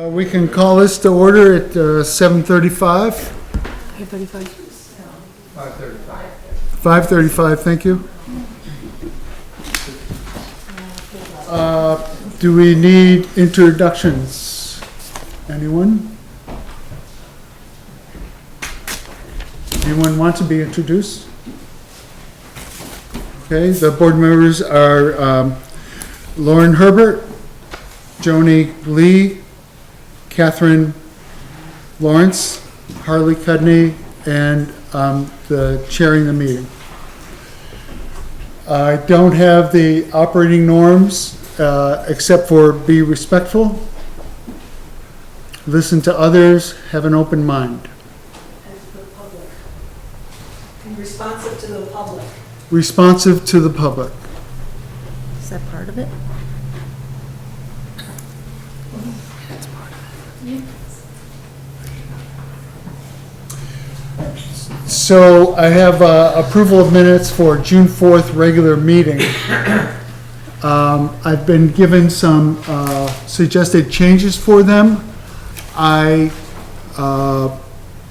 We can call this to order at 7:35. 8:35. 5:35, thank you. Do we need introductions? Anyone? Anyone want to be introduced? Okay, the board members are Lauren Herbert, Joni Lee, Catherine Lawrence, Harley Cudney, and the chairing the meeting. I don't have the operating norms except for be respectful, listen to others, have an open mind. And to the public. And responsive to the public. Responsive to the public. Is that part of it? So I have approval of minutes for June 4th regular meeting. I've been given some suggested changes for them.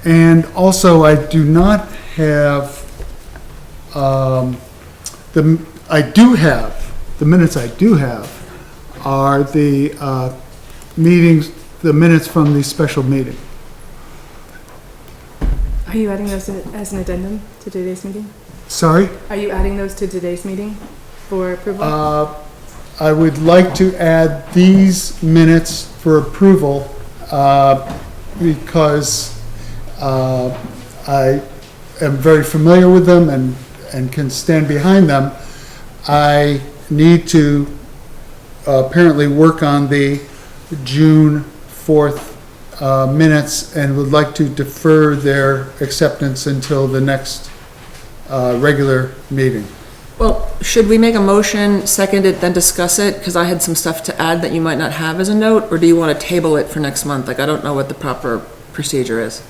And also I do not have, the minutes I do have are the meetings, the minutes from the special meeting. Are you adding those as an addendum to today's meeting? Sorry? Are you adding those to today's meeting for approval? I would like to add these minutes for approval because I am very familiar with them and can stand behind them. I need to apparently work on the June 4th minutes and would like to defer their acceptance until the next regular meeting. Well, should we make a motion, second it, then discuss it? Because I had some stuff to add that you might not have as a note, or do you want to table it for next month? Like, I don't know what the proper procedure is.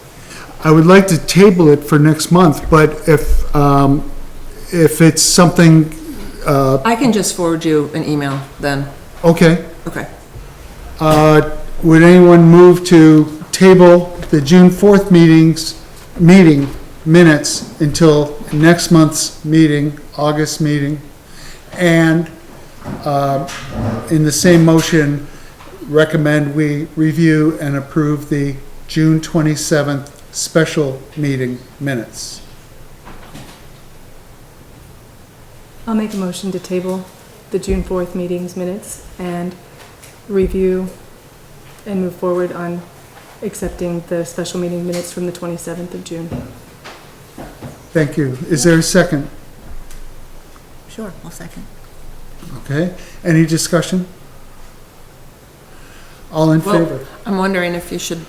I would like to table it for next month, but if it's something, I can just forward you an email then. okay. Okay. Would anyone move to table the June 4th meeting minutes until next month's meeting, August meeting? And in the same motion, recommend we review and approve the June 27th special meeting minutes. I'll make a motion to table the June 4th meeting's minutes and review and move forward on accepting the special meeting minutes from the 27th of June. Thank you. Is there a second? Sure, I'll second. Okay. Any discussion? All in favor? I'm wondering if you should,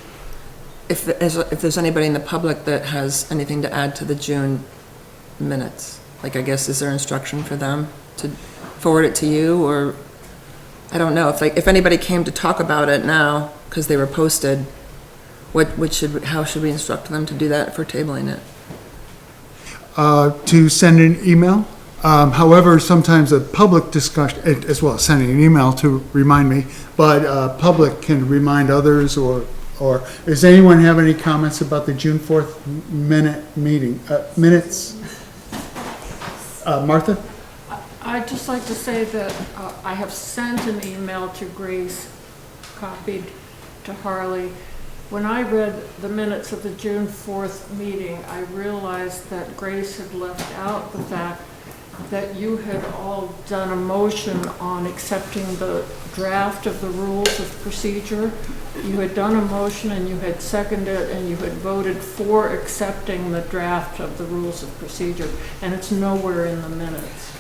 if there's anybody in the public that has anything to add to the June minutes. Like, I guess, is there instruction for them to forward it to you, or, I don't know, if anybody came to talk about it now, because they were posted, how should we instruct them to do that for tabling it? To send an email. However, sometimes a public discussion, as well as sending an email to remind me, but public can remind others, or does anyone have any comments about the June 4th minutes? Martha? I'd just like to say that I have sent an email to Grace, copied to Harley. When I read the minutes of the June 4th meeting, I realized that Grace had left out the fact that you had all done a motion on accepting the draft of the rules of procedure. You had done a motion and you had seconded it and you had voted for accepting the draft of the rules of procedure, and it's nowhere in the minutes.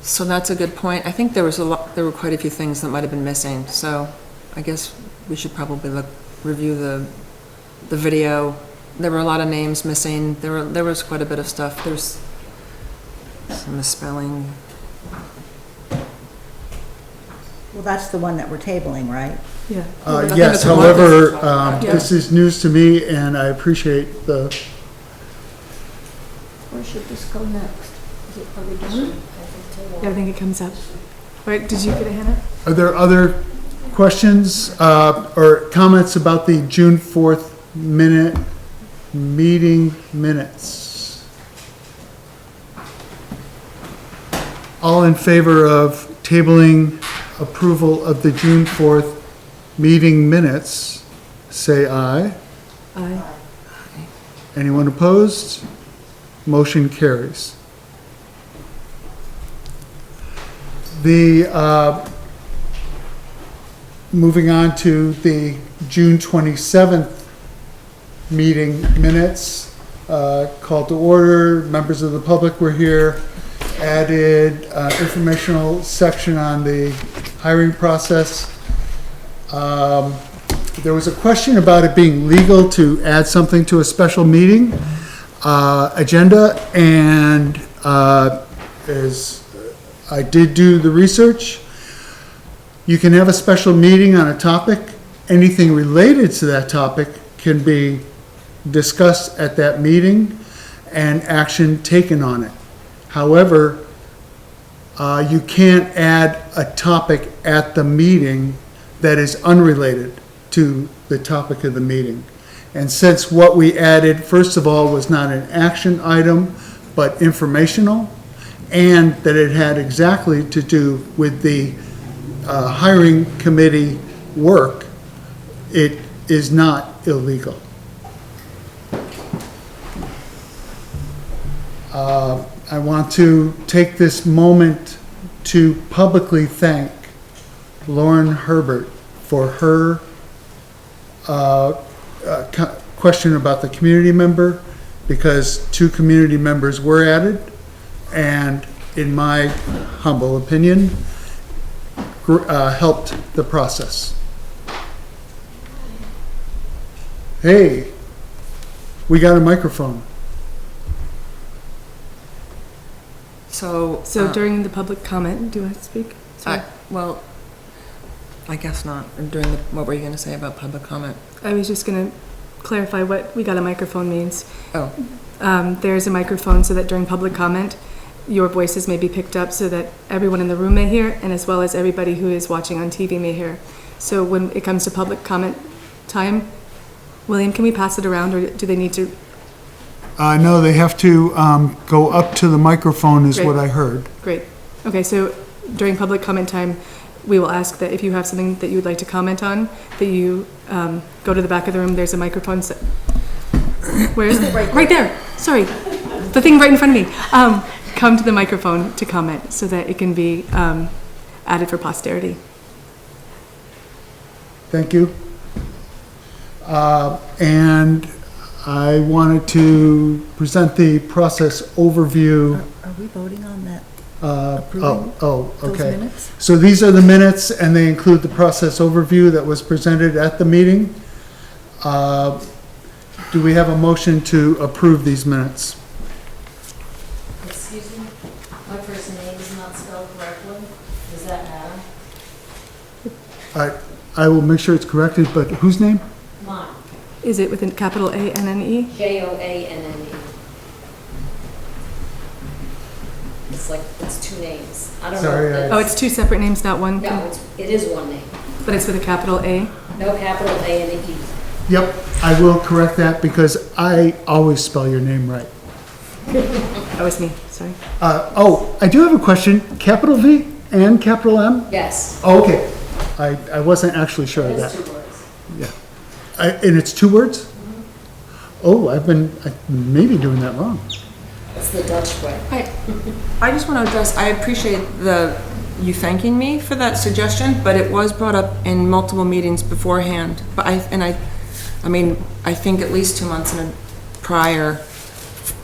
So that's a good point. I think there were quite a few things that might have been missing, so I guess we should probably review the video. There were a lot of names missing. There was quite a bit of stuff. There's some misspelling. Well, that's the one that we're tabling, right? Yeah. Yes, however, this is news to me, and I appreciate the... Where should this go next? Are we done? Yeah, I think it comes up. Wait, did you get it, Hannah? Are there other questions, or comments about the June 4th meeting minutes? All in favor of tabling approval of the June 4th meeting minutes, say aye. Aye. Anyone opposed? Motion carries. Moving on to the June 27th meeting minutes, call to order, members of the public were here, added informational section on the hiring process. There was a question about it being legal to add something to a special meeting agenda, and as I did do the research, you can have a special meeting on a topic. Anything related to that topic can be discussed at that meeting and action taken on it. However, you can't add a topic at the meeting that is unrelated to the topic of the meeting. And since what we added, first of all, was not an action item, but informational, and that it had exactly to do with the hiring committee work, it is not illegal. I want to take this moment to publicly thank Lauren Herbert for her question about the community member, because 2 community members were added, and in my humble opinion, helped the process. Hey, we got a microphone. So. So during the public comment, do you want to speak? Sorry. Well, I guess not. What were you going to say about public comment? I was just going to clarify what we got a microphone means. Oh, There's a microphone so that during public comment, your voices may be picked up so that everyone in the room may hear, and as well as everybody who is watching on TV may hear. So when it comes to public comment time, William, can we pass it around, or do they need to? No, they have to go up to the microphone is Great. what I heard. Great. Okay, so during public comment time, we will ask that if you have something that you would like to comment on, that you go to the back of the room. There's a microphone. Where is it? Right there. Sorry. The thing right in front of me. Come to the microphone to comment so that it can be added for posterity. Thank you. And I wanted to present the process overview. Are we voting on that? Oh, Those okay. minutes? So these are the minutes, and they include the process overview that was presented at the meeting. Do we have a motion to approve these minutes? Excuse me, my first name is not spelled correctly. Does that matter? I will make sure it's corrected, but whose name? Mine, Is it with a capital A-N-N-E? Joanne. It's like, it's 2 names. I don't know. Sorry, if I- that's- Oh, it's 2 separate names, not one? No, it is one name. But it's with a capital A? No capital A and a E. Yep, I will correct that because I always spell your name right. That was me, sorry. I do have a question. Capital V and capital M? Yes, Oh, okay. I wasn't actually sure of it's that. 2 words. Yeah. And it's 2 words? Oh, I may be doing that wrong. It's the Dutch way. I just want to address, I appreciate you thanking me for that suggestion, but it was brought up in multiple meetings beforehand. But I think at least 2 months prior,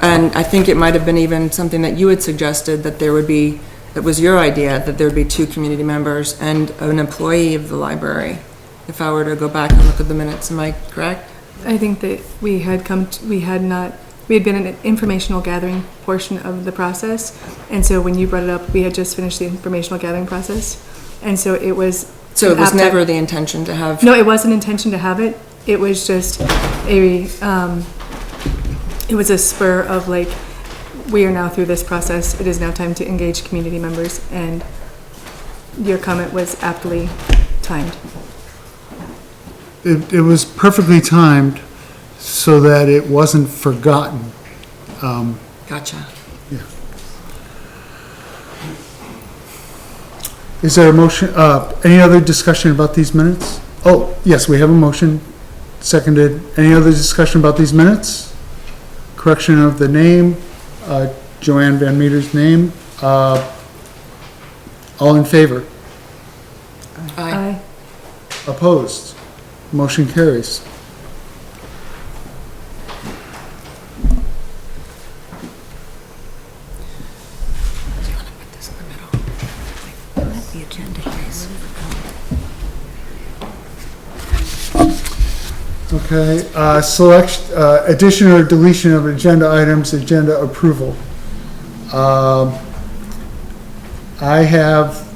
and I think it might have been even something that you had suggested, that that was your idea, that there would be 2 community members and an employee of the library. If I were to go back and look at the minutes, am I correct? I think that we had been in an informational gathering portion of the process, and so when you brought it up, we had just finished the informational gathering process, and so it was. So it was after- never the intention to have. No, it wasn't intention to have it. It was just it was a spur of like, we are now through this process. It is now time to engage community members, and your comment was aptly timed. it was perfectly timed so that it wasn't forgotten. Gotcha. Is there a motion, any other discussion about these minutes? Oh, yes, we have a motion, seconded. Any other discussion about these minutes? Correction of the name, Joanne Van Meter's name. All in favor? Aye. Opposed? Motion carries. The agenda, please. Okay, addition or deletion of agenda items, agenda approval. I have,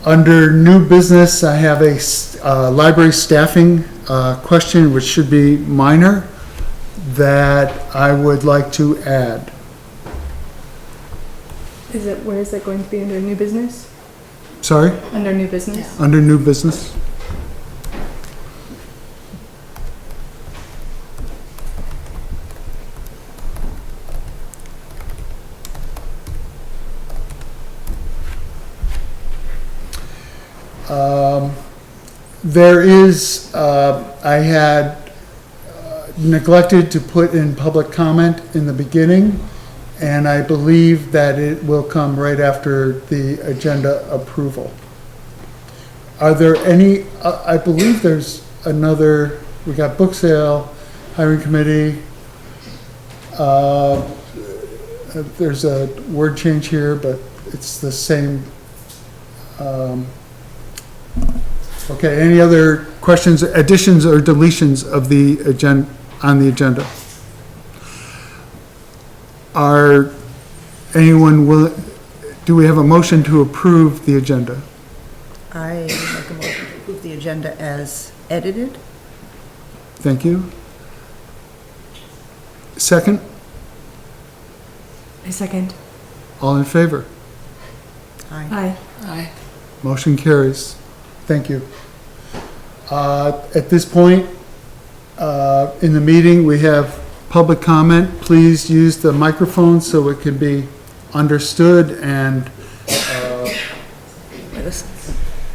under new business, I have a library staffing question, which should be minor, that I would like to add. Where is that going to be, under new business? Sorry, Under new business? under new business. There is, I had neglected to put in public comment in the beginning, and I believe that it will come right after the agenda approval. Are there any, I believe there's another, we got book sale, hiring committee. There's a word change here, but it's the same. Okay, any other questions, additions or deletions of the agenda, on the agenda? Are anyone willing, do we have a motion to approve the agenda? I make a motion to approve the agenda as edited. Thank you. Second, I second. all in favor? Aye. Aye. Motion carries. Thank you. At this point, in the meeting, we have public comment. Please use the microphone so it can be understood and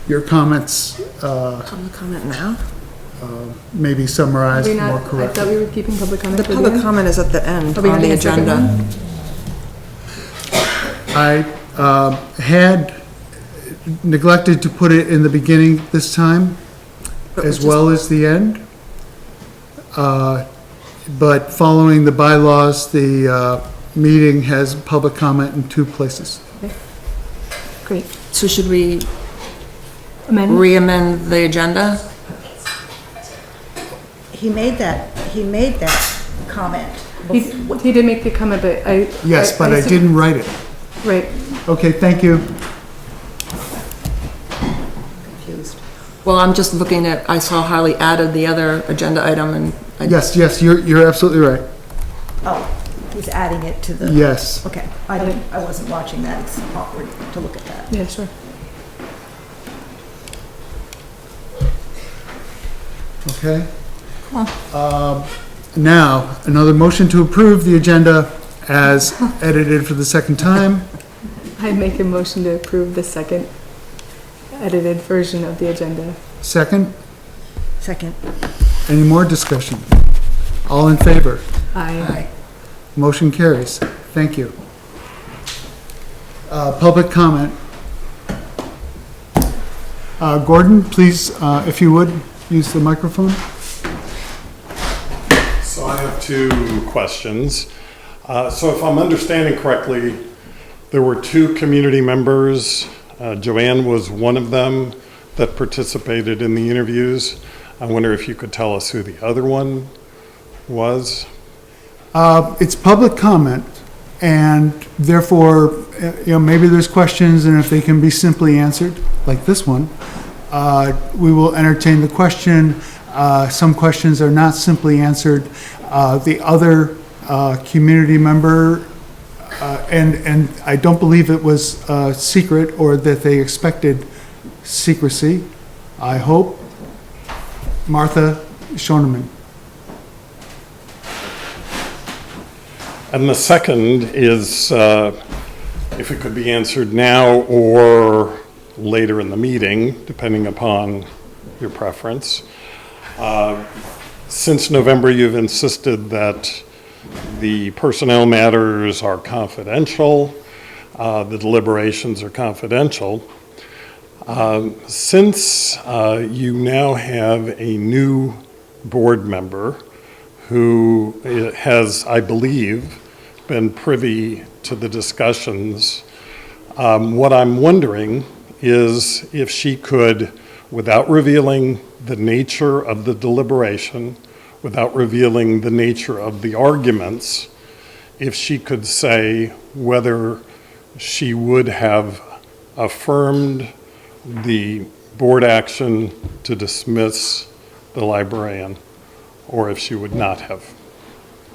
your comments Public comment now? maybe summarized Are we more not, I correctly. thought we were keeping public comment The for the public end. comment is at the end Are we on the having a second agenda. one? I had neglected to put it in the beginning this time, But we as just- well as the end. But following the bylaws, the meeting has public comment in two places. Great. So should we Amend? re-amend the agenda? He made that comment. He did make the comment, but I. Yes, but I assume- didn't write it. Right. Okay, thank you. Confused. Well, I'm just looking at, I saw Harley added the other agenda item and I. Yes, you're absolutely right. Oh, he's adding it to the. Yes. Okay, I wasn't watching that. It's awkward to look at that. Yeah, sure. Okay. Now, another motion to approve the agenda as edited for the second time. I make a motion to approve the second edited version of the agenda. Second, Second. any more discussion? All in favor? Aye. Motion carries. Thank you. Public comment. Gordon, please, if you would, use the microphone. So I have two questions. So if I'm understanding correctly, there were two community members. Joanne was one of them that participated in the interviews. I wonder if you could tell us who the other one was? It's public comment, and therefore, maybe there's questions, and if they can be simply answered, like this one, we will entertain the question. Some questions are not simply answered. The other community member, and I don't believe it was secret or that they expected secrecy. I hope. Martha Schoeneman. And the second is, if it could be answered now or later in the meeting, depending upon your preference. Since November, you've insisted that the personnel matters are confidential, the deliberations are confidential. Since you now have a new board member who has, I believe, been privy to the discussions, what I'm wondering is if she could, without revealing the nature of the deliberation, without revealing the nature of the arguments, if she could say whether she would have affirmed the board action to dismiss the librarian, or if she would not have.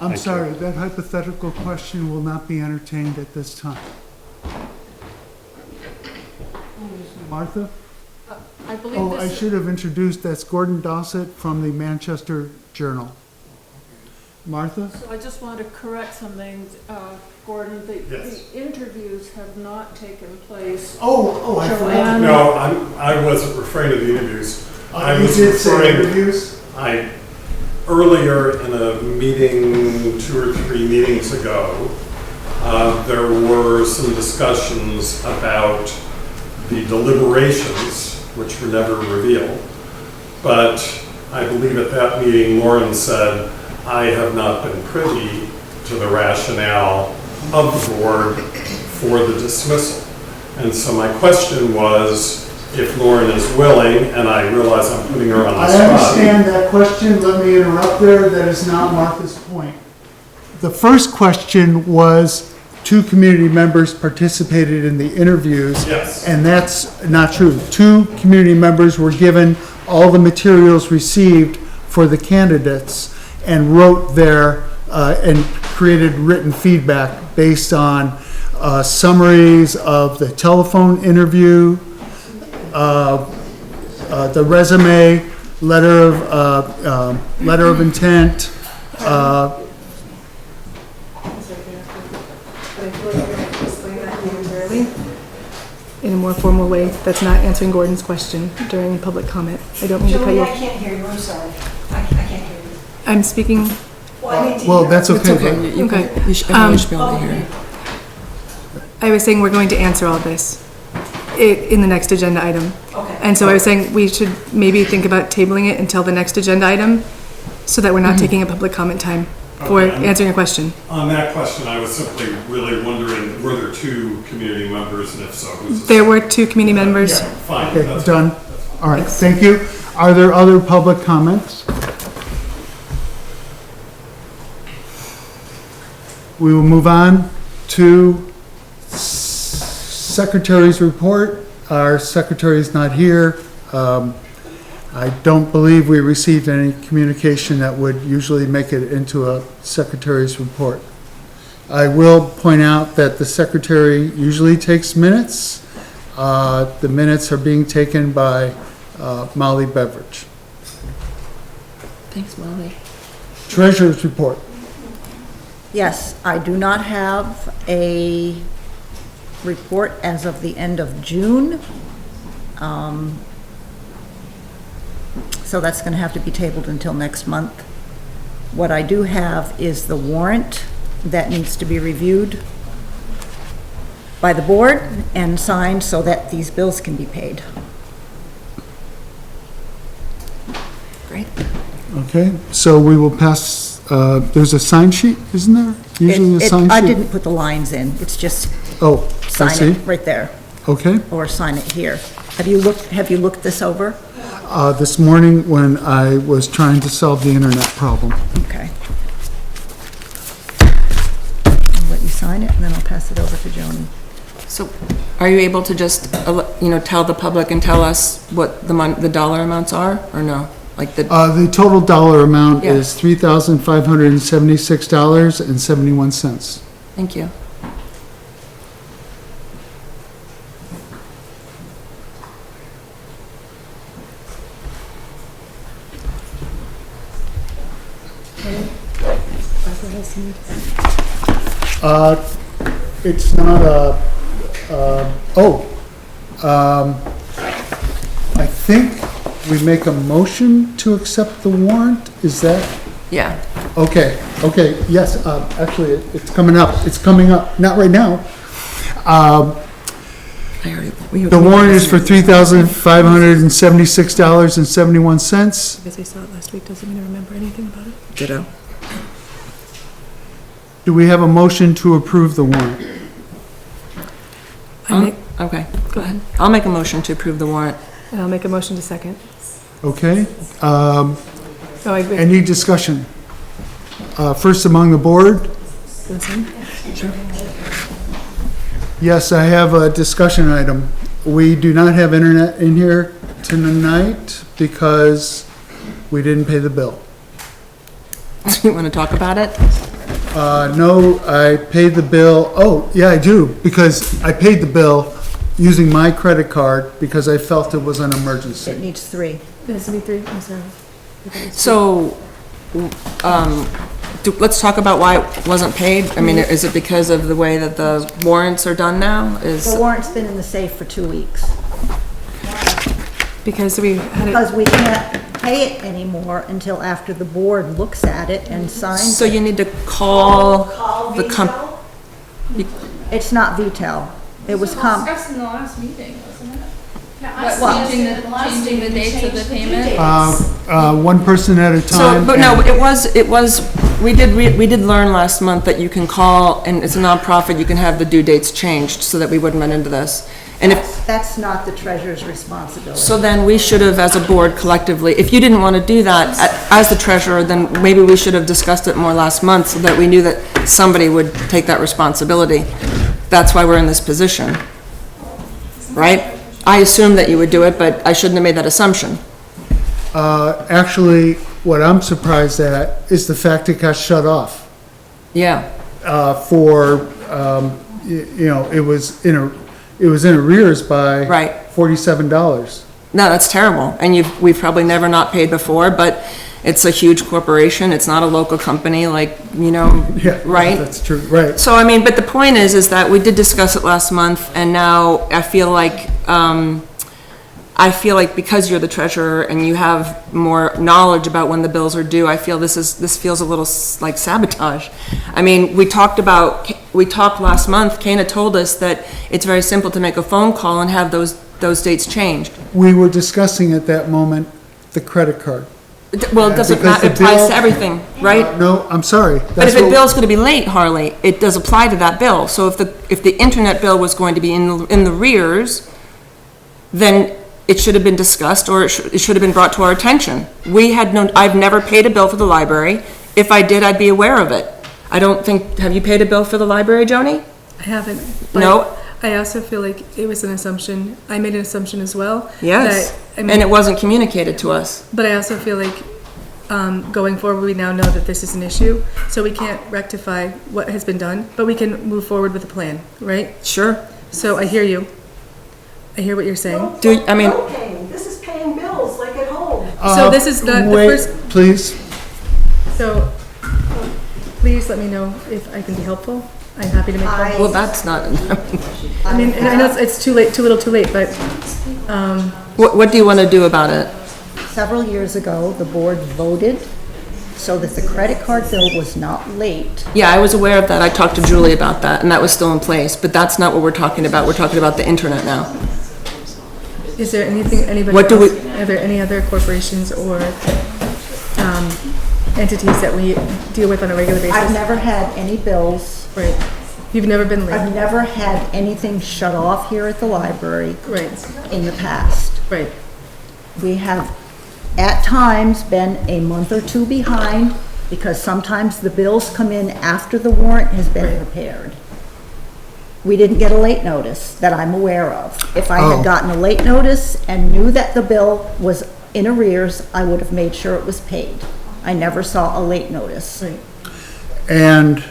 I'm Thank sorry, that hypothetical question will not be entertained at this time. Martha? I believe Oh, I this, should have introduced, that's Gordon Dossett from the Manchester Journal. Martha? so I just want to correct something, Gordon, the Yes. interviews have not taken place. Oh, I forgot. Joanne- No, I wasn't referring to the interviews. I You was did say referring, interviews? earlier in a meeting, 2 or 3 meetings ago, there were some discussions about the deliberations, which were never revealed. But I believe at that meeting, Lauren said, I have not been privy to the rationale of the board for the dismissal. And so my question was, if Lauren is willing, and I realize I'm putting her on the I spot. understand that question, let me interrupt there, that is not Martha's point. The first question was, 2 community members participated in the interviews. Yes. And that's not true. 2 community members were given all the materials received for the candidates and wrote their, and created written feedback based on summaries of the telephone interview, the resume, letter of intent. But I feel like you're going to explain that momentarily in a more formal way that's not answering Gordon's question during public comment. I don't mean to cut Julie, you I off. can't hear you, I'm sorry. I can't hear you. I'm speaking, Well, I need to Well, hear. that's It's okay. okay. but- You can, Okay. you should, everyone should be able to hear Okay. you. I was saying we're going to answer all this in the next agenda item. Okay. And so I was saying we should maybe think about tabling it until the next agenda item so that we're not taking a public comment time for Okay. answering a question. On that question, I was simply really wondering, were there 2 community members, and if so, who's the... There were 2 community members. Yeah, fine, Okay, that's done. All right, thank you. Are there other public comments? We will move on to Secretary's report. Our secretary is not here. I don't believe we received any communication that would usually make it into a secretary's report. I will point out that the secretary usually takes minutes. The minutes are being taken by Molly Beveridge. Thanks, Molly. Treasurer's report. Yes, I do not have a report as of the end of June. So that's going to have to be tabled until next month. What I do have is the warrant that needs to be reviewed by the board and signed so that these bills can be paid. Great. Okay, so we will pass, there's a sign sheet, isn't there? Usually a sign sheet? I didn't put the lines in, it's just Oh, I sign see. it right there, Okay. or sign it here. Have you looked this over? This morning when I was trying to solve the internet problem. Okay. I'll let you sign it, and then I'll pass it over to Joni. So are you able to just, tell the public and tell us what the dollar amounts are, or no? Like the, The total dollar amount Yeah. is $3,576.71. thank you. It's not I think we make a motion to accept the warrant, is that? Yeah. Okay, yes, actually, it's coming up, not right now. The warrant is for $3,576.71. Because we saw it last week, doesn't mean I remember anything about it. Ditto. Do we have a motion to approve the warrant? Okay, go ahead. I'll make a motion to approve the warrant. And I'll make a motion to second. Okay, Oh, I agree. any discussion? First among the board? Listen. Yes, I have a discussion item. We do not have internet in here tonight because we didn't pay the bill. You want to talk about it? No, I paid the bill, oh, yeah, I do, because I paid the bill using my credit card because I felt it was an It emergency. needs 3. It has to be 3, I'm sorry. So, let's talk about why it wasn't paid. I mean, is it because of the way that the warrants are done now? The warrant's been in the safe for 2 weeks. Because we had it, Because we can't pay it anymore until after the board looks at it and signs So it. you need to call Call the Vitel. It's not VTEL. It was discussed in the last meeting, wasn't it? What? Changing the dates of the payment? One person at a So, time. but no, and- it was, we did learn last month that you can call, and it's a nonprofit, you can have the due dates changed so that we wouldn't run into this. And if, That's not the treasurer's responsibility. so then we should have, as a board collectively, if you didn't want to do that as the treasurer, then maybe we should have discussed it more last month so that we knew that somebody would take that responsibility. That's why we're in this position. Right? I assumed that you would do it, but I shouldn't have made that assumption. Actually, what I'm surprised at is the fact it got shut off. Yeah. It was in arrears by Right. $47. No, that's terrible. And we've probably never not paid before, but it's a huge corporation. It's not a local company like, Yeah, right? that's true, right. So, I mean, but the point is that we did discuss it last month, and now I feel like because you're the treasurer and you have more knowledge about when the bills are due, I feel this feels a little like sabotage. I mean, we talked last month, Kana told us that it's very simple to make a phone call and have those dates changed. We were discussing at that moment the credit card. Well, it doesn't Because matter, the it applies bill- to everything, right? No, I'm sorry. But if a bill's gonna be late, Harley, it does apply to that bill. So if the internet bill was going to be in the rears, then it should have been discussed, or it should have been brought to our attention. I've never paid a bill for the library. If I did, I'd be aware of it. I don't think, have you paid a bill for the library, Joni? I haven't. But No? I also feel like it was an assumption, I made an assumption as well. Yes, that- I mean, and it wasn't communicated to us. But I also feel like, going forward, we now know that this is an issue, so we can't rectify what has been done, but we can move forward with a plan, right? Sure. So I hear you. I hear what you're saying. Bill paying. This is paying bills like at home. So this is not the Wait, first, please. so please let me know if I can be helpful. I'm happy to make phone Well, calls. that's not, I mean, and I know it's too late, too little too late, but, what do you want to do about it? Several years ago, the board voted so that the credit card bill was not late. Yeah, I was aware of that. I talked to Julie about that, and that was still in place, but that's not what we're talking about. We're talking about the internet now. is there anything, anybody What do we- else, are there any other corporations or, entities that we deal with on a regular basis? I've never had any bills. Right. You've never been late? I've never had anything shut off here at the library Right, in the past. right. We have, at times, been a month or 2 behind because sometimes the bills come in after the warrant has been prepared. We didn't get a late notice that I'm aware of. If I Oh. had gotten a late notice and knew that the bill was in arrears, I would have made sure it was paid. I never saw a late notice. Right. And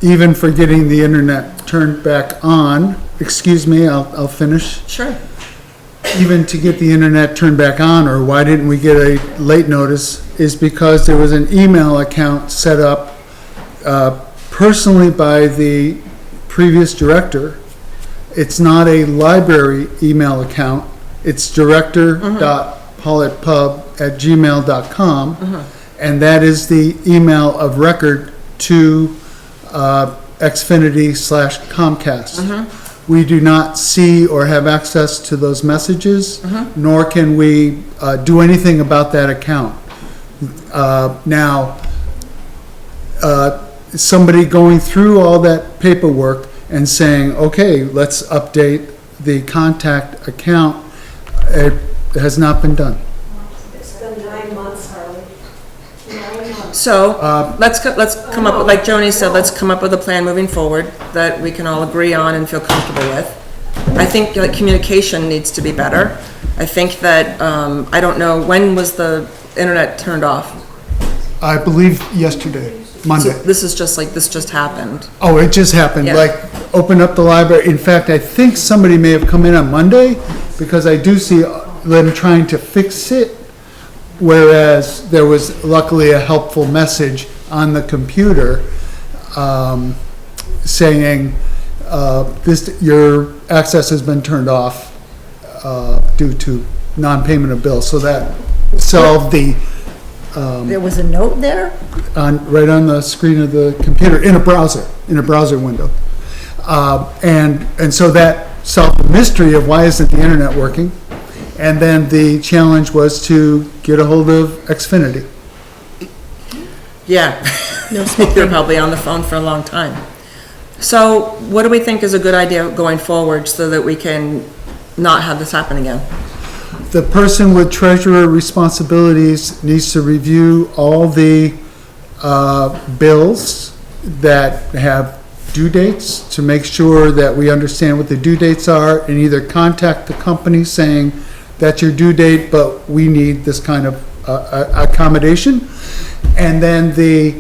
even for getting the internet turned back on, excuse me, I'll finish. Sure. even to get the internet turned back on, or why didn't we get a late notice, is because there was an email account set up personally by the previous director. It's not a library email account. It's director.pauletpub@gmail.com, and that is the email of record to Xfinity/Comcast. We do not see or have access to those messages, nor can we do anything about that account. Now, somebody going through all that paperwork and saying, okay, let's update the contact account, it has not been done. It's been 9 months, Harley. 9 months. So, let's come up with, like Joni said, let's come up with a plan moving forward that we can all agree on and feel comfortable with. I think like communication needs to be better. I think that, I don't know, when was the internet turned off? I believe yesterday, Monday. So this is just like, this just happened. Oh, it just happened, Yeah. like, open up the library. In fact, I think somebody may have come in on Monday, because I do see them trying to fix it, whereas there was luckily a helpful message on the computer, saying, your access has been turned off, due to non-payment of bills, so that solved the, There was a note there? right on the screen of the computer, in a browser window. And so that solved the mystery of why isn't the internet working? And then the challenge was to get a hold of Xfinity. Yeah. They're probably on the phone for a long time. So what do we think is a good idea going forward so that we can not have this happen again? The person with treasurer responsibilities needs to review all the bills that have due dates, to make sure that we understand what the due dates are, and either contact the company saying, that's your due date, but we need this kind of accommodation. And then the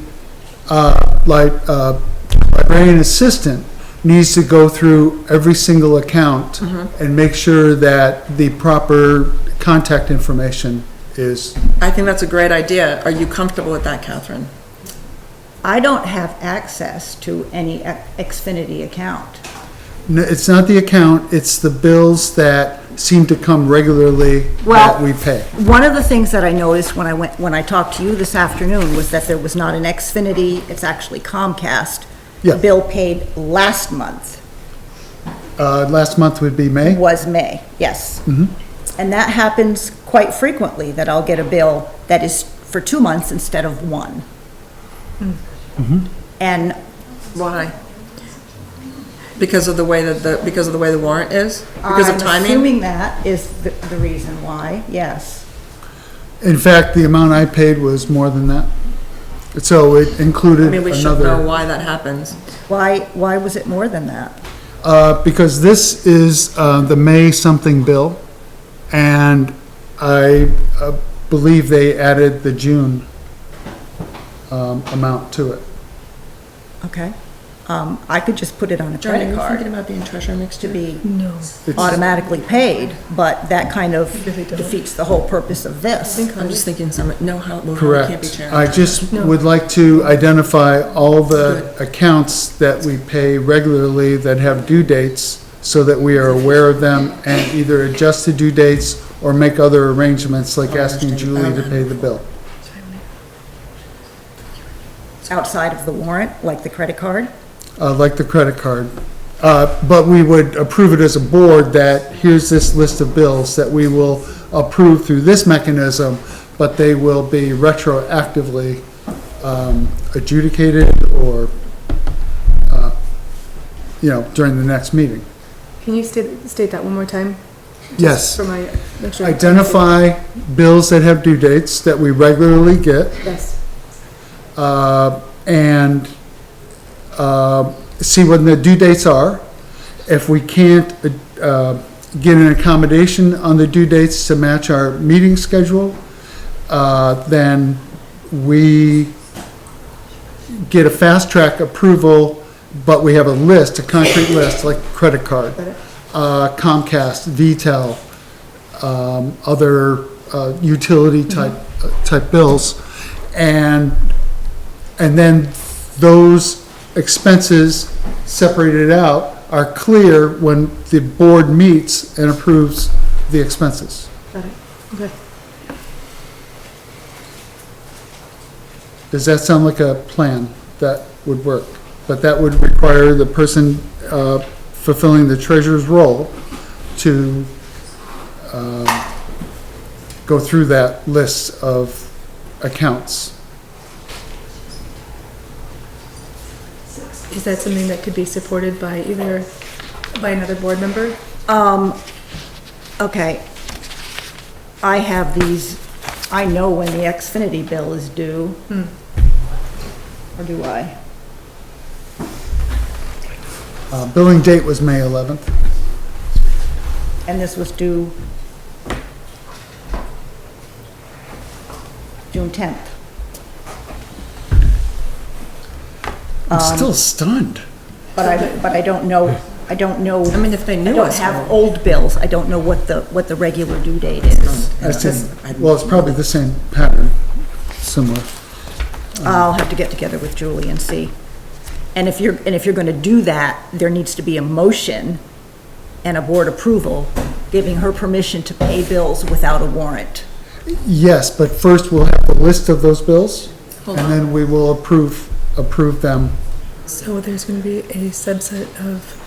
librarian assistant needs to go through every single account and make sure that the proper contact information is. I think that's a great idea. Are you comfortable with that, Catherine? I don't have access to any Xfinity account. No, it's not the account, it's the bills that seem to come regularly that Well- we pay. One of the things that I noticed when I talked to you this afternoon was that there was not an Xfinity, it's actually Comcast, Yeah. bill paid last month, Last month would be May. was May, yes. And that happens quite frequently, that I'll get a bill that is for 2 months instead of 1. And Why? Because of the way that the warrant is? Because of I'm timing? assuming that is the reason why, yes. In fact, the amount I paid was more than that. So it included I mean, we should know another, why that happens. Why was it more than that? because this is the May something bill, and I believe they added the June amount to it. Okay. I could just put it on a Johnny, are credit you card thinking about being treasurer next to year? be No. automatically paid, but that kind of defeats the whole purpose of this. I'm just thinking can't be Correct. chair. I just would like to identify all the accounts that we pay regularly that have due dates, so that we are aware of them and either adjust the due dates or make other arrangements, like asking Julie to pay the bill. Outside of the warrant, like the credit card? Like the credit card. But we would approve it as a board, that here's this list of bills that we will approve through this mechanism, but they will be retroactively adjudicated or, during the next meeting. Can you state that one more time? Yes. For my, make sure. Identify bills that have due dates that we regularly get, Yes. and see when the due dates are. If we can't get an accommodation on the due dates to match our meeting schedule, then we get a fast track approval, but we have a list, a concrete list, like credit card, Comcast, VTEL, other utility type bills. And then those expenses separated out are clear when the board meets and approves the expenses. Got it. Okay. Does that sound like a plan that would work? But that would require the person fulfilling the treasurer's role to go through that list of accounts. Is that something that could be supported by by another board member? Okay. I have these, I know when the Xfinity bill is due. Or do I? Billing date was May 11th. And this was due June 10th. I'm still stunned. But I don't know, I mean, if they I knew don't us. have old bills. I don't know what the regular due date is. Well, it's probably the same pattern, similar. I'll have to get together with Julie and see. And if you're gonna do that, there needs to be a motion and a board approval giving her permission to pay bills without a warrant. Yes, but first we'll have a list of those bills, and then we will approve them. So there's going to be a subset of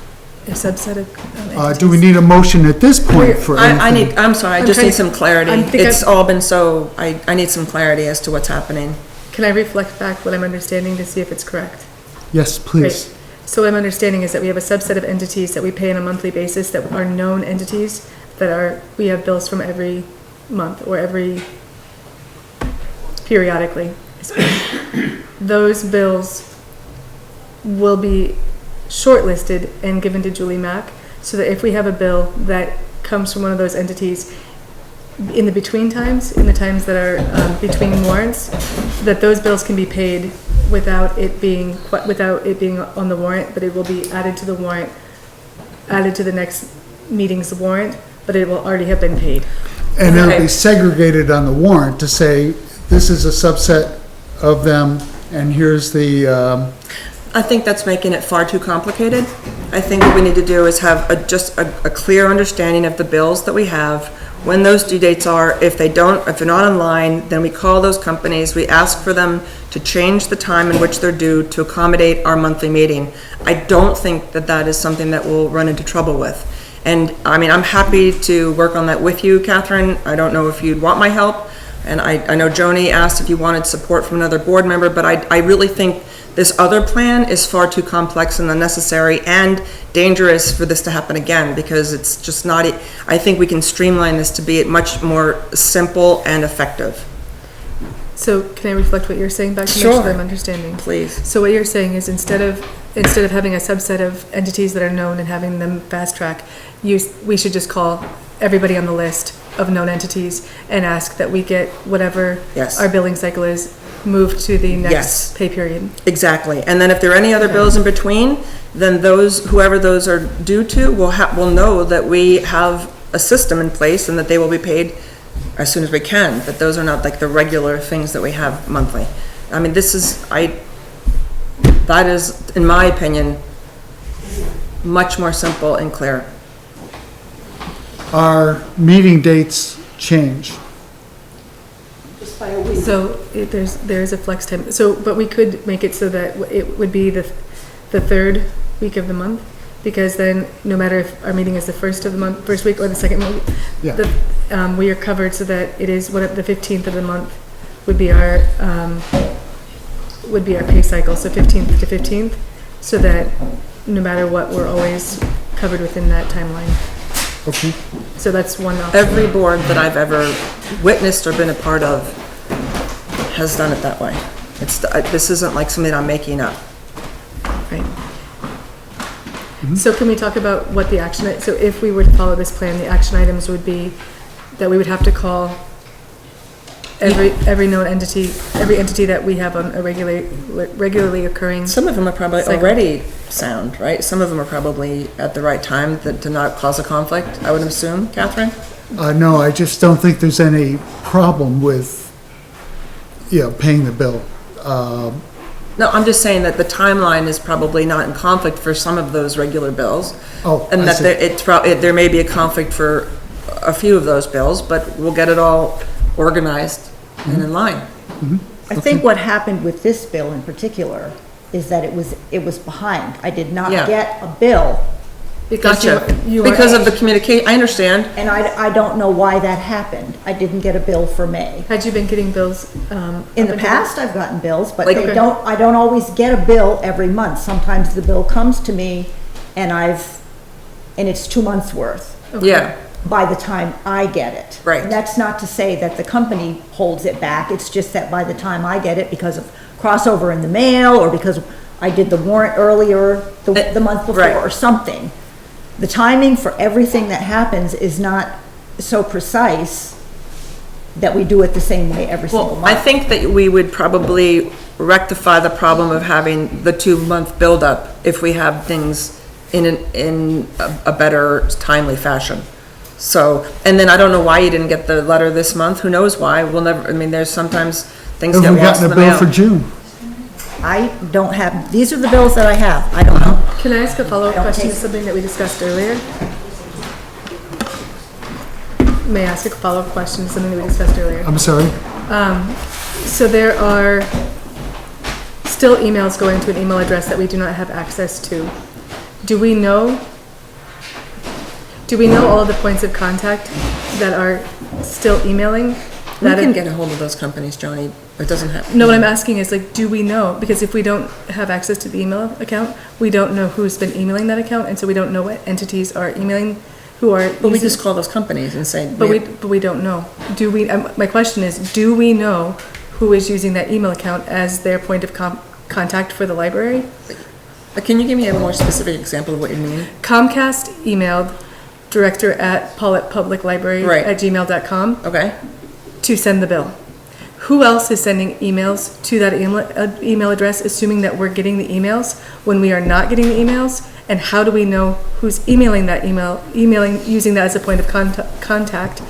entities. Do we need a motion at this point for anything? I'm sorry, I I'm just trying- need some clarity. I'm thinking- It's all been so, I need some clarity as to what's happening. Can I reflect back what I'm understanding to see if it's correct? Yes, please. Great. So what I'm understanding is that we have a subset of entities that we pay on a monthly basis that are known entities we have bills from every month or every periodically. Those bills will be shortlisted and given to Julie Mack so that if we have a bill that comes from one of those entities in the between times, in the times that are between warrants, that those bills can be paid without it being on the warrant, but it will be added to the warrant, added to the next meeting's warrant, but it will already have been paid. And it'll Okay. be segregated on the warrant to say, this is a subset of them, and here's the, I think that's making it far too complicated. I think what we need to do is have just a clear understanding of the bills that we have, when those due dates are. If they're not online, then we call those companies, we ask for them to change the time in which they're due to accommodate our monthly meeting. I don't think that that is something that we'll run into trouble with. And, I mean, I'm happy to work on that with you, Catherine. I don't know if you'd want my help. And I know Joni asked if you wanted support from another board member, but I really think this other plan is far too complex and unnecessary and dangerous for this to happen again, because it's just not, I think we can streamline this to be much more simple and effective. So can I reflect what you're saying back to make Sure. sure I'm understanding? Please. So what you're saying is instead of having a subset of entities that are known and having them fast track, we should just call everybody on the list of known entities and ask that we get whatever Yes. our billing cycle is moved to the Yes. next pay period. Exactly. And then if there are any other bills in between, then whoever those are due to will know that we have a system in place and that they will be paid as soon as we can. But those are not like the regular things that we have monthly. I mean, that is, in my opinion, much more simple and clear. our meeting dates change. Just by a week. So there's a flex time. So, but we could make it so that it would be the third week of the month, because then no matter if our meeting is the first week or the second week, Yeah. we are covered so that it is the 15th of the month would be our pay cycle. So 15th to 15th, so that no matter what, we're always covered within that timeline. Okay. So that's one option. Every board that I've ever witnessed or been a part of has done it that way. This isn't like something I'm making up. Right. So can we talk about what the action, so if we were to follow this plan, the action items would be that we would have to call every known entity, every entity that we have on a regularly occurring. Some of them are probably Cycle. already sound, right? Some of them are probably at the right time to not cause a conflict, I would assume, Catherine? No, I just don't think there's any problem with, paying the bill. No, I'm just saying that the timeline is probably not in conflict for some of those regular bills. Oh, And I that see. there may be a conflict for a few of those bills, but we'll get it all organized and in line. I think what happened with this bill in particular is that it was behind. I did not Yeah. get a bill, Because Gotcha. you Because of the communication, I understand. and I don't know why that happened. I didn't get a bill for May. Had you been getting bills, In the up until- past, I've gotten bills, but Like- I don't always get a bill every month. Sometimes the bill comes to me and it's 2 months worth Yeah, by the time I get it. Right. And that's not to say that the company holds it back. It's just that by the time I get it, because of crossover in the mail or because I did the warrant earlier the month before right. or something, the timing for everything that happens is not so precise that we do it the same way every single well, I month. think that we would probably rectify the problem of having the 2-month buildup if we have things in a better timely fashion. So, and then I don't know why you didn't get the letter this month, who knows why, we'll never, I mean, there's sometimes things Have get we lost in gotten the a bill for mail. June? I don't have, these are the bills that I have. I don't know. Can I ask a follow-up Don't question to take- something that we discussed earlier? May I ask a follow-up question to something that we discussed earlier? I'm sorry? So there are still emails going to an email address that we do not have access to. Do we know all of the points of contact that are still emailing? We That can are- get a hold of those companies, Joni, it doesn't have. No, what I'm asking is like, do we know? Because if we don't have access to the email account, we don't know who's been emailing that account, and so we don't know what entities are emailing, who are. But we using- just call those companies and say. But we don't know. Do we, my question is, do we know who is using that email account as their point of contact for the library? Can you give me a more specific example of what you mean? Comcast emailed director@pauletpubliclibrary Right. @gmail.com Okay, to send the bill. Who else is sending emails to that email address, assuming that we're getting the emails when we are not getting the emails? And how do we know who's emailing that using that as a point of contact?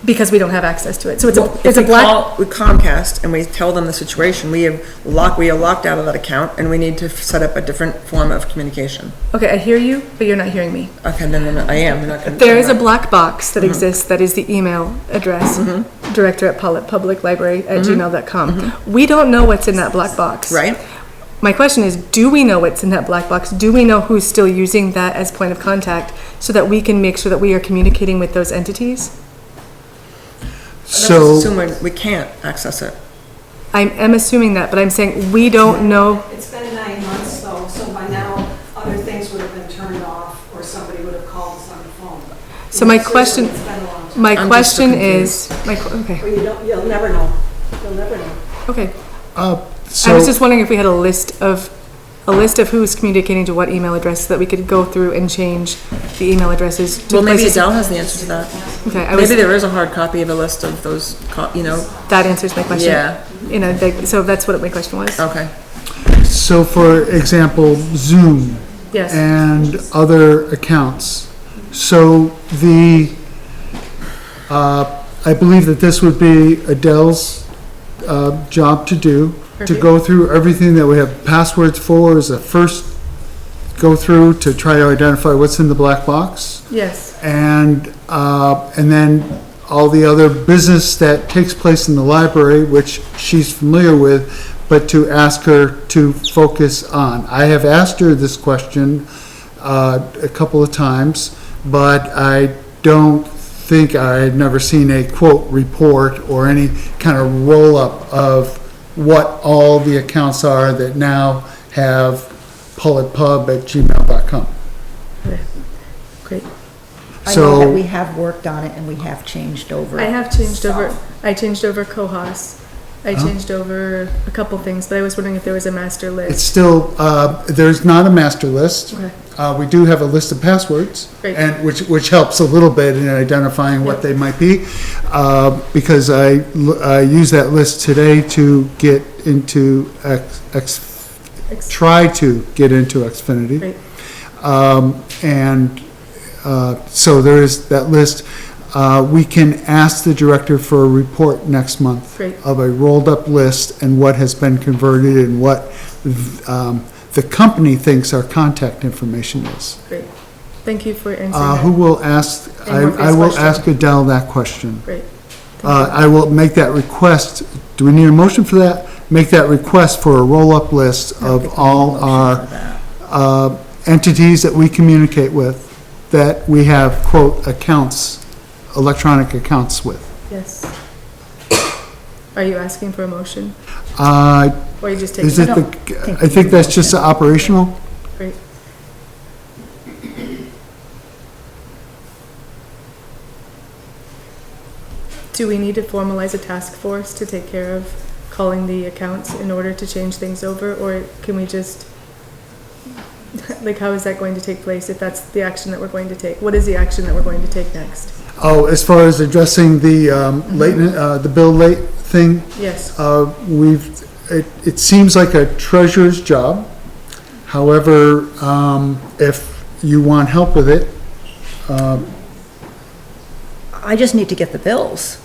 Because we don't have access to it. So it's a black. call with Comcast and we tell them the situation, we are locked out of that account and we need to set up a different form of communication. Okay, I hear you, but you're not hearing me. Okay, then I am, you're not gonna. There is a black box that exists that is the email address, director@pauletpubliclibrary @gmail.com. We don't know what's in that black box. Right? My question is, do we know what's in that black box? Do we know who's still using that as point of contact so that we can make sure that we are communicating with those entities? So, Assume we can't access it. I'm assuming that, but I'm saying we don't know. It's been 9 months though, so by now, other things would have been turned off or somebody would have called us on the phone. So my It's question, been a long time. my I'm question just so is, okay, Or you'll never know. You'll never know. okay. I so, was just wondering if we had a list of who's communicating to what email address so that we could go through and change the email addresses to Well, maybe places. Adele has the answer to that. Okay, Maybe there is a hard copy of a list of those, that answers my question. Yeah. So that's what my question was. okay. so for example, Zoom Yes. and other accounts. So I believe that this would be Adele's job to do, to Perfect. go through everything that we have passwords for as a first go through to try to identify what's in the black box. Yes. And then all the other business that takes place in the library, which she's familiar with, but to ask her to focus on. I have asked her this question a couple of times, but I don't think I had never seen a quote report or any kind of roll-up of what all the accounts are that now have pawletpub@gmail.com. Great. I know that So, we have worked on it and we have changed over. I have changed over, stuff. I changed over Cohos. I changed over a couple things, but I was wondering if there was a master it's list. still, there's not a master list. Okay. We do have a list of passwords, Great. and which helps a little bit in identifying what they might be, because I use that list today to get into try to get into Xfinity. Great. So there is that list. we can ask the director for a report next month. Great. Of a rolled-up list and what has been converted and what the company thinks our contact information is. Great. Thank you for answering Who that. will ask, Any more for I this will question? ask Adele that question. Great. I will make that request. Do we need a motion for that? Make that request for a roll-up list of all our entities that we communicate with, that we have, quote, accounts, electronic accounts with. Yes. Are you asking for a motion? Uh, Or are you just taking? Is it the, I think that's just operational? Great. Do we need to formalize a task force to take care of calling the accounts in order to change things over, or can we just, like, how is that going to take place if that's the action that we're going to take? What is the action that we're going to take next? Oh, as far as addressing the the bill late thing, Yes, it seems like a treasurer's job. However, if you want help with it, I just need to get the bills.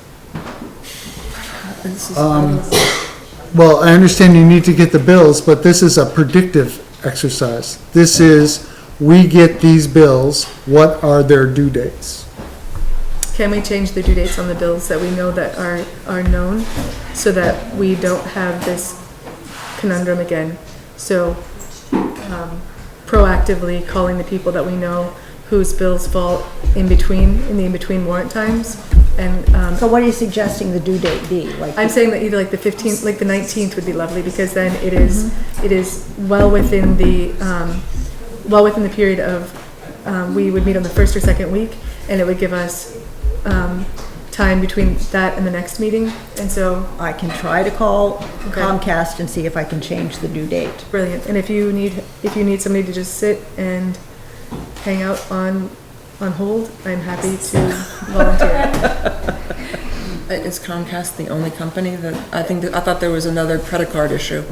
well, I understand you need to get the bills, but this is a predictive exercise. This is, we get these bills, what are their due dates? can we change the due dates on the bills that we know that are known, so that we don't have this conundrum again? So, proactively calling the people that we know whose bills fall in the in-between warrant times, and, So what are you suggesting the due date be? Like, I'm saying that either like the 15th, like the 19th would be lovely, because then it is well within the period of, we would meet on the first or second week, and it would give us, time between that and the next meeting, and so, I can try to call Okay. Comcast and see if I can change the due date. brilliant. And if you need somebody to just sit and hang out on hold, I'm happy to volunteer. Is Comcast the only company that, I thought there was another credit card issue.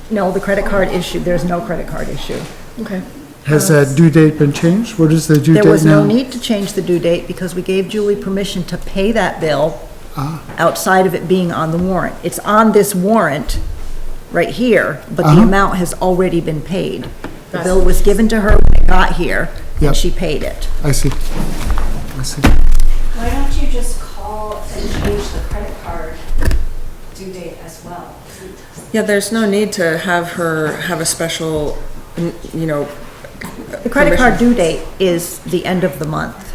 No, the credit card issue, there's no credit card issue. Okay, Has that due date been changed? What is the due date now? There was no need to change the due date because we gave Julie permission to pay that bill outside of it being on the warrant. It's on this warrant right here, but the amount has already been paid. The bill was given to her when it got here, Yep. and she paid it. I see. I see. Why don't you just call and change the credit card due date as well? Yeah, there's no need to have her have a special, The credit card due date is the end of the month.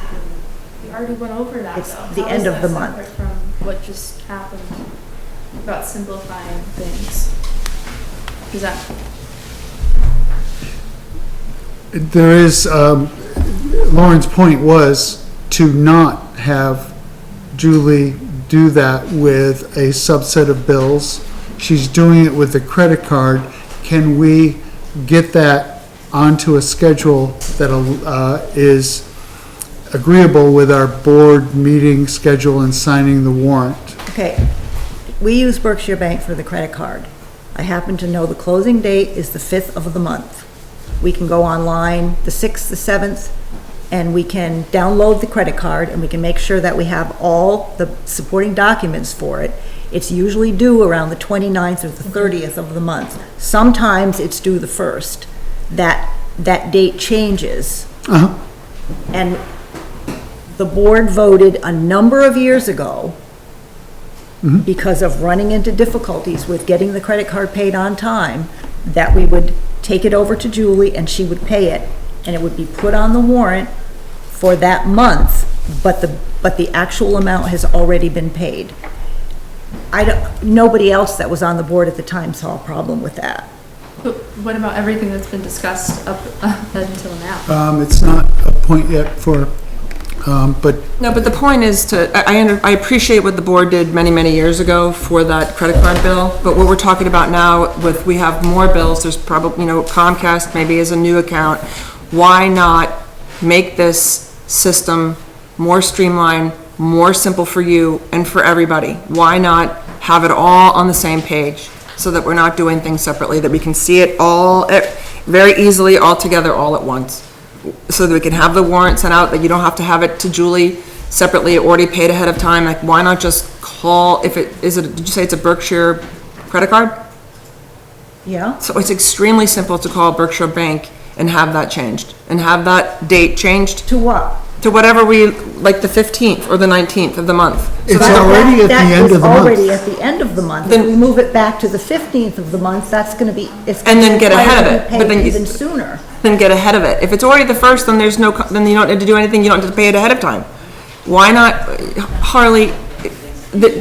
We already went over that, It's though. the How end is of that the month. separate from what just happened about simplifying things? Is that, There is, Lauren's point was to not have Julie do that with a subset of bills. She's doing it with the credit card. Can we get that onto a schedule that is agreeable with our board meeting schedule and signing the warrant? Okay, we use Berkshire Bank for the credit card. I happen to know the closing date is the 5th of the month. We can go online the 6th, the 7th, and we can download the credit card, and we can make sure that we have all the supporting documents for it. It's usually due around the 29th or the 30th of the month. Sometimes it's due the 1st. That date changes. And the board voted a number of years ago, because of running into difficulties with getting the credit card paid on time, that we would take it over to Julie and she would pay it, and it would be put on the warrant for that month, but the actual amount has already been paid. Nobody else that was on the board at the time saw a problem with that. but what about everything that's been discussed up until now? It's not a point yet for, but No, but the point is I appreciate what the board did many, many years ago for that credit card bill, but what we're talking about now we have more bills, there's probably, Comcast maybe is a new account. Why not make this system more streamlined, more simple for you and for everybody? Why not have it all on the same page so that we're not doing things separately, that we can see it all very easily all together all at once? So that we can have the warrant sent out, that you don't have to have it to Julie separately, already paid ahead of time, like, why not just call, did you say it's a Berkshire credit card? Yeah? So it's extremely simple to call Berkshire Bank and have that changed, and have that date changed To what? to whatever like the 15th or the 19th of the month. It's already at the end of the That is already month. at the end of the month. Then- If we move it back to the 15th of the month, that's gonna be, it's And gonna then get ahead of require it, to be but then paid you- even sooner. Then get ahead of it. If it's already the first, then there's no, then you don't need to do anything, you don't have to pay it ahead of time. Why not, Harley,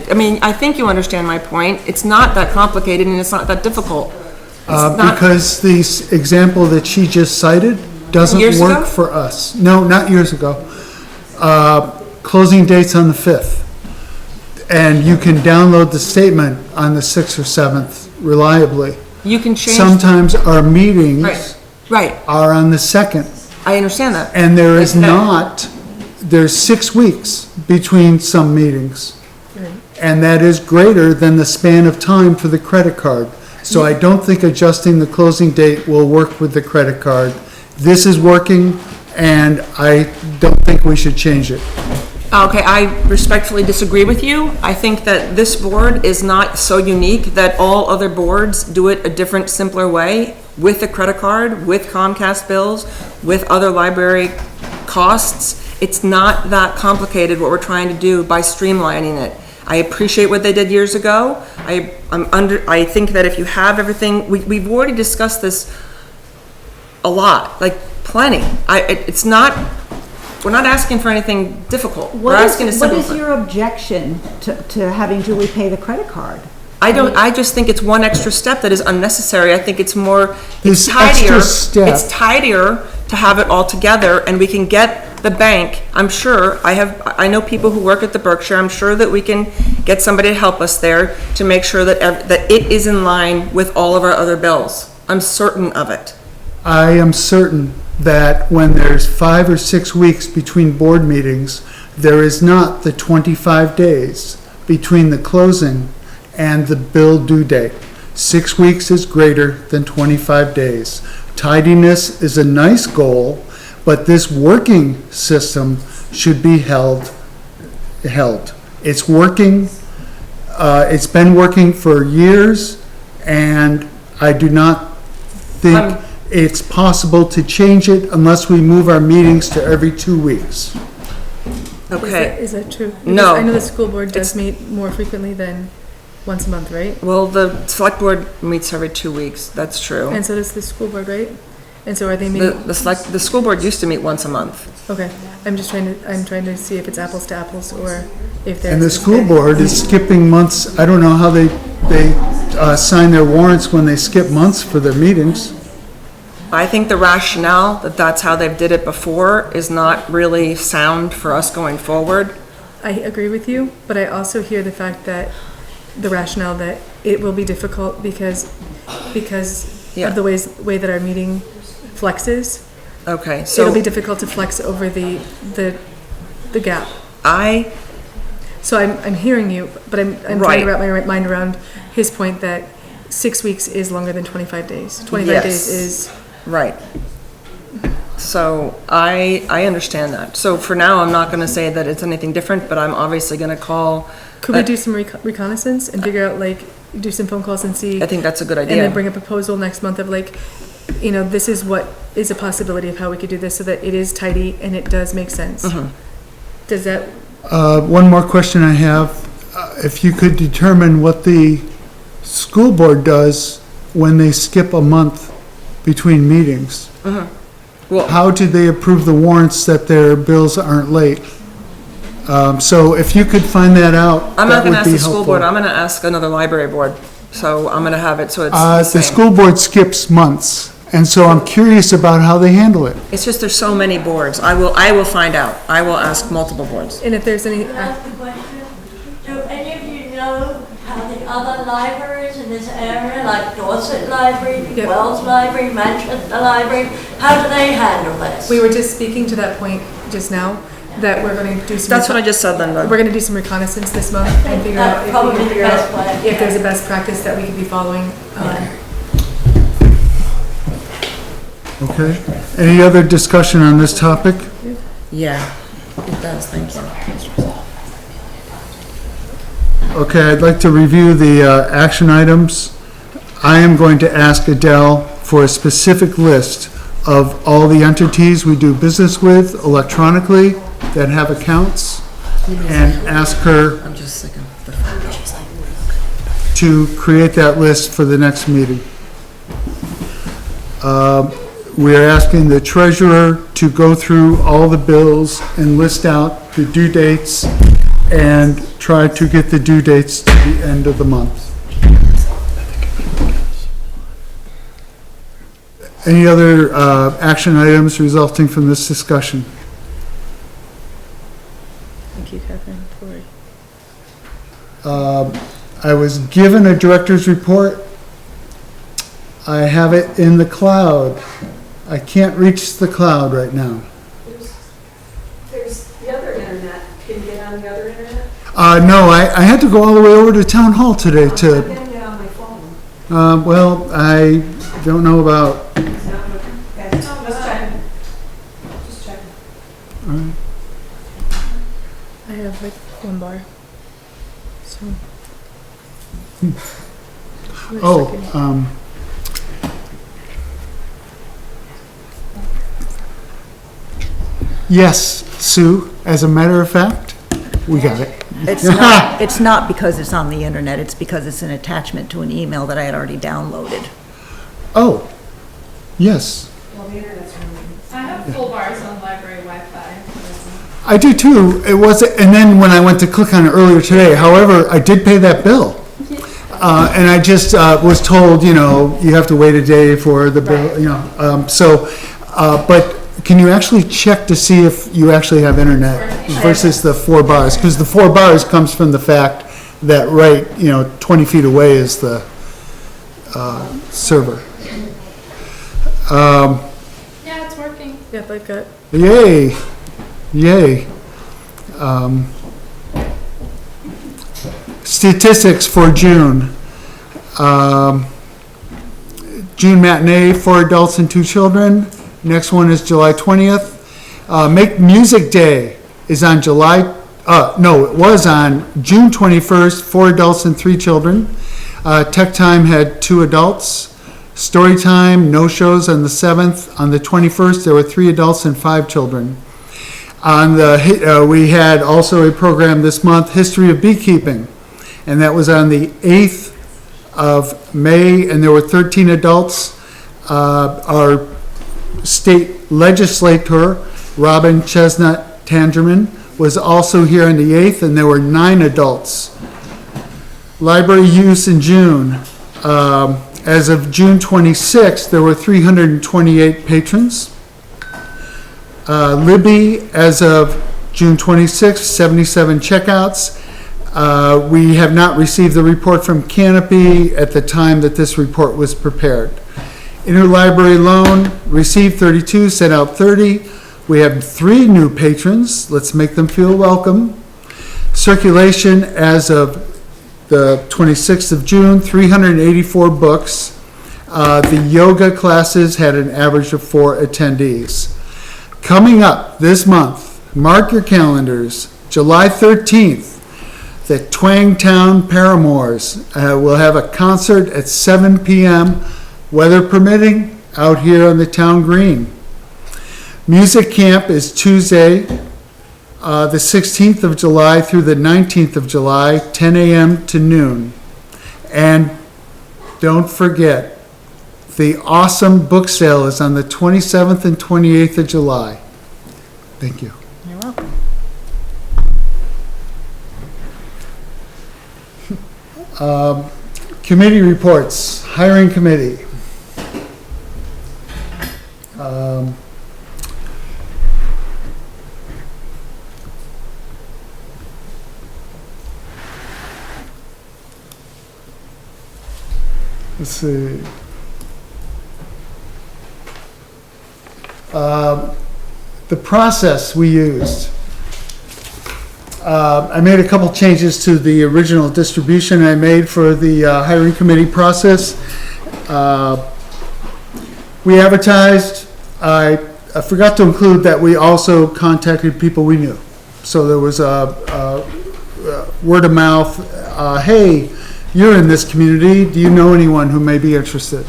I mean, I think you understand my point. It's not that complicated and it's not that difficult. It's not- Because the example that she just cited doesn't Years ago? work for us. No, not years ago. Closing date's on the 5th. And you can download the statement on the 6th or 7th reliably. You can change. Sometimes our meetings Right, right. are on the 2nd. I understand that. And there is Okay. not, there's 6 weeks between some meetings. And that is greater than the span of time for the credit card. So I don't think adjusting the closing date will work with the credit card. This is working, and I don't think we should change it. Okay, I respectfully disagree with you. I think that this board is not so unique that all other boards do it a different, simpler way, with a credit card, with Comcast bills, with other library costs. It's not that complicated what we're trying to do by streamlining it. I appreciate what they did years ago. I think that if you have everything, we've already discussed this a lot, like plenty. It's not, we're not asking for anything difficult. We're asking to What simplify. is your objection to having Julie pay the credit card? I just think it's one extra step that is unnecessary. I think it's more, it's This extra tidier. step- It's tidier to have it all together, and we can get the bank, I'm sure, I know people who work at the Berkshire, I'm sure that we can get somebody to help us there to make sure that it is in line with all of our other bills. I'm certain of it. I am certain that when there's 5 or 6 weeks between board meetings, there is not the 25 days between the closing and the bill due date. 6 weeks is greater than 25 days. Tidiness is a nice goal, but this working system should be held. It's working, it's been working for years, and I do not think it's possible to change it unless we move our meetings to every 2 weeks. Okay. Is that true? No. Because I know the school board does meet more frequently than once a month, right? Well, the select board meets every 2 weeks, that's true. And so does the school board, right? And so are they meeting? The school board used to meet once a month. Okay, I'm trying to see if it's apples to apples or if there's. And the school board is skipping months. I don't know how they sign their warrants when they skip months for their meetings. I think the rationale that that's how they've did it before is not really sound for us going forward. I agree with you, but I also hear the fact that the rationale that it will be difficult because Yeah. of the way that our meeting flexes. Okay, so It'll be difficult to flex over the gap. I, So I'm hearing you, but I'm trying Right. to wrap my mind around his point that 6 weeks is longer than 25 days. 25 days Yes. is, right. So I understand that. So for now, I'm not gonna say that it's anything different, but I'm obviously gonna call. could we do some reconnaissance and figure out, like, do some phone calls and see? I think that's a good And then idea. bring a proposal next month of like, this is what is a possibility of how we could do this so that it is tidy and it does make sense. Mm-hmm. Does that, One more question I have. If you could determine what the school board does when they skip a month between meetings. Well- How do they approve the warrants that their bills aren't late? So if you could find that out, I'm that not gonna would ask be the school board, helpful. I'm gonna ask another library board. So I'm gonna have it so it's The the same. school board skips months, and so I'm curious about how they handle it. It's just there's so many boards. I will find out. I will ask multiple boards. and if there's any, Ask a question. Do any of you know how the other libraries in this area, like Dorset Library, Yep. Wells Library, Manchester Library, how do they handle this? we were just speaking to that point just now, that we're gonna do some. That's what I just said, Linda. We're gonna do some reconnaissance this month and figure out That's if we probably can the figure out best way, if there's a yeah. best practice that we could be following. Okay? Any other discussion on this topic? Yeah. It does, thank you. Okay, I'd like to review the action items. I am going to ask Adele for a specific list of all the entities we do business with electronically that have accounts, and ask her I'm just sick of the. to create that list for the next meeting. We are asking the treasurer to go through all the bills and list out the due dates and try to get the due dates to the end of the month. Any other action items resulting from this discussion? Thank you, Catherine, for I was given a director's report. I have it in the cloud. I can't reach the cloud right now. There's the other internet. Can you get on the other internet? No, I had to go all the way over to town hall today I'm to, getting it on my phone. well, I don't know about, It's not working. Okay, just checking. Just checking. I have like one bar. So. oh, yes, Sue, as a matter of fact, we got it. It's not because it's on the internet, it's because it's an attachment to an email that I had already downloaded. Oh, yes, Well, the internet's running. I have full bars on library Wi-Fi. I do too. It was, and then when I went to click on it earlier today, however, I did pay that bill. And I just was told, you know, you have to wait a day for the bill, you know, but can you actually check to see if you actually have internet versus the 4 bars? Because the 4 bars comes from the fact that 20 feet away is the server. Yeah, it's working. Yep, I've got. Yay, yay. Statistics for June. June matinee, 4 adults and 2 children. Next one is July 20th. Make Music Day is on it was on June 21st, 4 adults and 3 children. Tech Time had 2 adults. Story Time, no shows on the 7th. On the 21st, there were 3 adults and 5 children. We had also a program this month, History of Beekeeping, and that was on the 8th of May, and there were 13 adults. Our state legislator, Robin Chestnut Tangerman, was also here on the 8th, and there were 9 adults. Library use in June. As of June 26th, there were 328 patrons. Libby, as of June 26th, 77 checkouts. We have not received the report from Canopy at the time that this report was prepared. Interlibrary loan, received 32, sent out 30. We have 3 new patrons. Let's make them feel welcome. Circulation, as of the 26th of June, 384 books. The yoga classes had an average of 4 attendees. Coming up this month, mark your calendars, July 13th, the Twangtown Paramours will have a concert at 7 p.m., weather permitting, out here on the town green. Music camp is Tuesday, the 16th of July through the 19th of July, 10 a.m. to noon. And don't forget, the awesome book sale is on the 27th and 28th of July. Thank you. You're welcome. Committee reports, hiring committee. Let's see. The process we used. I made a couple changes to the original distribution I made for the hiring committee process. We advertised. I forgot to include that we also contacted people we knew. So there was word of mouth, hey, you're in this community, do you know anyone who may be interested?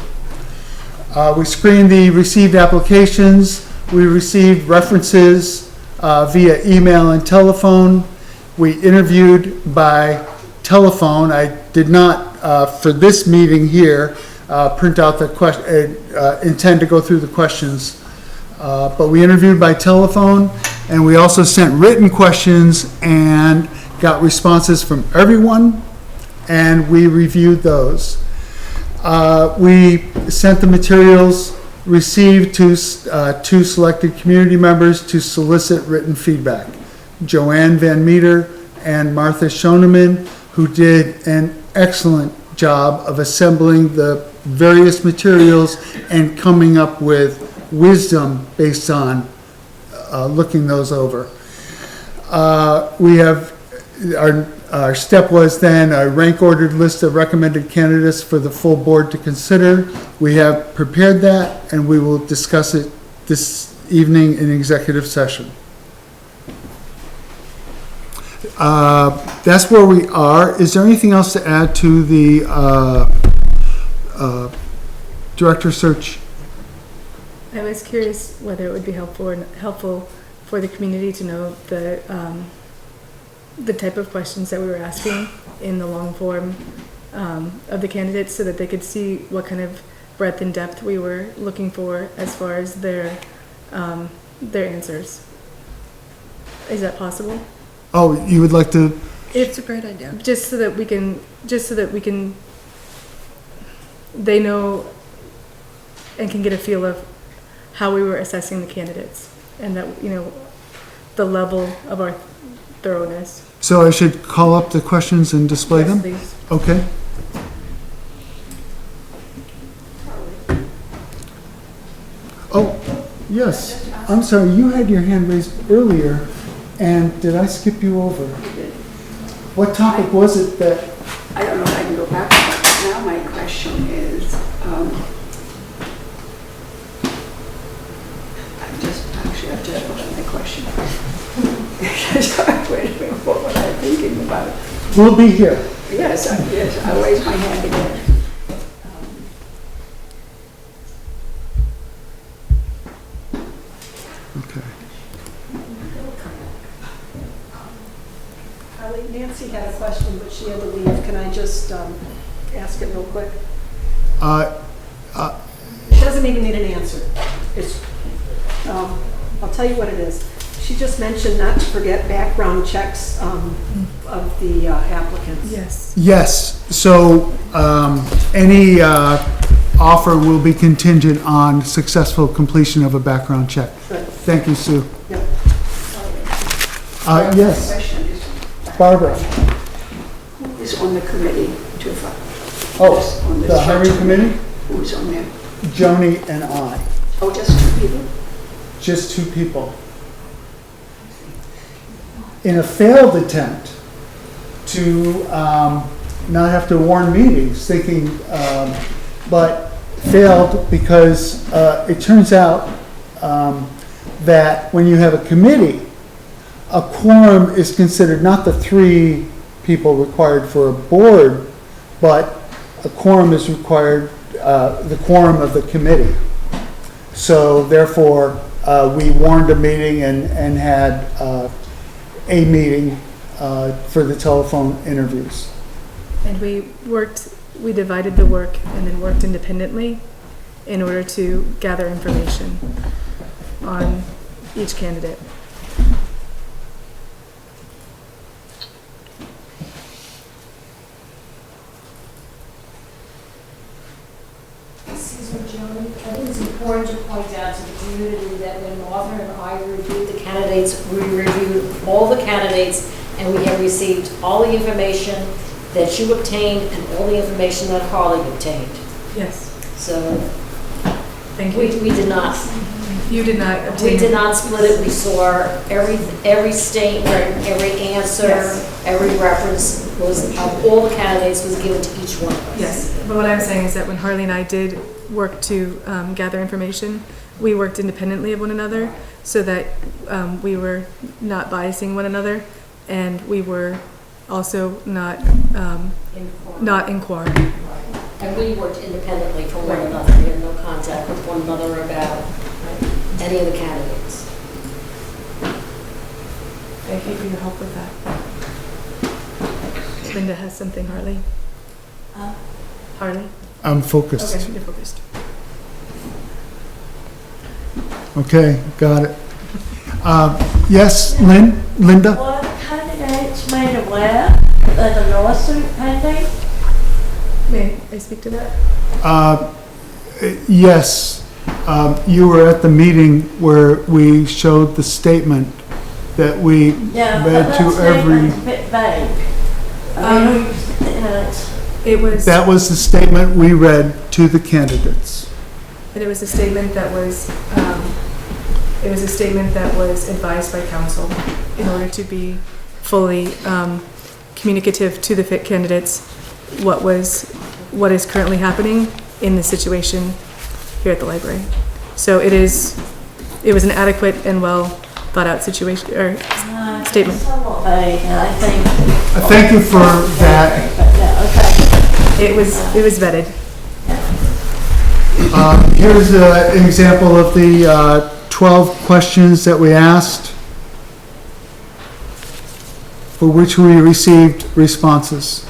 We screened the received applications. We received references via email and telephone. We interviewed by telephone. I did not, for this meeting here, print out the intend to go through the questions. But we interviewed by telephone, and we also sent written questions and got responses from everyone, and we reviewed those. We sent the materials received to two selected community members to solicit written feedback. Joanne Van Meter and Martha Schoeneman, who did an excellent job of assembling the various materials and coming up with wisdom based on looking those over. We have, our step was then a rank ordered list of recommended candidates for the full board to consider. We have prepared that, and we will discuss it this evening in executive session. That's where we are. Is there anything else to add to the director search? I was curious whether it would be helpful for the community to know the type of questions that we were asking in the long form of the candidates, so that they could see what kind of breadth and depth we were looking for as far as their answers. Is that possible? Oh, you would like to? It's a great idea. Just so that we can, they know and can get a feel of how we were assessing the candidates, and that, the level of our thoroughness. So I should call up the questions and display Yes, them? please. Okay. Oh, yes. I'm sorry, you had your hand raised earlier, and did I skip you over? What topic was it that? I don't know if I can go back, but now my question is, I've just forgotten my question. Wait a minute, what was I thinking about? We'll be here. Yes, I raised my hand again. Okay. Nancy had a question, but she had to leave. Can I just ask it real quick? It doesn't even need an answer. It's, I'll tell you what it is. She just mentioned not to forget background checks of the applicants. Yes. Yes, so any offer will be contingent on successful completion of a background check. Good. Thank you, Sue. Yep. Yes, Question is, Barbara. who is on the committee to, Oh, on this the hiring search committee? Who's on there? Joni and I, Oh, just two people? just two people. In a failed attempt to not have to warn meetings, thinking, but failed because it turns out that when you have a committee, a quorum is considered not the 3 people required for a board, but a quorum is required, the quorum of the committee. So therefore, we warned a meeting and had a meeting for the telephone interviews. And we divided the work and then worked independently in order to gather information on each candidate. Excuse me, Joni, I think it's important to point out to the community that when Martha and I reviewed the candidates, we reviewed all the candidates, and we have received all the information that you obtained and all the information that Harley obtained. Yes. So Thank we you. did not, You did not obtain. we did not split it. We saw every statement, every answer, Yes. every reference was, of all the candidates was given to each one of us. Yes, but what I'm saying is that when Harley and I did work to gather information, we worked independently of one another so that we were not biasing one another, and we were also not in quorum. And we worked independently from one another. We had no contact with one another about any of the candidates. Thank you for your help with that. Linda has something, Harley. Harley? I'm focused. Okay, you're focused. Okay, got it. Yes, Linda? Were the candidates made aware that a lawsuit pending? May I speak to that? Yes, you were at the meeting where we showed the statement that we Yeah, read but to that every. statement's a bit vague. I mean, it's- It was, That was the statement we read to the candidates. and it was a statement that was, advised by council in order to be fully communicative to the fit candidates what is currently happening in the situation here at the library. So it was an adequate and well thought out situation, or statement. somewhat vague, I think. Thank you for that. But yeah, okay. It was vetted. Here's an example of the 12 questions that we asked, for which we received responses.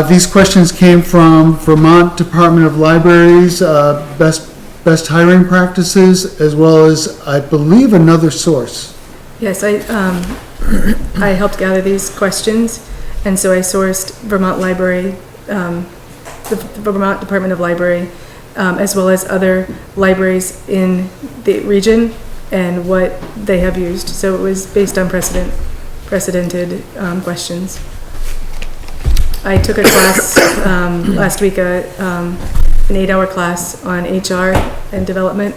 These questions came from Vermont Department of Libraries, best hiring practices, as well as, I believe, another source. Yes, I helped gather these questions, and so I sourced Vermont Library, the Vermont Department of Library, as well as other libraries in the region and what they have used. So it was based on precedented questions. I took a class last week, an 8-hour class on HR and development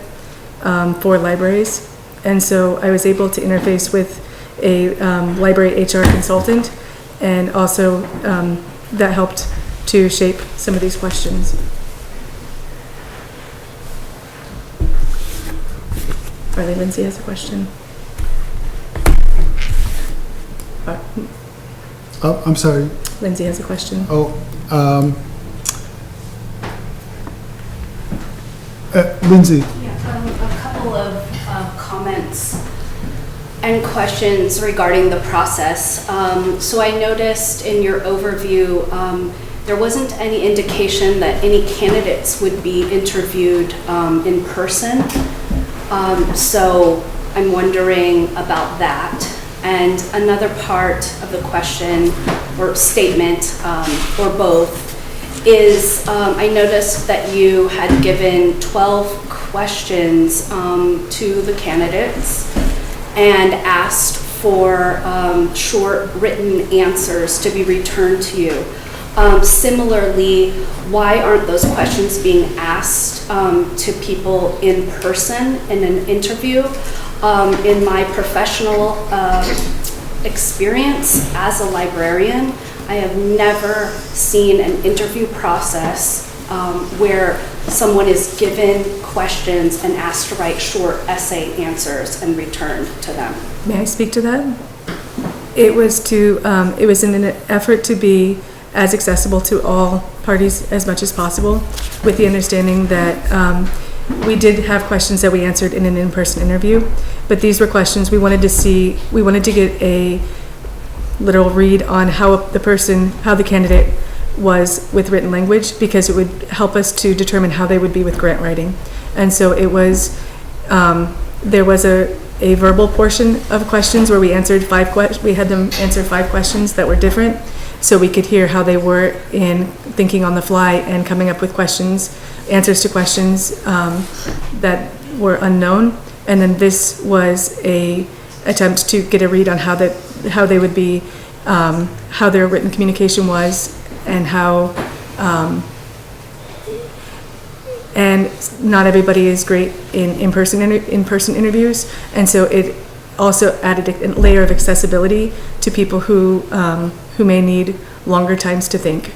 for libraries. And so I was able to interface with a library HR consultant, and also that helped to shape some of these questions. Harley, Lindsay has a question. Oh, I'm sorry. Lindsay has a question. Lindsay. Yeah, a couple of comments and questions regarding the process. So I noticed in your overview, there wasn't any indication that any candidates would be interviewed in person. So I'm wondering about that. And another part of the question or statement, or both, is I noticed that you had given 12 questions to the candidates and asked for short written answers to be returned to you. Similarly, why aren't those questions being asked to people in person in an interview? In my professional experience as a librarian, I have never seen an interview process where someone is given questions and asked to write short essay answers and returned to them. May I speak to that? It was in an effort to be as accessible to all parties as much as possible, with the understanding that we did have questions that we answered in an in-person interview, but these were questions we wanted to get a literal read on how the candidate was with written language, because it would help us to determine how they would be with grant writing. And so it was, there was a verbal portion of questions where we had them answer 5 questions that were different, so we could hear how they were in thinking on the fly and coming up with answers to questions that were unknown. And then this was a attempt to get a read on how they would be, how their written communication was, and And not everybody is great in in-person interviews, and so it also added a layer of accessibility to people who may need longer times to think.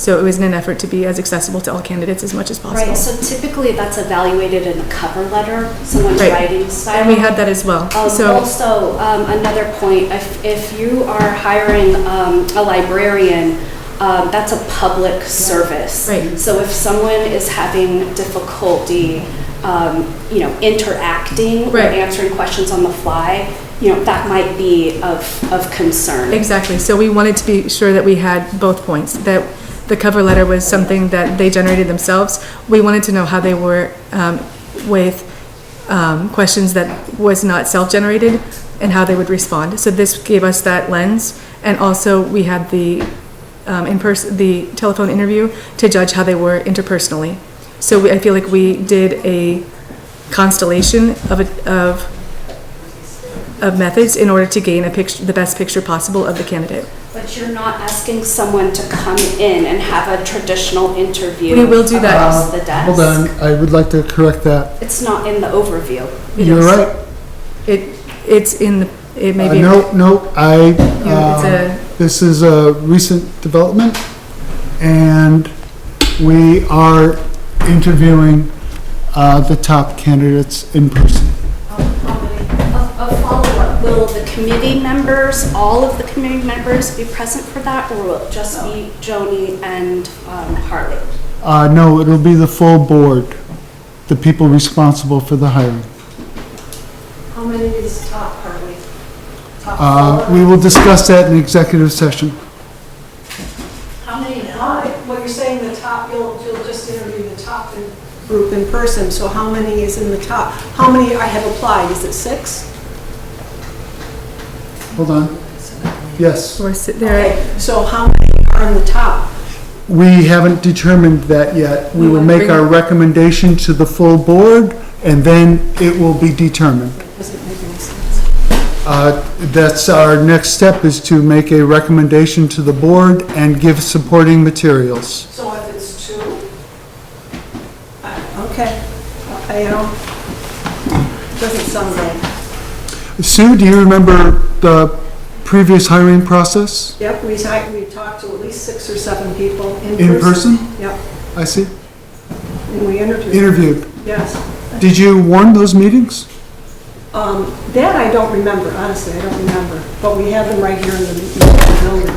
So it was in an effort to be as accessible to all candidates as much as possible. Right, so typically that's evaluated in a cover letter, someone's Right. writing style. And we had that as well. So Also, another point, if you are hiring a librarian, that's a public service. Right. So if someone is having difficulty, interacting or Right. answering questions on the fly, that might be of concern. exactly. So we wanted to be sure that we had both points, that the cover letter was something that they generated themselves. We wanted to know how they were with questions that was not self-generated and how they would respond. So this gave us that lens. And also we had the the telephone interview to judge how they were interpersonally. So I feel like we did a constellation of methods in order to gain the best picture possible of the candidate. But you're not asking someone to come in and have a traditional interview. We will do that. Across the desk. Hold on, I would like to correct that. It's not in the overview. You're right. It's in the, it may be. No, it's a- this is a recent development, and we are interviewing the top candidates in person. A follow-up, will the committee members, all of the committee members be present for that, or will it just be Joni and Harley? No, it'll be the full board, the people responsible for the hiring. How many is top, Harley? We will discuss that in executive session. How many, what you're saying, the top, you'll just interview the top group in person, so how many is in the top? How many have applied? Is it 6? Hold on. Yes. Or sit there. Okay, so how many are in the top? We haven't determined that yet. We will make our recommendation to the full board, and then it will be determined. Doesn't make any sense. That's our next step, is to make a recommendation to the board and give supporting materials. So if it's 2, okay, doesn't sound right. Sue, do you remember the previous hiring process? Yep, we talked to at least 6 or 7 people in person. In person? Yep, I see. and we interviewed. Interviewed. Yes. Did you warn those meetings? That I don't remember, honestly, I don't remember, but we have them right here in the building.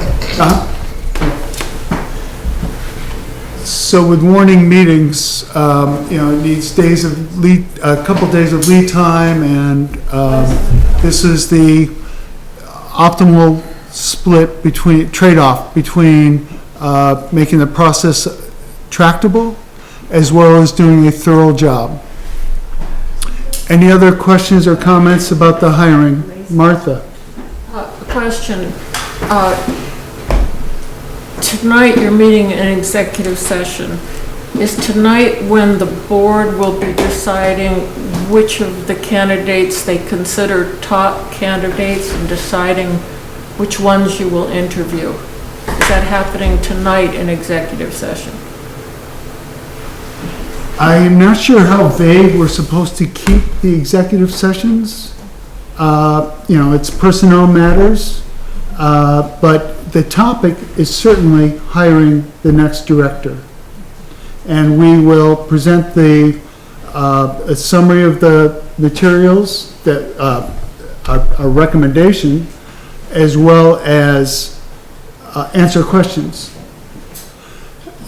So with warning meetings, it needs days of a couple days of lead time, and this is the optimal split trade-off between making the process tractable as well as doing a thorough job. Any other questions or comments about the hiring? Martha? Question. Tonight, you're meeting an executive session. Is tonight when the board will be deciding which of the candidates they consider top candidates and deciding which ones you will interview? Is that happening tonight in executive session? I'm not sure how vague we're supposed to keep the executive sessions. It's personnel matters, but the topic is certainly hiring the next director. And we will present a summary of the materials, that our recommendation, as well as answer questions.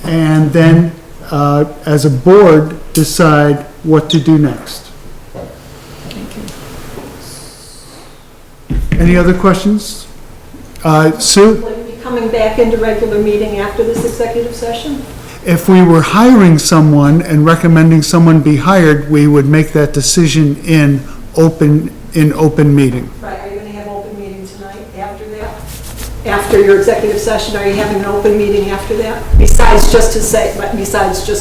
And then, as a board, decide what to do next. Thank you. Any other questions? Sue? Will you be coming back into regular meeting after this executive session? If we were hiring someone and recommending someone be hired, we would make that decision in open meeting. Right, are you going to have open meeting tonight after that? After your executive session, are you having an open meeting after that? Besides just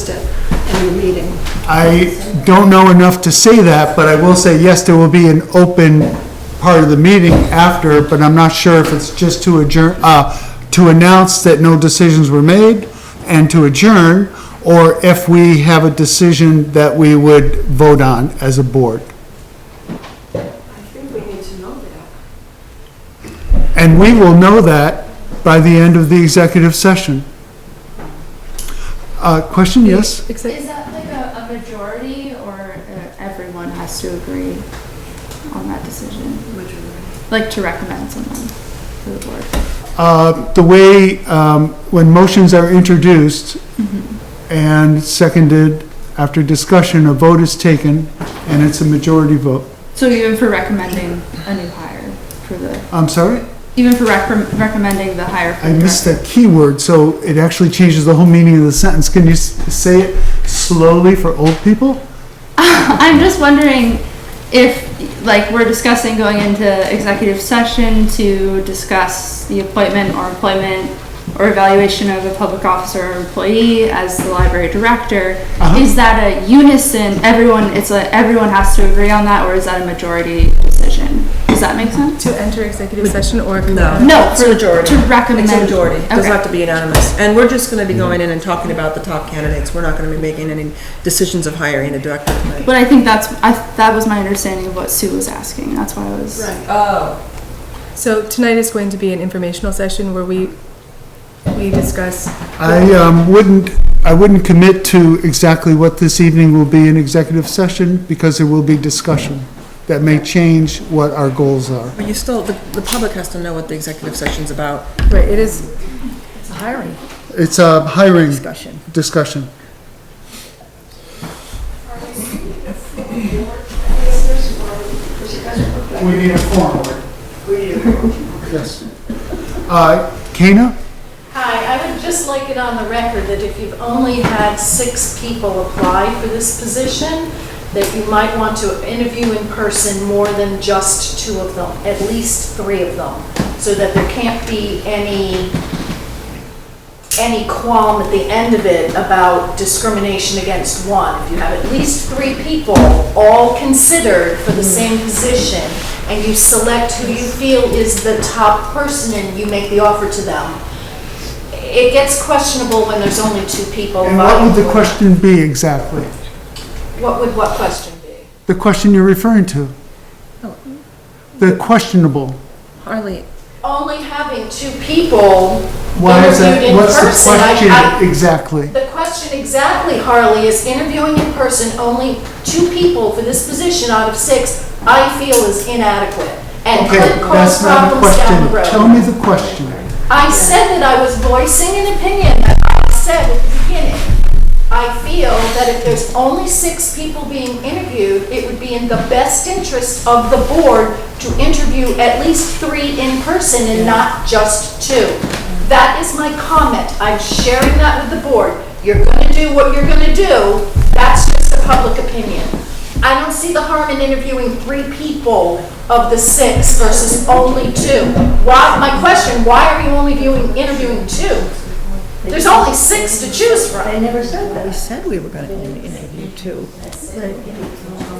a meeting? I don't know enough to say that, but I will say, yes, there will be an open part of the meeting after, but I'm not sure if it's just to adjourn, to announce that no decisions were made and to adjourn, or if we have a decision that we would vote on as a board. I think we need to know that. And we will know that by the end of the executive session. Question, yes? Is that like a majority, or everyone has to agree on that decision? Like to recommend someone to the board? The way, when motions are introduced and seconded, after discussion, a vote is taken, and it's a majority vote. So even for recommending a new hire for the, I'm sorry? even for recommending the hire for I the missed director? that key word, so it actually changes the whole meaning of the sentence. Can you say it slowly for old people? I'm just wondering if, like, we're discussing going into executive session to discuss the appointment or employment or evaluation of a public officer or employee as the library director, is that a unison, everyone has to agree on that, or is that a majority decision? Does that make sense? To enter executive session or? No, It's a majority. to recommend. It's a majority. It doesn't Okay. have to be unanimous. And we're just gonna be going in and talking about the top candidates. We're not gonna be making any decisions of hiring a director tonight. But I think that was my understanding of what Sue was asking. That's why I was. Oh. So tonight is going to be an informational session where we discuss. I wouldn't commit to exactly what this evening will be in executive session, because there will be discussion that may change what our goals are. But you still, the public has to know what the executive session's about. Right, it is. It's a hiring It's a hiring discussion. discussion. We need a form. Yes. Kana? Hi, I would just like it on the record that if you've only had 6 people apply for this position, that you might want to interview in person more than just 2 of them, at least 3 of them, so that there can't be any qualm at the end of it about discrimination against one. If you have at least 3 people all considered for the same position, and you select who you feel is the top person and you make the offer to them, it gets questionable when there's only 2 people. And what would the question be exactly? What would what question be? The question you're referring to? The questionable. Harley, Only having 2 people Why is that? interviewed in What's the person. question exactly? The question exactly, Harley, is interviewing in person, only 2 people for this position out of 6, I feel is inadequate and Okay, could cause that's not a problems down the question. road. Tell me the question. I said that I was voicing an opinion that I said at the beginning. I feel that if there's only 6 people being interviewed, it would be in the best interest of the board to interview at least 3 in person and not just 2. That is my comment. I'm sharing that with the board. You're going to do what you're going to do. That's just a public opinion. I don't see the harm in interviewing 3 people of the 6 versus only 2. Why? My question, why are you only interviewing 2? There's only 6 to choose from. They never said that. We said we were going to interview 2.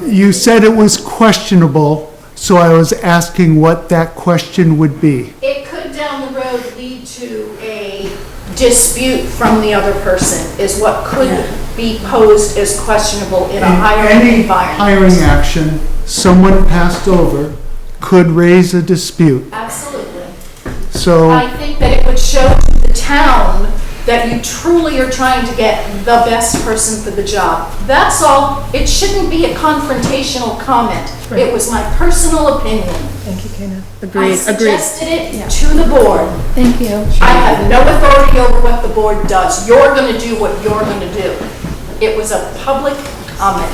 You said it was questionable, so I was asking what that question would be. It could down the road lead to a dispute from the other person, is what could be posed as questionable in a hiring Any environment. hiring action someone passed over could raise a dispute. Absolutely. So, I think that it would show to the town that you truly are trying to get the best person for the job. That's all. It shouldn't be a confrontational comment. It was my personal opinion. Thank you, Kana. I agreed. suggested it to the board. Thank you. I have no authority over what the board does. You're going to do what you're going to do. It was a public comment.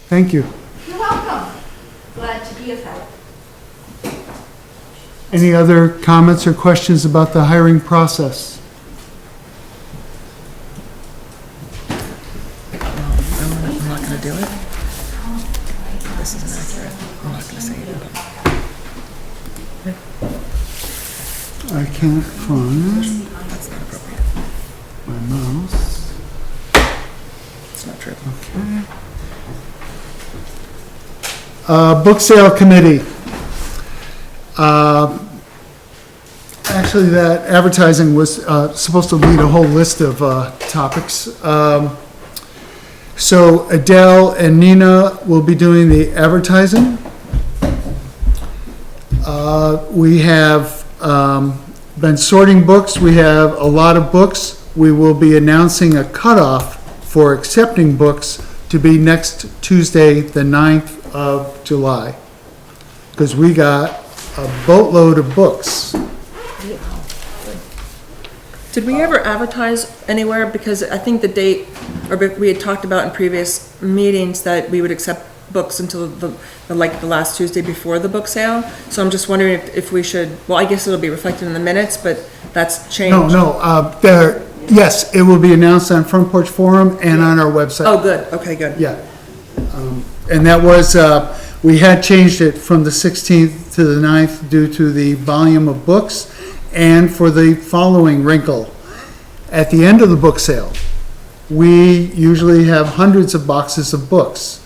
thank you. You're welcome. Glad to be of help. Any other comments or questions about the hiring process? I'm not gonna do it. This is inaccurate. I'm not gonna say it. I can't find That's not appropriate. my mouse. It's not true. Book sale committee. Actually, Actually, that advertising was supposed to lead a whole list of topics. So Adele and Nina will be doing the advertising. We have been sorting books. We have a lot of books. We will be announcing a cutoff for accepting books to be next Tuesday, the 9th of July. Because we got a boatload of books. Did we ever advertise anywhere? Because I think the date, or we had talked about in previous meetings that we would accept books until the last Tuesday before the book sale. So I'm just wondering if we should, well, I guess it'll be reflected in the minutes, but that's changed. Yes, it will be announced on Front Porch Forum and on our website. Oh, good. Okay, good. Yeah. And that was, we had changed it from the 16th to the 9th due to the volume of books and for the following wrinkle. At the end of the book sale, we usually have hundreds of boxes of books.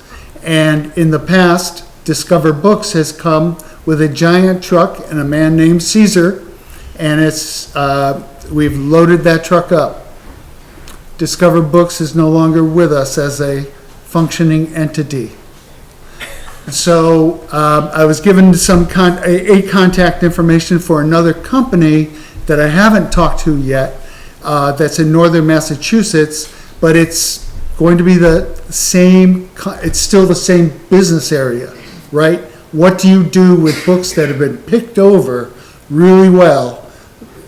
And in the past, Discover Books has come with a giant truck and a man named Caesar, and we've loaded that truck up. Discover Books is no longer with us as a functioning entity. So I was given some contact information for another company that I haven't talked to yet, that's in northern Massachusetts, but it's going to be the same, it's still the same business area, right? What do you do with books that have been picked over really well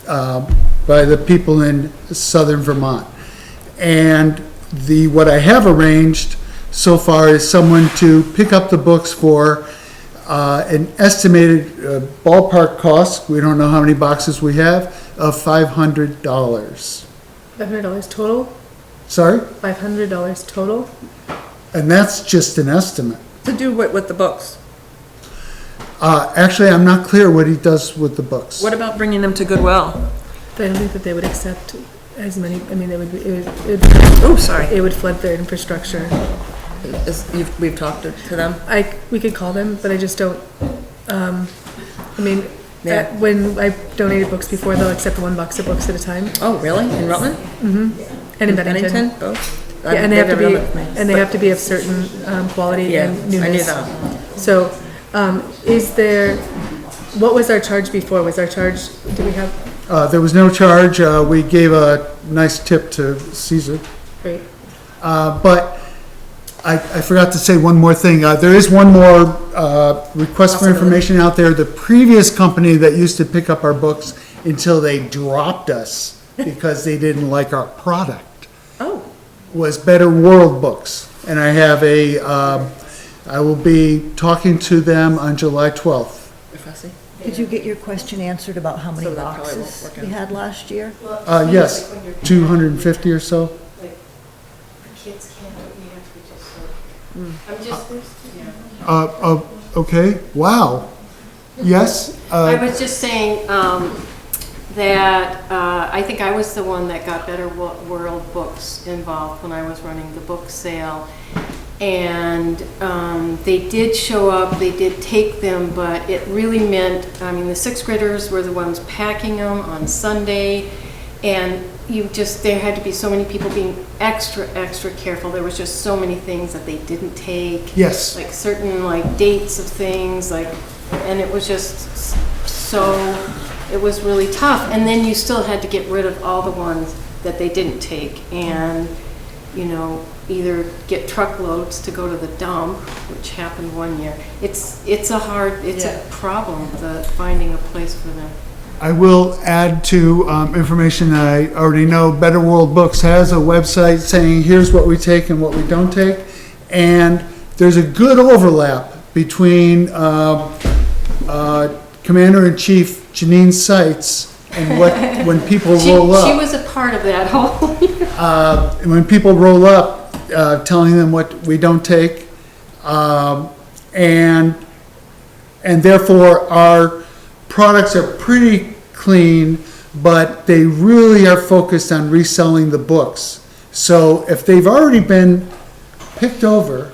by the people in southern Vermont? And what I have arranged so far is someone to pick up the books for an estimated ballpark cost, we don't know how many boxes we have, of $500. $500 total? Sorry? $500 total? And that's just an estimate. To do what with the books? Actually, I'm not clear what he does with the books. What about bringing them to Goodwill? I don't think that they would accept as many, I mean, Oh, sorry. it would flood their infrastructure. We've talked to them? We could call them, but I just don't, I mean, Yeah. when I donated books before, they'll accept 1 box of books at a time. Oh, really? In Rutland? And in Bennington. Both? Yeah, and they have to be, have to be of certain quality Yeah, and newness. I knew that. So, what was our charge before? Was our charge, do we have, There was no charge. We gave a nice tip to Caesar. great, But I forgot to say one more thing. There is one more request for information out there. The previous company that used to pick up our books until they dropped us because they didn't like our product was Better World Books. And I have I will be talking to them on July 12th. Did you get your question answered about how many So that probably won't boxes work we out. had last year? Yes, 250 or so. Kids can't, you have to just, I'm just, Okay, wow. Yes? I was just saying, that, I think I was the one that got Better World Books involved when I was running the book sale. And, they did show up, they did take them, but it really meant, I mean, the 6th graders were the ones packing them on Sunday. And there had to be so many people being extra careful. There was just so many things that they didn't take. Yes. Like certain dates of things, and it was just so, it was really tough. And then you still had to get rid of all the ones that they didn't take and, either get truckloads to go to the dump, which happened one year. It's a problem, finding a place for them. I will add to information that I already know. Better World Books has a website saying here's what we take and what we don't take. And there's a good overlap between Commander-in-Chief Janine Seitz and when people roll up. She was a part of that whole. When people roll up, telling them what we don't take. And therefore our products are pretty clean, but they really are focused on reselling the books. So if they've already been picked over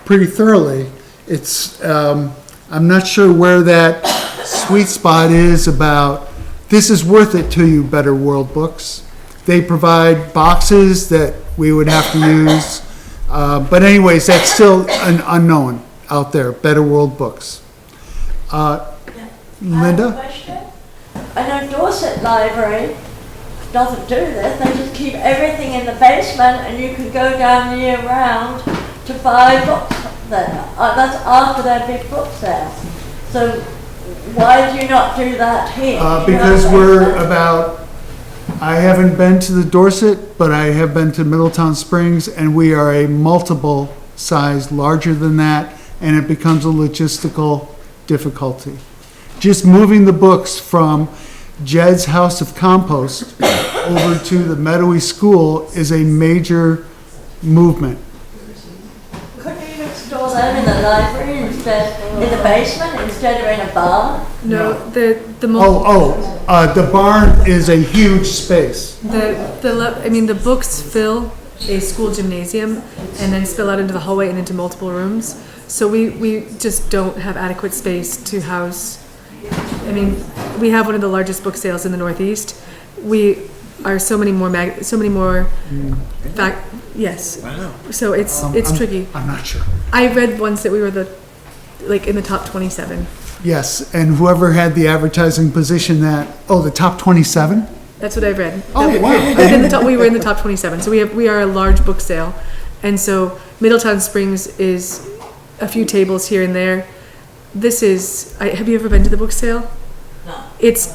pretty thoroughly, it's, I'm not sure where that sweet spot is about this is worth it to you, Better World Books. They provide boxes that we would have to use. But anyways, that's still an unknown out there, Better World Books. Linda? Question? I know Dorset Library doesn't do this, they just keep everything in the basement and you can go down year round to buy books there. That's after their big book sale. So why do you not do that here? Because we're about, I haven't been to the Dorset, but I have been to Middletown Springs, and we are a multiple size larger than that, and it becomes a logistical difficulty. Just moving the books from Jed's House of Compost over to the Meadowy School is a major movement. Couldn't you even store them in the library instead, in the basement instead of in a barn? No, the The barn is a huge space. the books fill a school gymnasium and then spill out into the hallway and into multiple rooms. So we just don't have adequate space to house. We have one of the largest book sales in the Northeast. We are so many more yes. Wow. So it's tricky. I'm not sure. I read once that we were in the top 27. Yes, and whoever had the advertising position the top 27? That's what I read. Oh, wow. We were in the top 27. So we are a large book sale. And so Middletown Springs is a few tables here and there. This is, have you ever been to the book sale? No. It's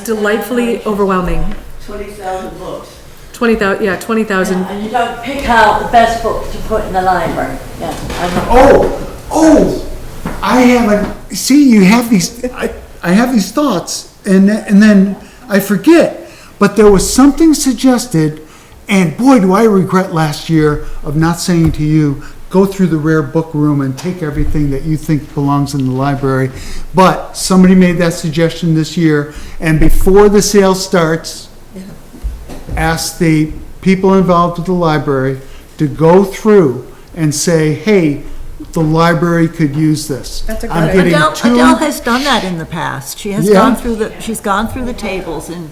delightfly overwhelming. 20,000 books. 20,000. And you don't pick out the best books to put in the library. Yeah. You have these, I have these thoughts, and then I forget. But there was something suggested, and boy, do I regret last year of not saying to you, go through the rare book room and take everything that you think belongs in the library. But somebody made that suggestion this year, and before the sale starts, ask the people involved with the library to go through and say, hey, the library could use this. That's a good idea. Adele has done that in the past. She has she's gone through the tables and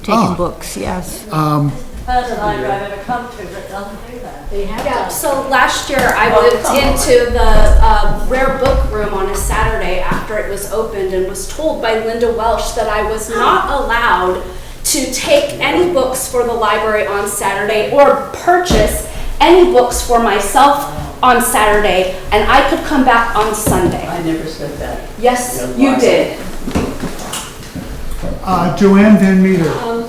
taken books, yes. First library I've ever come to that doesn't do that. Yeah, so last year I went into the rare book room on a Saturday after it was opened and was told by Linda Welsh that I was not allowed to take any books for the library on Saturday or purchase any books for myself on Saturday, and I could come back on Sunday. I never said that. Yes, you did. Joanne Van Meter.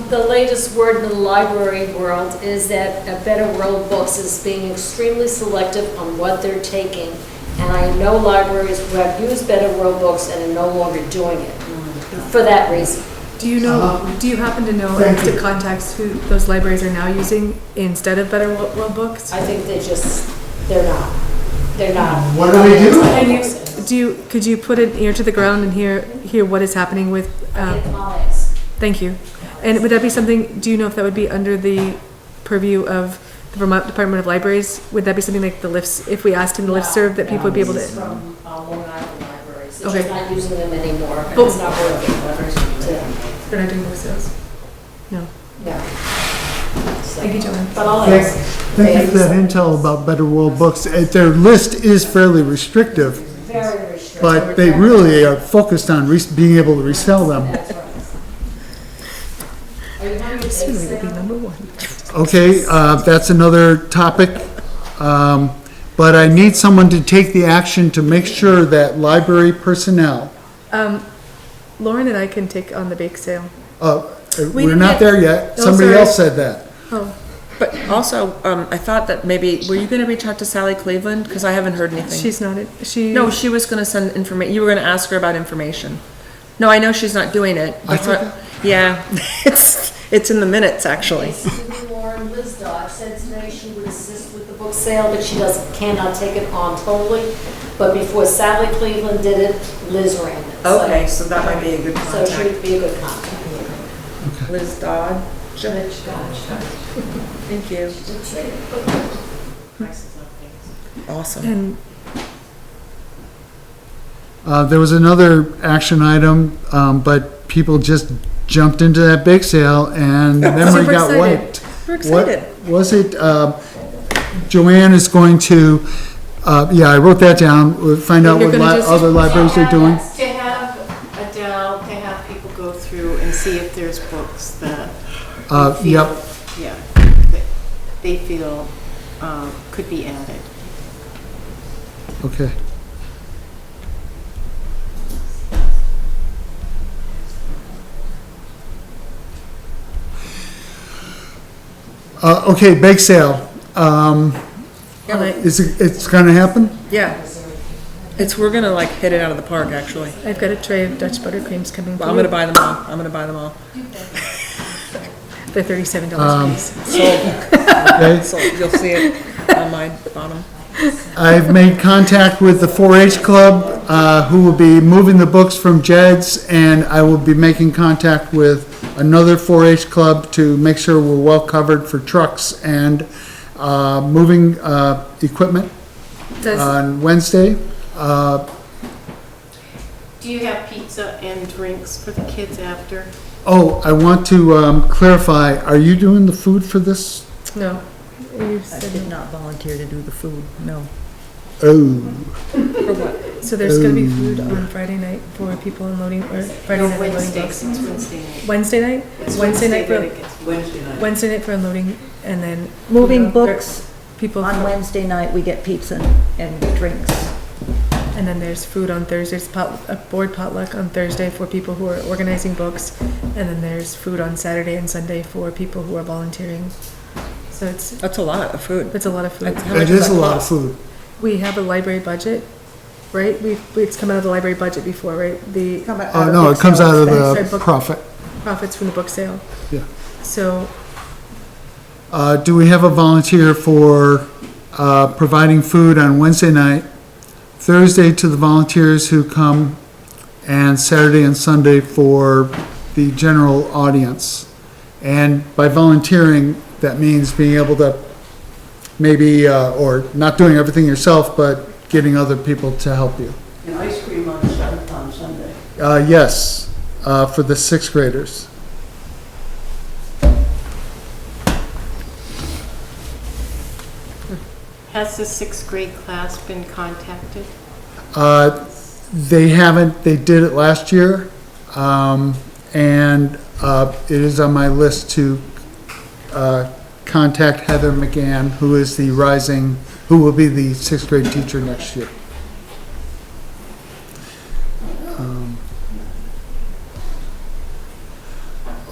The latest word in the library world is that Better World Books is being extremely selective on what they're taking. And I know libraries who have used Better World Books and are no longer doing it for that reason. Do you happen to know the contacts who those libraries are now using instead of Better World Books? I think they're not. What do they do? And could you put an ear to the ground and hear what is happening with? Thank you. And would that be something? Do you know if that would be under the purview of the Vermont Department of Libraries? Would that be something like the lifts? If we asked him to listserv, that people would be able to. This is from Long Island libraries. They're Okay. just not using them anymore. And it's not working. They're not doing book sales. No. Yeah. Thank you, Joanne. But I'll Thank ask. you for that intel about Better World Books. Their list is fairly restrictive, Very restricted. but they really are focused on being able to resell them. That's right. Are you having a Soon bake we will be sale? number one. Okay, that's another topic. But I need someone to take the action to make sure that library personnel, Lauren and I can take on the bake sale. we're not there yet. Oh, Somebody sorry. else said that. Oh, But also, I thought that maybe, were you gonna reach out to Sally Cleveland? Because I haven't heard anything. she's not. No, she was gonna send you were gonna ask her about information. No, I know she's not doing it. Yeah, it's in the minutes, actually. Basically, Lauren Lizdot said today she would assist with the book sale, but she cannot take it on totally. But before Sally Cleveland did it, Liz ran it. Okay, so that might be a good So she contact. would be a good contact. Liz Dodd. Thank you. Awesome. and There was another action item, but people just jumped into that bake sale and the memory Super got excited. wiped. We're excited. What was it? Joanne is going to, yeah, I wrote that down. We'll find out You're what gonna just- other libraries are doing. To have Adele, to have people go through and see if there's books that they feel, Yep. yeah, that they feel could be added. Okay. Okay, bake sale. It's gonna happen? Yeah. We're gonna like hit it out of the park, actually. I've got a tray of Dutch buttercreams coming. Well, I'm gonna buy them all. I'm gonna buy them all. They're $37 a piece. Okay. So you'll see it on my bottom. I've made contact with the 4-H club, who will be moving the books from Jed's, and I will be making contact with another 4-H club to make sure we're well covered for trucks and moving equipment on Wednesday. Do you have pizza and drinks for the kids after? Oh, I want to clarify, are you doing the food for this? No. You I said did not volunteer to do the food, no. Oh, So there's gonna be food on Friday night for people unloading, or Friday night unloading Wednesday, books. it's Wednesday night. Wednesday night? It's Wednesday night that for, it gets- Wednesday night for unloading, and then. Moving you know, books, People, on Wednesday night, we get pizza and drinks. and then there's food on Thursdays, a board potluck on Thursday for people who are organizing books, and then there's food on Saturday and Sunday for people who are volunteering. So That's a lot of food. it's a lot of food. How much it does is a that lot of cost? food. We have a library budget, right? It's come out of the library budget before, right? The Oh, no, it comes out of Sorry, the book- profit. profits from the book sale. Yeah. So Do we have a volunteer for providing food on Wednesday night, Thursday to the volunteers who come, and Saturday and Sunday for the general audience? And by volunteering, that means being able to maybe, or not doing everything yourself, but getting other people to help you. And ice cream on Sunday. Yes, for the 6th graders. Has the 6th grade class been contacted? They haven't, they did it last year, and it is on my list to contact Heather McGann, who will be the 6th grade teacher next year.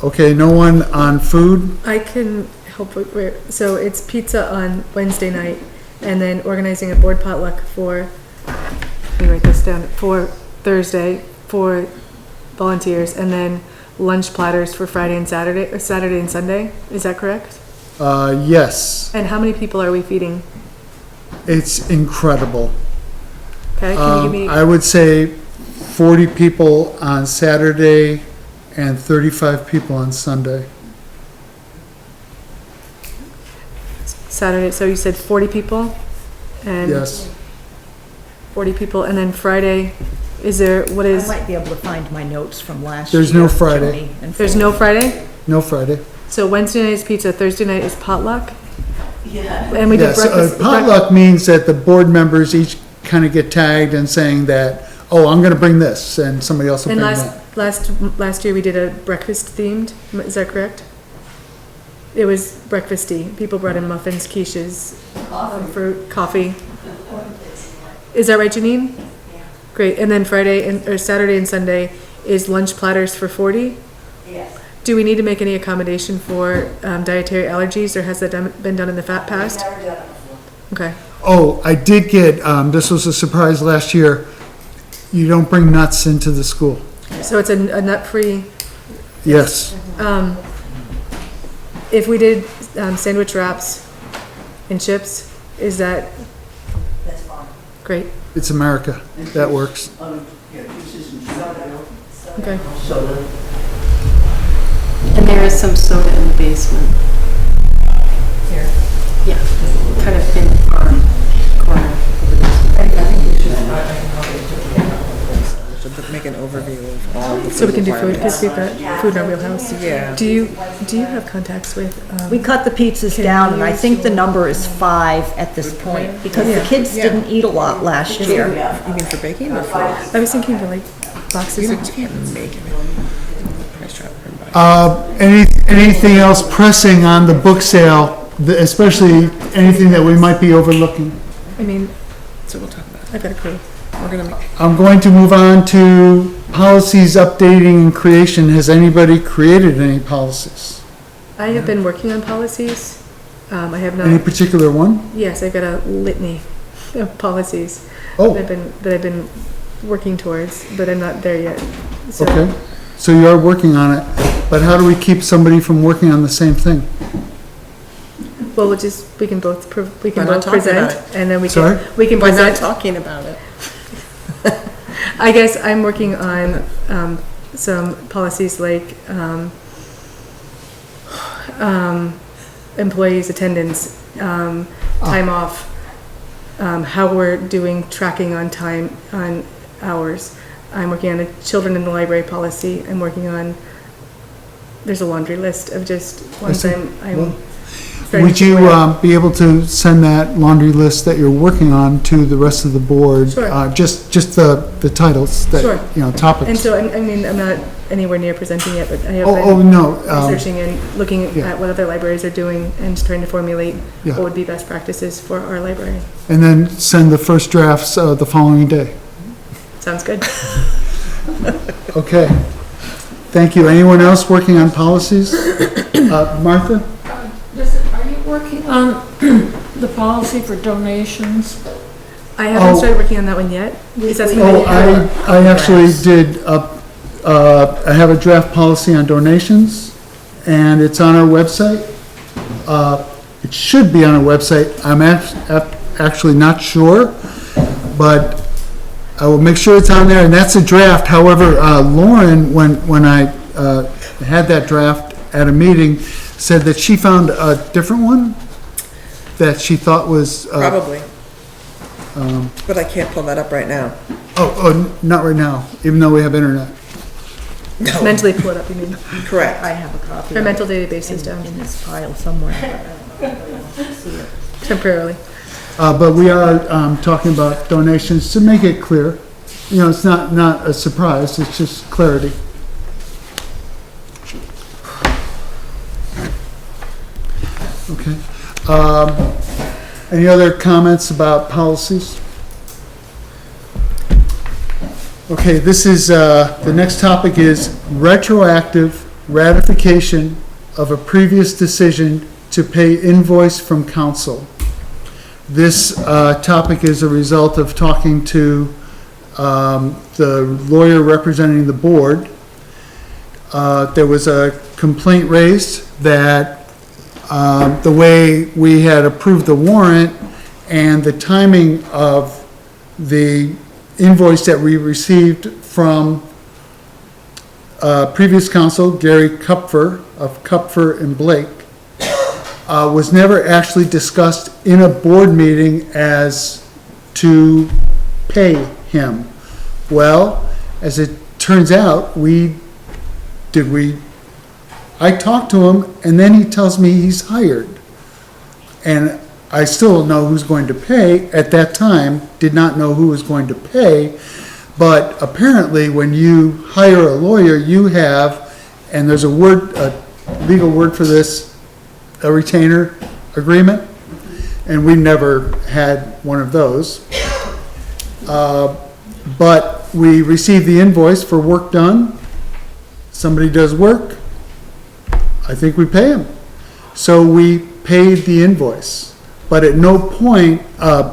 Okay, no one on food? I can help with, so it's pizza on Wednesday night, and then organizing a board potluck for, let me write this down, for Thursday for volunteers, and then lunch platters for Friday and Saturday, or Saturday and Sunday. Is that correct? Yes, And how many people are we feeding? it's incredible. Okay, can you give me, I would say 40 people on Saturday and 35 people on Sunday. Saturday, so you said 40 people? And Yes. 40 people, and then Friday, is there, what I is, might be able to find my notes from last year. There's no Friday. Joni, and there's no Friday? No Friday. So Wednesday night is pizza, Thursday night is potluck? Yeah. And we do Yes, breakfast. potluck means that the board members each kind of get tagged and saying that, oh, I'm gonna bring this, and somebody else will And bring that. last year we did a breakfast themed, is that correct? It was breakfasty. People brought in muffins, quiches, fruit, coffee. Is that right, Janine? Great. And then or Saturday and Sunday is lunch platters for 40? Yes. Do we need to make any accommodation for dietary allergies, or has that been done in the past? Never done it before. Okay. Oh, I did get, this was a surprise last year, you don't bring nuts into the school. So it's a nut-free. Yes, If we did sandwich wraps and chips, is that That's fine. great? it's America, that works. Okay. Soda. And there is some soda in the basement. Here. Yeah, kind of in the far corner of the basement. I think we should, I can help you to to make an overview of all the So we can do food, requirements. because we've got food in our wheelhouse. Yeah. Do you have contacts with, We cut the pizzas Can down, we and I use think the number is 5 at this point, because the kids didn't eat a lot last year. You mean for baking or for? I was thinking for like boxes You of can't make it. Price drop for everybody. Anything else pressing on the book sale, especially anything that we might be overlooking? I mean, So we'll talk about it. I've got a clue. We're gonna make, I'm going to move on to policies updating and creation. Has anybody created any policies? I have been working on policies. I have Any not, particular one? yes, I've got a litany of policies Oh, that I've been working towards, but I'm not there yet. So okay. So you are working on it, but how do we keep somebody from working on the same thing? Well, we can both By not talking present, about and then Sorry? we can by not present. talking about it. I guess I'm working on some policies like employees' attendance, time off, how we're doing tracking on time, on hours. I'm working on a children in the library policy. I'm working on, there's a laundry list of just ones see. I'm Well, starting Would to you figure out. be able to send that laundry list that you're working on to the rest of the board? Sure. Just the titles that, Sure. topics. And so, I mean, I'm not anywhere near presenting yet, but I have Oh, been no. researching and looking yeah. at what other libraries are doing and trying to formulate Yeah. what would be best practices for our library. And then send the first drafts the following day. Sounds good. Okay. Thank you. Anyone else working on policies? Martha? Are you working on the policy for donations? I haven't Oh. started working on that one yet. Is that something Oh, that you have? I actually did, I have a draft policy on donations, and it's on our website. It should be on our website. I'm actually not sure, but I will make sure it's on there, and that's a draft. However, Lauren, when I had that draft at a meeting, said that she found a different one that she thought was, Probably. But I can't pull that up right now. oh, not right now, even though we have internet. Mentally pull it up, you mean? Correct. I have a copy Our of mental it database is down in this pile somewhere. but I don't see it. temporarily. But we are talking about donations to make it clear. It's not a surprise, it's just clarity. Okay. Any other comments about policies? Okay, this is, the next topic is retroactive ratification of a previous decision to pay invoice from council. This topic is a result of talking to the lawyer representing the board. There was a complaint raised that the way we had approved the warrant and the timing of the invoice that we received from previous council, Gary Kupfer of Kupfer and Blake, was never actually discussed in a board meeting as to pay him. Well, as it turns out, I talked to him, and then he tells me he's hired. And I still don't know who's going to pay. At that time, did not know who was going to pay. But apparently, when you hire a lawyer, you have, and there's a legal word for this, a retainer agreement. And we never had one of those. But we received the invoice for work done. Somebody does work, I think we pay him. So we paid the invoice. But at no point,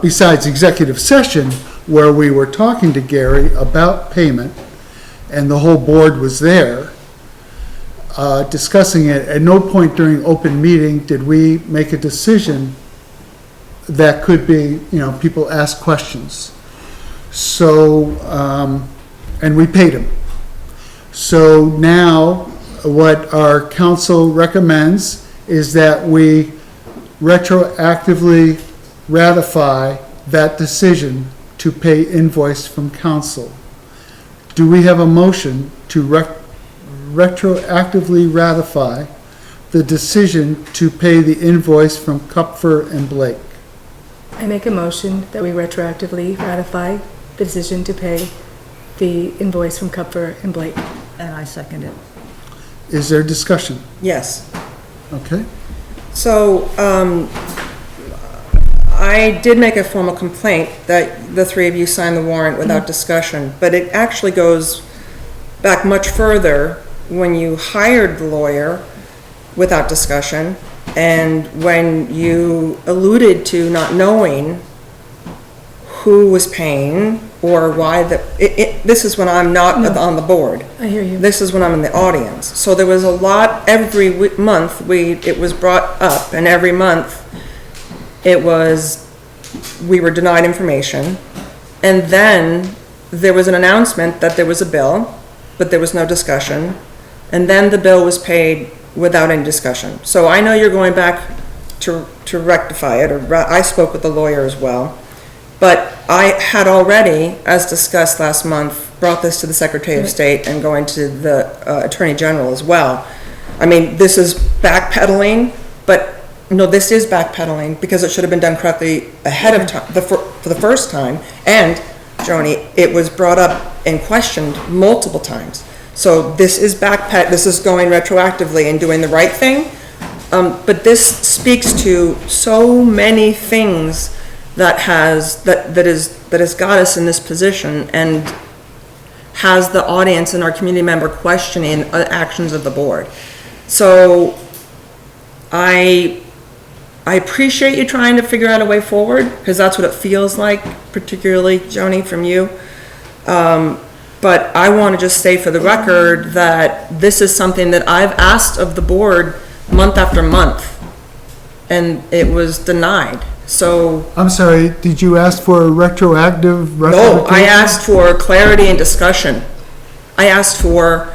besides executive session, where we were talking to Gary about payment, and the whole board was there, discussing it, at no point during open meeting did we make a decision that could be, people ask questions. So, and we paid him. So now, what our council recommends is that we retroactively ratify that decision to pay invoice from council. do we have a motion to retroactively ratify the decision to pay the invoice from Kupfer and Blake? I make a motion that we retroactively ratify the decision to pay the invoice from Kupfer and Blake. And I second it. Is there discussion? Yes. Okay. So, I did make a formal complaint that the three of you signed the warrant without discussion, but it actually goes back much further when you hired the lawyer without discussion, and when you alluded to not knowing who was paying or why this is when I'm not on the board. I hear you. This is when I'm in the audience. So there was a lot, every month it was brought up, and every month we were denied information. And then there was an announcement that there was a bill, but there was no discussion. And then the bill was paid without any discussion. So I know you're going back to rectify it, or I spoke with the lawyer as well. But I had already, as discussed last month, brought this to the Secretary of State and going to the Attorney General as well. I mean, this is backpedaling, but no, this is backpedaling because it should have been done correctly ahead of time, for the first time. And, Joni, it was brought up and questioned multiple times. So this is this is going retroactively and doing the right thing. But this speaks to so many things that has got us in this position and has the audience and our community member questioning actions of the board. So I appreciate you trying to figure out a way forward, because that's what it feels like, particularly, Joni, from you. But I want to just say for the record that this is something that I've asked of the board month after month, and it was denied. So. I'm sorry, did you ask for a retroactive? No, I asked for clarity and discussion. I asked for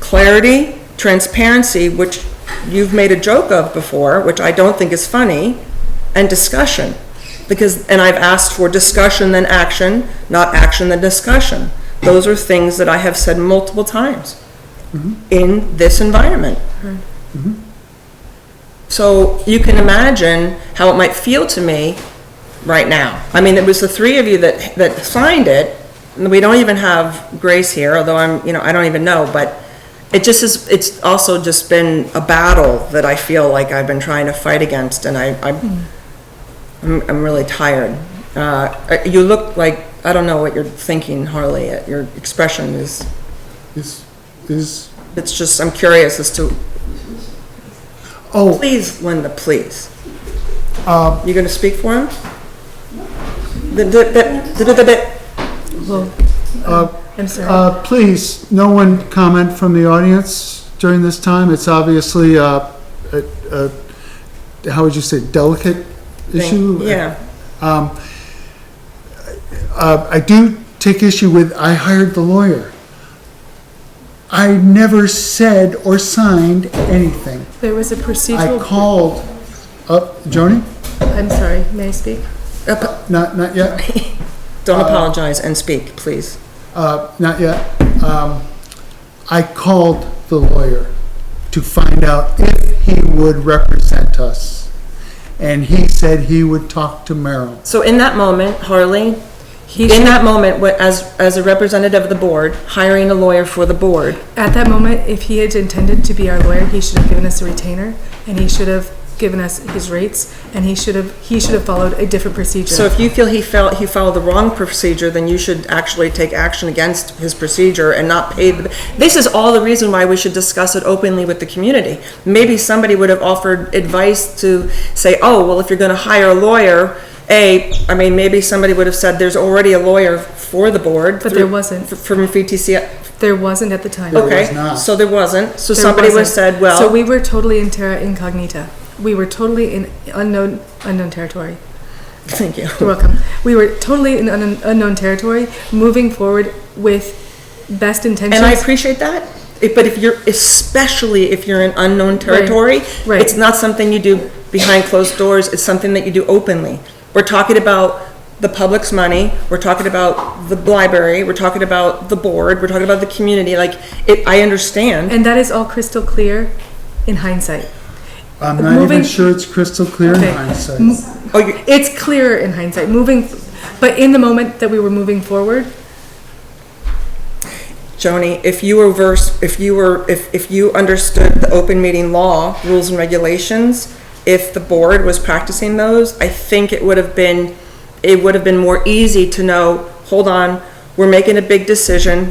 clarity, transparency, which you've made a joke of before, which I don't think is funny, and discussion. And I've asked for discussion then action, not action then discussion. Those are things that I have said multiple times in this environment. So you can imagine how it might feel to me right now. I mean, it was the three of you that signed it. And we don't even have Grace here, although I don't even know, but it's also just been a battle that I feel like I've been trying to fight against, and I'm really tired. You look like, I don't know what you're thinking, Harley. Your expression is. It's just, I'm curious as to. Oh. Please, Linda, please. You going to speak for him? I'm sorry. Please, no one comment from the audience during this time. It's obviously how would you say, delicate issue? Yeah. I do take issue with, I hired the lawyer. I never said or signed anything. There was a procedural. I called up, Joni? I'm sorry, may I speak? Not yet. Don't apologize and speak, please. Not yet. I called the lawyer to find out if he would represent us. And he said he would talk to Merrill. So in that moment, Harley, as a representative of the board, hiring a lawyer for the board. At that moment, if he had intended to be our lawyer, he should have given us a retainer, and he should have given us his rates, and he should have followed a different procedure. So if you feel he followed the wrong procedure, then you should actually take action against his procedure and not pay this is all the reason why we should discuss it openly with the community. Maybe somebody would have offered advice to say, oh, well, if you're going to hire a lawyer, maybe somebody would have said there's already a lawyer for the board. But there wasn't. From VTC. There wasn't at the time. Okay, so there wasn't. So somebody would have said, well. So we were totally in terra incognita. We were totally in unknown territory. Thank you. You're welcome. We were totally in unknown territory, moving forward with best intentions. And I appreciate that. But especially if you're in unknown territory, right. It's not something you do behind closed doors. It's something that you do openly. We're talking about the public's money, we're talking about the library, we're talking about the board, we're talking about the community, like, I understand. And that is all crystal clear in hindsight. I'm not even Moving- sure it's crystal clear in Okay. hindsight. It's clearer in hindsight, but in the moment that we were moving forward, Joni, if you understood the open meeting law, rules and regulations, if the board was practicing those, I think it would have been more easy to know, hold on, we're making a decision,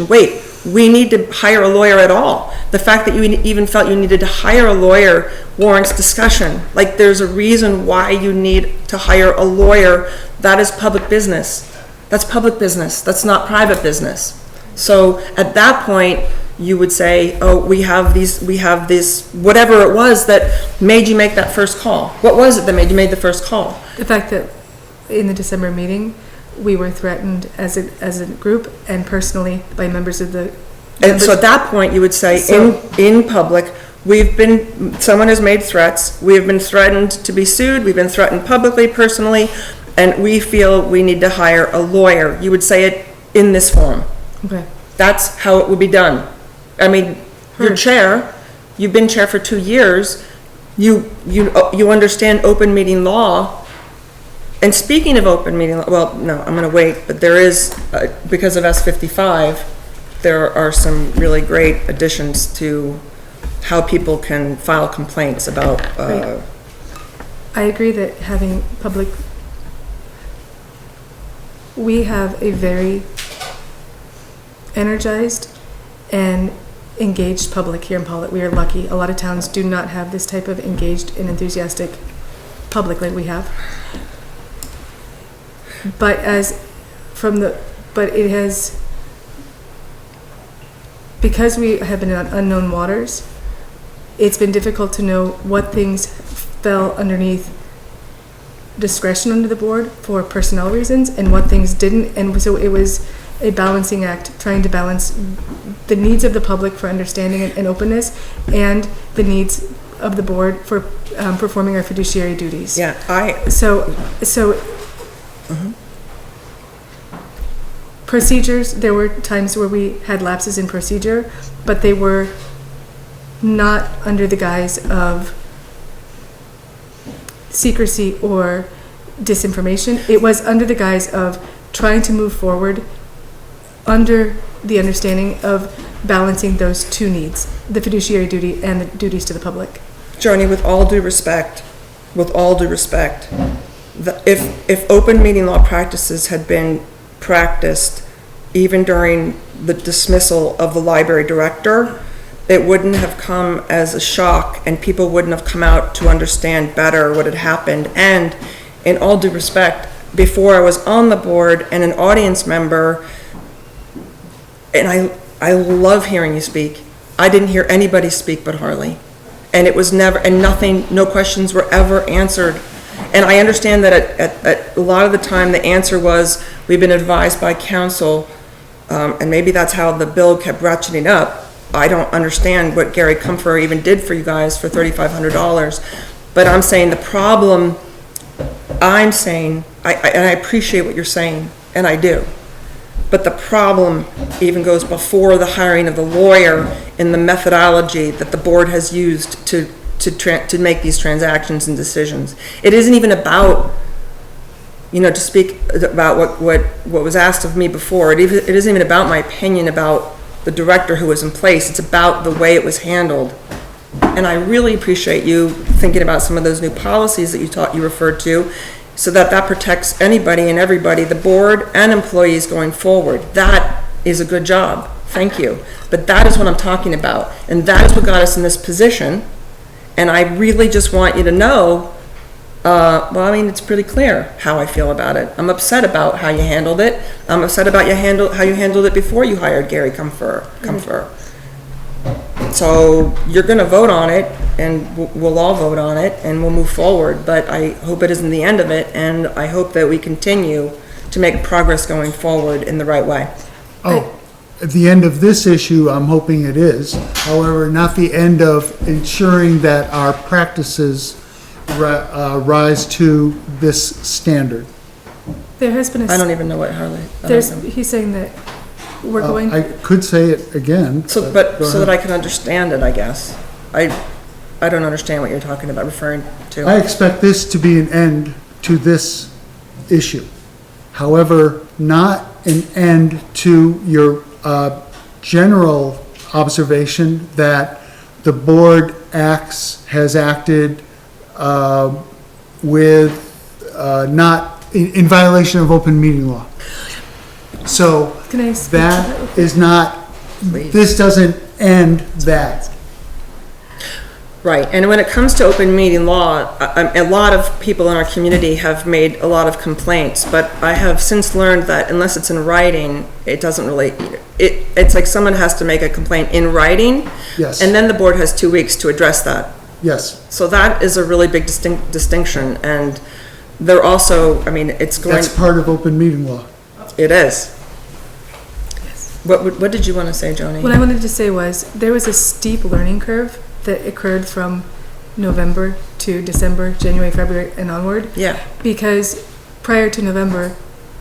wait, we need to hire a lawyer at all. The fact that you even felt you needed to hire a lawyer warrants discussion. Like, there's a reason why you need to hire a lawyer. That is public business. That's public business. That's not private business. So at that point, you would say, oh, we have this, whatever it was that made you make that first call. What was it that made you make the first call? the fact that in the December meeting, we were threatened as a group and personally by members of the. And so at that point, you would say, in public, someone has made threats, we have been threatened to be sued, we've been threatened publicly, personally, and we feel we need to hire a lawyer. You would say it in this form. Okay. That's how it would be done. I mean, you're chair, you've been chair for 2 years, you understand open meeting law. And speaking of open meeting law, well, no, I'm gonna wait, but there is, because of S55, there are some really great additions to how people can file complaints about, I agree that having public, we have a very energized and engaged public here in Pawlet. We are lucky. A lot of towns do not have this type of engaged and enthusiastic public like we have. But it has, because we have been in unknown waters, it's been difficult to know what things fell underneath discretion under the board for personnel reasons and what things didn't. And so it was a balancing act, trying to balance the needs of the public for understanding and openness and the needs of the board for performing our fiduciary duties. yeah, Procedures, there were times where we had lapses in procedure, but they were not under the guise of secrecy or disinformation. It was under the guise of trying to move forward under the understanding of balancing those two needs, the fiduciary duty and the duties to the public. Joni, with all due respect, if open meeting law practices had been practiced even during the dismissal of the library director, it wouldn't have come as a shock and people wouldn't have come out to understand better what had happened. And in all due respect, before I was on the board and an audience member, and I love hearing you speak. I didn't hear anybody speak but Harley. And it was never, and nothing, no questions were ever answered. And I understand that at a lot of the time the answer was, we've been advised by counsel, and maybe that's how the bill kept ratcheting up. I don't understand what Gary Comfer even did for you guys for $3,500. But I'm saying the problem, and I appreciate what you're saying, and I do. But the problem even goes before the hiring of the lawyer in the methodology that the board has used to make these transactions and decisions. It isn't even about, to speak about what was asked of me before. It isn't even about my opinion about the director who was in place. It's about the way it was handled. And I really appreciate you thinking about some of those new policies that you referred to, so that protects anybody and everybody, the board and employees going forward. That is a good job. Thank you. But that is what I'm talking about. And that is what got us in this position. And I really just want you to know, it's pretty clear how I feel about it. I'm upset about how you handled it. I'm upset about how you handled it before you hired Gary Comfer. So you're going to vote on it, and we'll all vote on it, and we'll move forward. But I hope it isn't the end of it, and I hope that we continue to make progress going forward in the right way. Oh, at the end of this issue, I'm hoping it is. However, not the end of ensuring that our practices rise to this standard. There has been I don't even know what Harley. he's saying that we're going. I could say it again. So, go so that ahead. I can understand it, I guess. I don't understand what you're talking about, referring to. I expect this to be an end to this issue. However, not an end to your general observation that the board has acted with not in violation of open meeting law. So Can I speak to that is not, Please. this doesn't end that. Right, and when it comes to open meeting law, a lot of people in our community have made a lot of complaints, but I have since learned that unless it's in writing, it doesn't really, it's like someone has to make a complaint in writing, Yes, and then the board has 2 weeks to address that. yes. So that is a really big distinction, and they're also, I mean, it's going, That's part of open meeting law. it is. What did you want to say, Joni? What I wanted to say was there was a steep learning curve that occurred from November to December, January, February, and onward. Yeah. Because prior to November,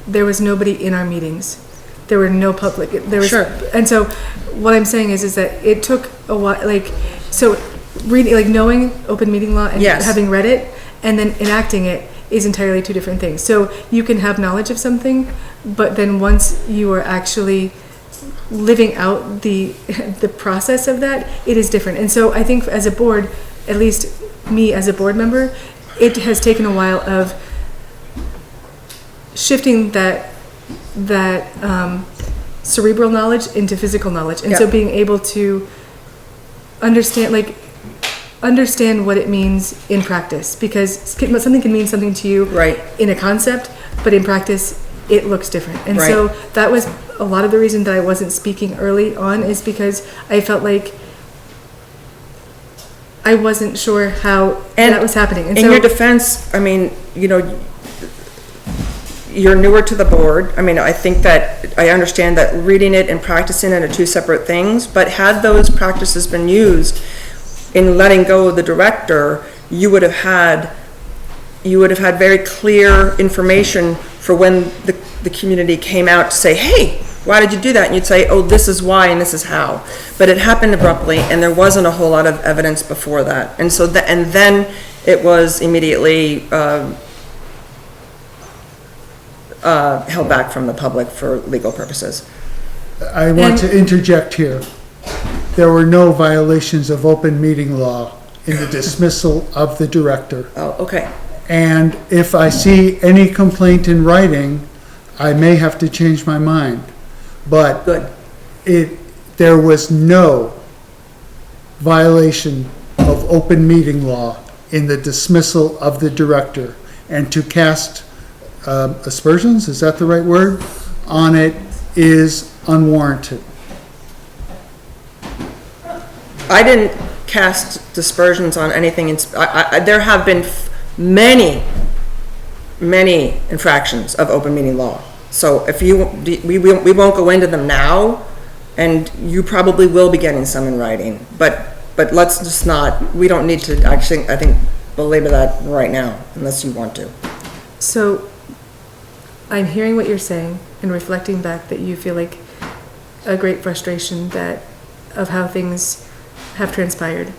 there was nobody in our meetings. There were no public. There was, Sure. And so, what I'm saying is that it took a while. Like, so reading, like knowing open meeting law and Yes. having read it, and then enacting it is entirely two different things. So you can have knowledge of something, but then once you are actually living out the process of that, it is different. And so I think as a board, at least me as a board member, it has taken a while of shifting that cerebral knowledge into physical knowledge. And so Yeah. being able to understand what it means in practice, because something can mean something to you Right. in a concept, but in practice it looks different. And Right. so that was a lot of the reason that I wasn't speaking early on, is because I felt like I wasn't sure how that was happening. And in so your defense, I mean, you know, you're newer to the board. I mean, I think that, I understand that reading it and practicing it are two separate things, but had those practices been used in letting go of the director, you would have had very clear information for when the community came out to say, hey, why did you do that? And you'd say, oh, this is why and this is how. But it happened abruptly, and there wasn't a whole lot of evidence before that. And so, and then it was immediately held back from the public for legal purposes. I want to interject here. There were no violations of open meeting law in the dismissal of the director. Oh, okay. And if I see any complaint in writing, I may have to change my mind. But Good. there was no violation of open meeting law in the dismissal of the director. And to cast aspersions, is that the right word, on it is unwarranted. I didn't cast dispersions on anything. There have been many infractions of open meeting law. So if we won't go into them now, and you probably will be getting some in writing. But let's just not. We don't need to actually, I think, belabor that right now, unless you want to. So I'm hearing what you're saying and reflecting back that you feel like a great frustration of how things have transpired.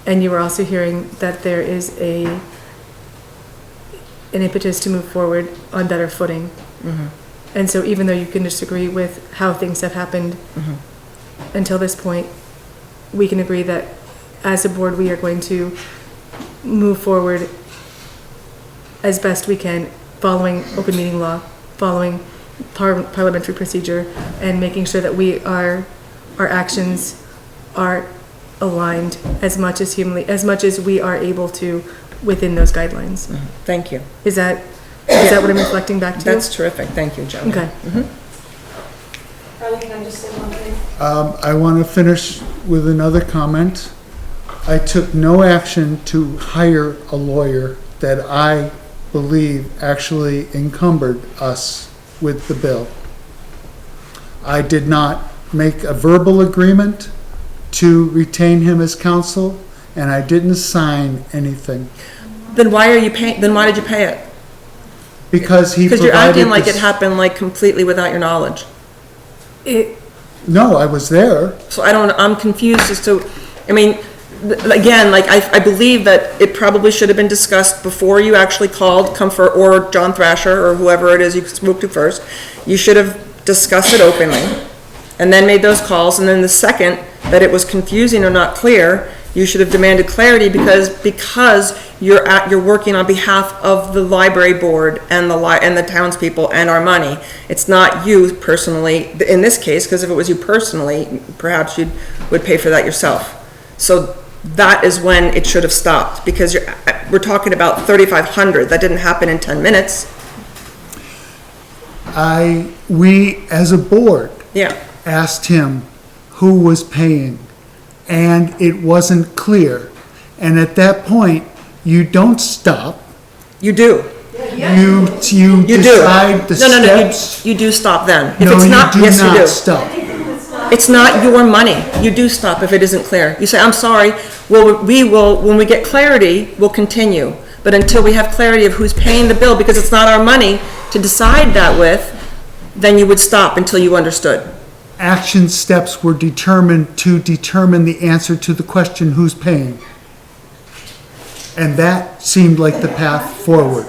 And you were also hearing that there is an impetus to move forward on better footing. Mm-hmm. And so even though you can disagree with how things have happened until this point, we can agree that as a board, we are going to move forward as best we can, following open meeting law, following parliamentary procedure, and making sure that our actions are aligned as much as we are able to within those guidelines. Thank you. Is that what I'm reflecting back to? That's terrific. Thank you, Joan. Okay. Carly, can I just say one thing? I want to finish with another comment. I took no action to hire a lawyer that I believe actually encumbered us with the bill. I did not make a verbal agreement to retain him as counsel, and I didn't sign anything. Then why are you paying? Then why did you pay it? because he Because you're provided acting like it this- happened like completely without your knowledge. No, I was there. So I'm confused as to, I mean, again, like, I believe that it probably should have been discussed before you actually called Comfort or John Thrasher or whoever it is you spoke to first. You should have discussed it openly and then made those calls. And then the second that it was confusing or not clear, you should have demanded clarity because you're working on behalf of the library board and the townspeople and our money. It's not you personally, in this case, because if it was you personally, perhaps you would pay for that yourself. So that is when it should have stopped, because we're talking about 3,500. That didn't happen in 10 minutes. We, as a board, Yeah. asked him who was paying, and it wasn't clear. And at that point, you don't stop. You do. You You do. decide the No, steps. you do stop then. If No, it's you not, do yes, you not do. stop. It's not your money. You do stop if it isn't clear. You say, I'm sorry, well, we will, when we get clarity, we'll continue. But until we have clarity of who's paying the bill, because it's not our money to decide that with, then you would stop until you understood. Action steps were determined to determine the answer to the question, who's paying? And that seemed like the path forward.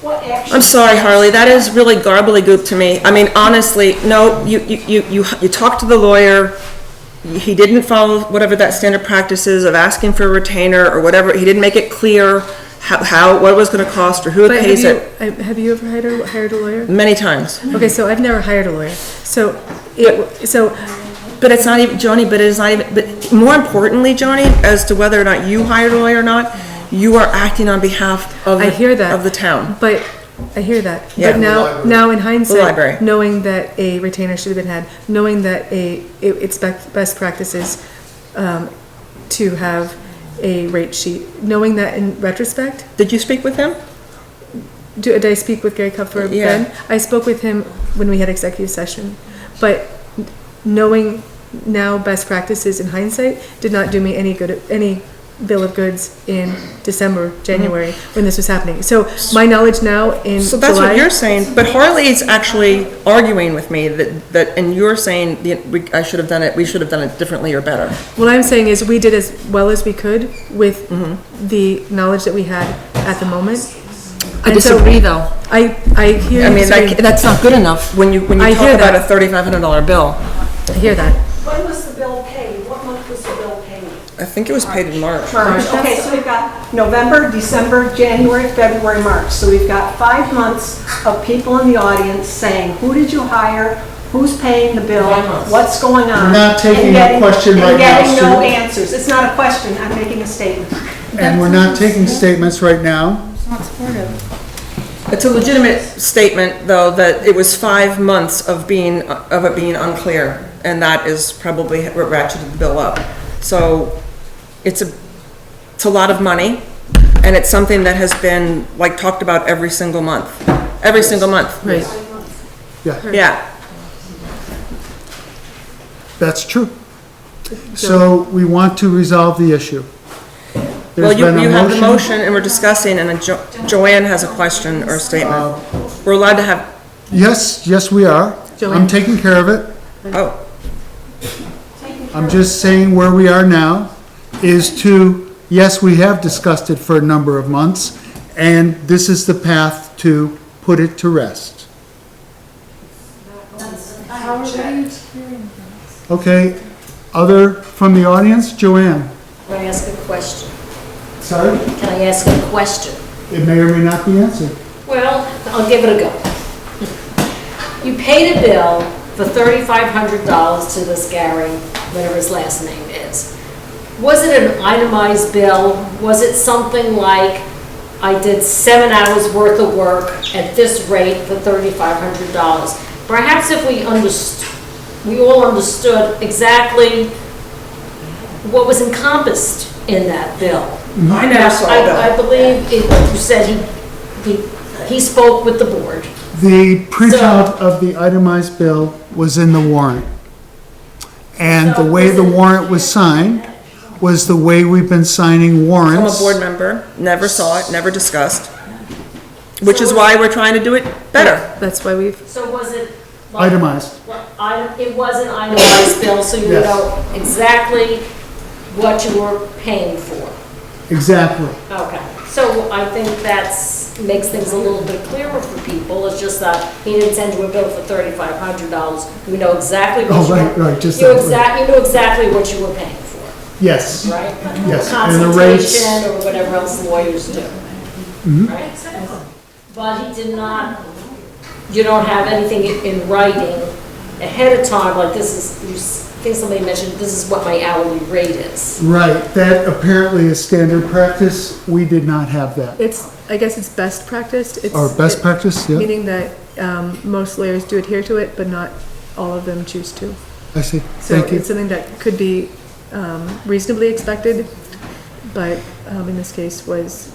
What action? I'm sorry, Harley, that is really garbly-goop to me. I mean, honestly, no, you talked to the lawyer, he didn't follow whatever that standard practice is of asking for a retainer or whatever, he didn't make it clear what it was gonna cost or who But pays it. have you ever hired a lawyer? Many times. Okay, so I've never hired a lawyer. So, But it's not even, Joni, but it's not even, but more importantly, Joni, as to whether or not you hired a lawyer or not, you are acting on behalf of I hear that. of the town. But, I hear that. Yeah. But now in library. hindsight, knowing that a retainer should have been had, knowing that it's best practices, to have a rate sheet, knowing that in retrospect, Did you speak with him? did I speak with Gary Kupfer Yeah. then? I spoke with him when we had executive session, but knowing now best practices in hindsight did not do me any good, any bill of goods in December, January, when this was happening. So my knowledge now in So that's what July- you're saying, but Harley's actually arguing with me that, and you're saying I should have done it, we should have done it differently or better. What I'm saying is we did as well as we could with Mm-hmm. the knowledge that we had at the moment. I And so disagree, though. I hear I you mean, disagree. that's not good enough when you I talk hear about a that. $3,500 bill. I hear that. When was the bill paid? What month was the bill paid? I think it was paid in March. March. Okay, so we've got November, December, January, February, March. So we've got 5 months of people in the audience saying, who did you hire? Who's paying the bill? 5 months. What's going on? We're not taking And a getting- question right now, And getting no Sue. answers. It's not a question, I'm making a statement. And we're not taking statements right now. It's not supportive. It's a legitimate statement, though, that it was 5 months of it being unclear, and that is probably what ratcheted the bill up. So it's a lot of money, and it's something that has been, like, talked about every single month. Every single month. Right. Yeah, Yeah. that's true. So we want to resolve the issue. Well, There's you been a have the motion, and we're discussing, and then Joanne has a question or a statement. We're allowed to have, Yes, we are. Joanne. I'm taking care of it. oh, I'm just saying where we are now is to, yes, we have discussed it for a number of months, and this is the path to put it to rest. Okay, other from the audience? Joanne? Can I ask a question? Sorry? Can I ask a question? It may or may not be answered. Well, I'll give it a go. You paid a bill for $3,500 to this Gary, whatever his last name is. Was it an itemized bill? Was it something like, I did 7 hours worth of work at this rate for $3,500? Perhaps if we all understood exactly what was encompassed in that bill. I never saw a bill. I believe you said he spoke with the board. The printout of the itemized bill was in the warrant. And the way the warrant was signed was the way we've been signing I'm a warrants. board member, never saw it, never discussed. which is why we're trying to do it better. That's why we've, So was it? like- Itemized. It was an itemized bill, so you Yes. know exactly what you were paying for. Exactly. Okay, so I think makes things a little bit clearer for people. It's just that he didn't send you a bill for $3,500. We know exactly what Oh, you right, were. right, just You that, you knew exactly what you were paying for, Yes. right? Yes, and the rates. Consultation or whatever else lawyers do. Mhm. Right? But he did not, you don't have anything in writing ahead of time, like this is, I think somebody mentioned, this is what my hourly rate is. Right, that apparently is standard practice. We did not have that. I guess it's best practice. It's- Or best practice, yeah, Meaning that most lawyers do adhere to it, but not all of them choose to. I see. So Thank you. it's something that could be reasonably expected, but in this case was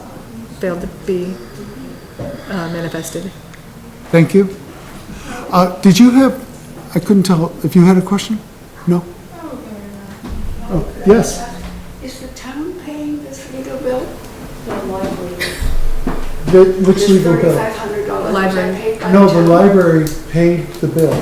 failed to be manifested. Thank you. Did you have, I couldn't tell if you had a question? No? Oh, yes. Is the town paying this legal bill? Which legal bill? $3,500 Library. paid by No, the the town library paid the bill.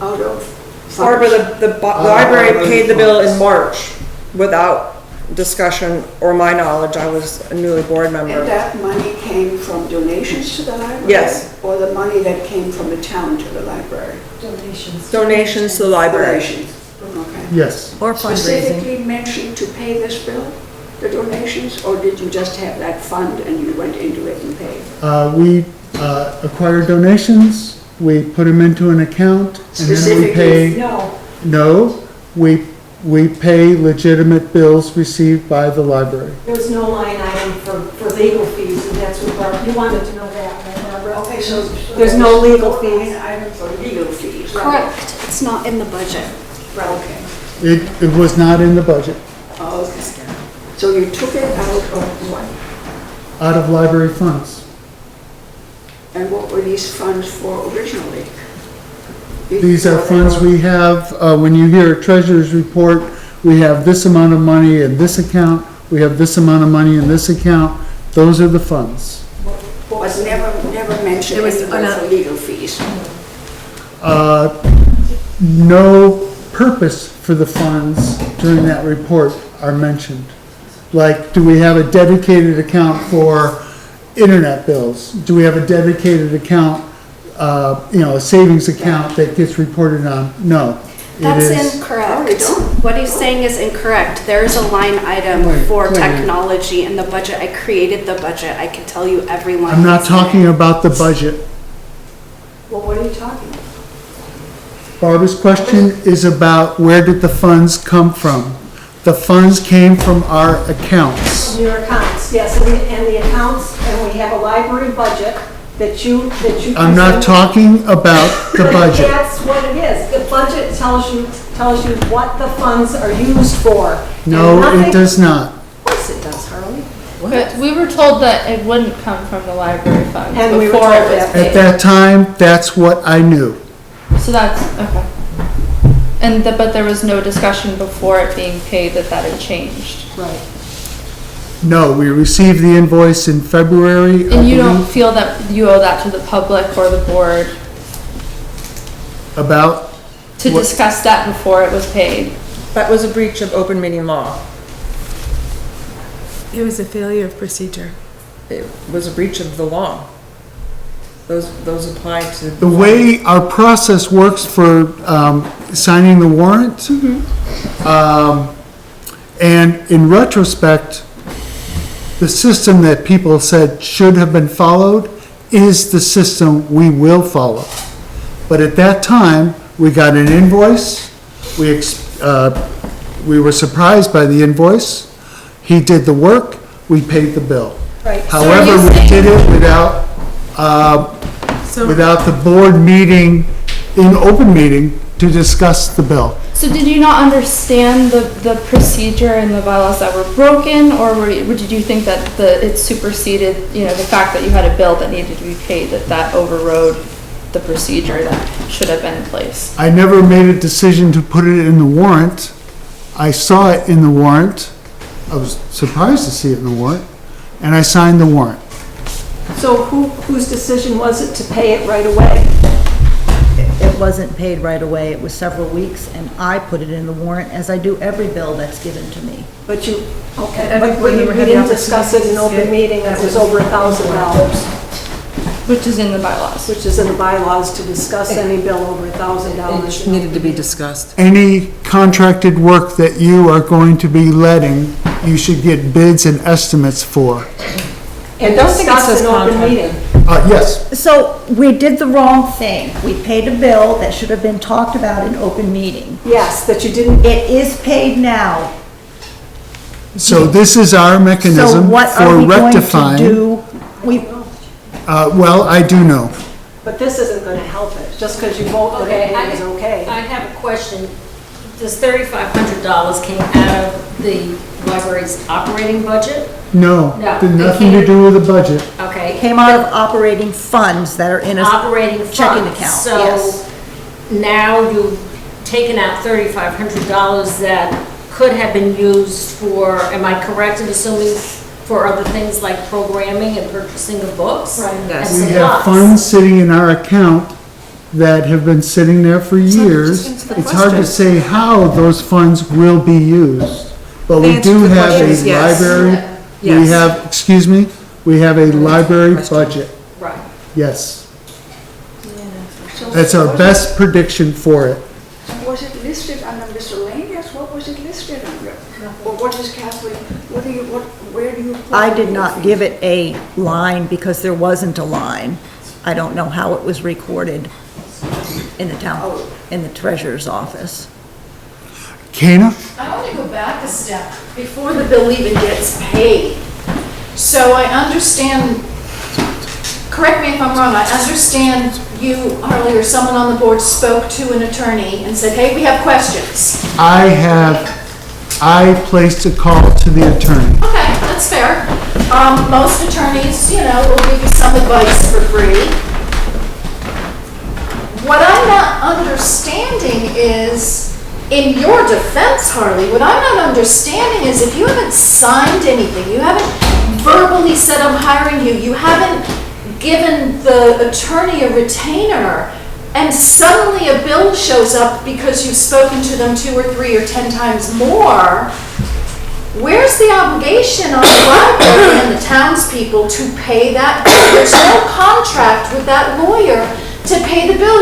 out of Barbara, funds. the library paid the bill in March without discussion or my knowledge. I was a newly board And member. that money came from donations to the library? Yes. Or the money that came from the town to the library? Donations. Donations to the library. Donations, okay. Yes. Or fundraising. Specifically mentioned to pay this bill, the donations, or did you just have that fund and you went into it and paid? We acquired donations, we put them into an account, and then we Specifically, pay. No, No, we pay legitimate bills received by the library. There's no line item for legal fees, and that's what Barbara, you wanted to know that, right, Barbara? Okay, so. There's no legal Line fees. item for legal fees. Correct, it's not in the budget. Okay. It was not in the budget, Okay. So you took it out of what? out of library funds. And what were these funds for originally? These are funds we have, when you hear a treasurer's report, we have this amount of money in this account, we have this amount of money in this account. Those are the funds. Was never mentioned It was anywhere for legal fees. No purpose for the funds during that report are mentioned. Like, do we have a dedicated account for internet bills? Do we have a dedicated account, a savings account that gets reported on? No. That's It is, incorrect. What he's saying is incorrect. There is a line item Wait, for wait. technology in the budget. I created the budget. I can tell you every line. I'm not that's in it. talking about the budget. Well, what are you talking about? Barbara's question is about where did the funds come from? The funds came from our accounts. Your accounts, yes, and the accounts, and we have a library budget that you. I'm not present. talking about the budget. That's what it is. The budget tells you what the funds are used for. And No, nothing- it does not. Of course it does, Harley. But we were told that it wouldn't come from the library funds And we were before told it was that. At paid. that time, that's what I knew. So that's, okay. But there was no discussion before it being paid that had changed. Right. No, we received the invoice in February. I And you don't believe, feel that you owe that to the public or the board About, to What- discuss that before it was paid? That was a breach of open meeting law. It was a failure of procedure. It was a breach of the law. Those apply to. the way our process works for signing the warrant, and in retrospect, the system that people said should have been followed is the system we will follow. But at that time, we got an invoice, we were surprised by the invoice, he did the work, we paid the bill. Right. However, we did it without without the board meeting, in open meeting, to discuss the bill. So did you not understand the procedure and the bylaws that were broken, or did you think that it superseded, the fact that you had a bill that needed to be paid, that overrode the procedure that should have been in place? I never made a decision to put it in the warrant. I saw it in the warrant. I was surprised to see it in the warrant, and I signed the warrant. So whose decision was it to pay it right away? It wasn't paid right away, it was several weeks, and I put it in the warrant, as I do every bill that's given to me. But you, okay, I think but we we never had the didn't discuss it in opportunity to open see it. meeting, that was over $1,000, Which is in the bylaws. which is in the bylaws to discuss any bill over It $1,000. needed to be discussed. Any contracted work that you are going to be letting, you should get bids and estimates for. And don't think it discuss says in open contract. meeting. Yes, So, we did the wrong thing. We paid a bill that should have been talked about in open meeting. Yes, that you didn't, It is paid now. so this is our So mechanism what are for we going to rectifying. do? Well, I do know. but this isn't gonna help it, just because you vote that Okay, it is okay. I have a question. This $3,500 came out of the library's operating budget? No, No, did it nothing to can't. do with the budget. It Okay. came out of operating funds that are in a Operating checking funds. account, So yes. now you've taken out $3,500 that could have been used for, am I correct in assuming, for other things like programming and purchasing of books? Right. And We have supplies? funds sitting in our account that have been sitting there for years. answer the It's hard to question. say how those funds will be used. But we answer do the have question is a yes. library, we Yes. have, excuse me, we have a library Question. budget, Right. yes. So That's our was best prediction for it. it- Was it listed under miscellaneous? What was it listed under? Or what is Kathleen, where do you? put I did the not fee? give it a line because there wasn't a line. I don't know how it was recorded in the town, in the treasurer's office. Kana? I want to go back a step before the bill even gets paid. So I understand, correct me if I'm wrong, I understand you, Harley, or someone on the board spoke to an attorney and said, hey, we have questions. I placed a call to the attorney. Okay, that's fair. Most attorneys, will give you some advice for free. What I'm not understanding is, in your defense, Harley, what I'm not understanding is if you haven't signed anything, you haven't verbally said I'm hiring you, you haven't given the attorney a retainer, and suddenly a bill shows up because you've spoken to them 2 or 3 or 10 times more, where's the obligation on the library and the townspeople to pay that bill? There's no contract with that lawyer to pay the bill.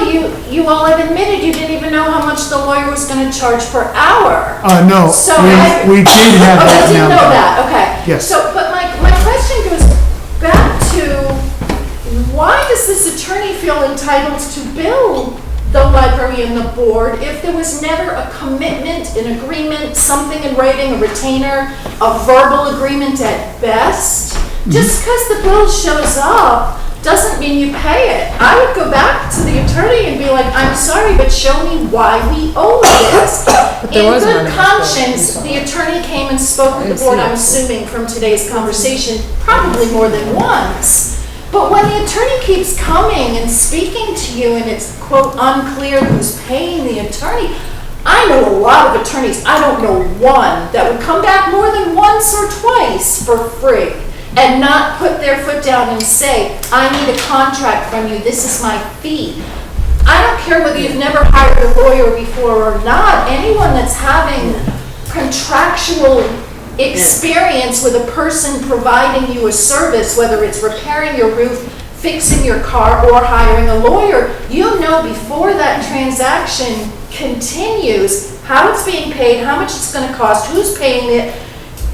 You all have admitted you didn't even know how much the lawyer was going to charge per hour. No, So we did have Oh, that you now. didn't know that, okay. Yes. So, but my question goes back to, why does this attorney feel entitled to bill the library and the board if there was never a commitment, an agreement, something in writing, a retainer, a verbal agreement at best? Just because the bill shows up doesn't mean you pay it. I would go back to the attorney and be like, I'm sorry, but show me why we owe this. there In wasn't good any conscience, the attorney came and spoke with the board, I'm assuming from today's conversation, probably more than once. But when the attorney keeps coming and speaking to you and it's, quote, unclear who's paying the attorney, I know a lot of attorneys, I don't know one, that would come back more than once or twice for free and not put their foot down and say, I need a contract from you, this is my fee. I don't care whether you've never hired a lawyer before or not, anyone that's having contractual experience with a person providing you a service, whether it's repairing your roof, fixing your car, or hiring a lawyer, you know before that transaction continues how it's being paid, how much it's going to cost, who's paying it,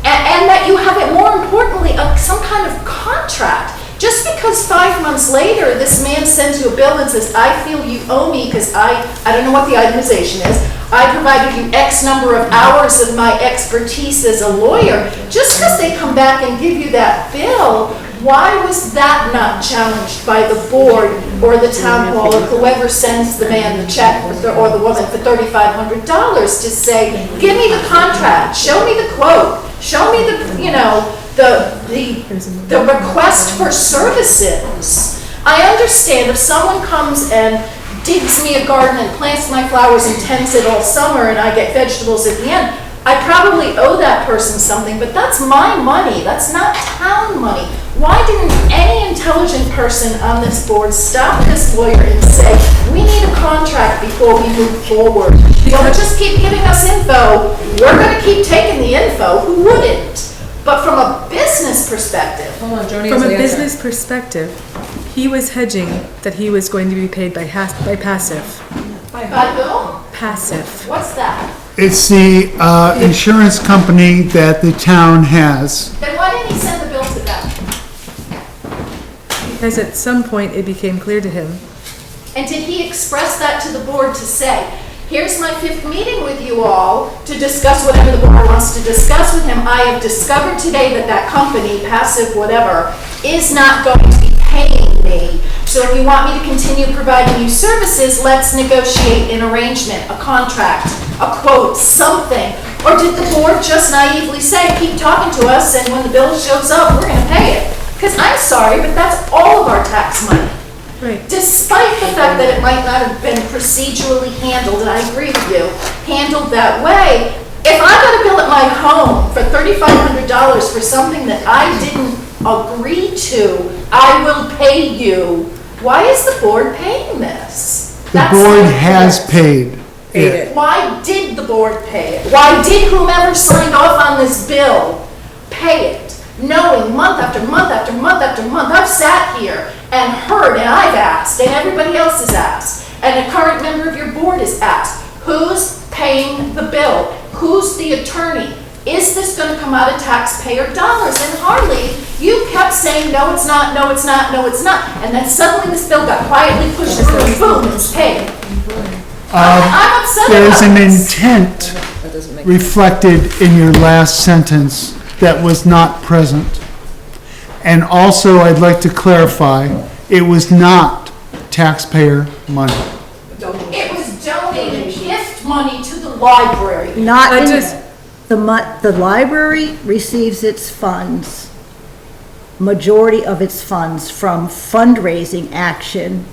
and that you have it, more importantly, some kind of contract. Just because 5 months later this man sends you a bill and says, I feel you owe me because I don't know what the itemization is, I provided you X number of hours of my expertise as a lawyer, just because they come back and give you that bill, why was that not challenged by the board or the town hall or whoever sends the man the check or the woman for $3,500 to say, give me the contract, show me the quote, show me the request for services. I understand if someone comes and digs me a garden and plants my flowers and tends it all summer and I get vegetables at the end, I probably owe that person something, but that's my money, that's not town money. Why didn't any intelligent person on this board stop this lawyer and say, we need a contract before we move forward? Don't just keep giving us info. We're gonna keep taking the info. Who wouldn't? But from a business perspective. Hold on, Joni From has a the answer. business perspective, he was hedging that he was going to be paid by passive. By who? Passive. What's that? It's the insurance company that the town has. Then why didn't he send the bill to them? Because at some point it became clear to him. And did he express that to the board to say, here's my 5th meeting with you all to discuss whatever the board wants to discuss with him. I have discovered today that that company, passive whatever, is not going to be paying me. So if you want me to continue providing you services, let's negotiate an arrangement, a contract, a quote, something. Or did the board just naively say, keep talking to us, and when the bill shows up, we're going to pay it? Because I'm sorry, but that's all of our tax money. Right. Despite the fact that it might not have been procedurally handled, and I agree with you, handled that way, if I got a bill at my home for $3,500 for something that I didn't agree to, I will pay you. Why is the board paying this? The board has paid it. Why did the board pay it? Why did whomever signed off on this bill pay it? Knowing month after month after month after month, I've sat here and heard, and I've asked, and everybody else has asked, and a current member of your board has asked, who's paying the bill? Who's the attorney? Is this going to come out of taxpayer dollars? And Harley, you kept saying, no, it's not, no, it's not, no, it's not. And then suddenly this bill got quietly pushed through and boom, it's paid. I'm upset There's about an this. intent reflected in your last sentence that was not present. And also, I'd like to clarify, it was not taxpayer money. It was donated gift money to the library. Not in, the library receives its funds, majority of its funds from fundraising action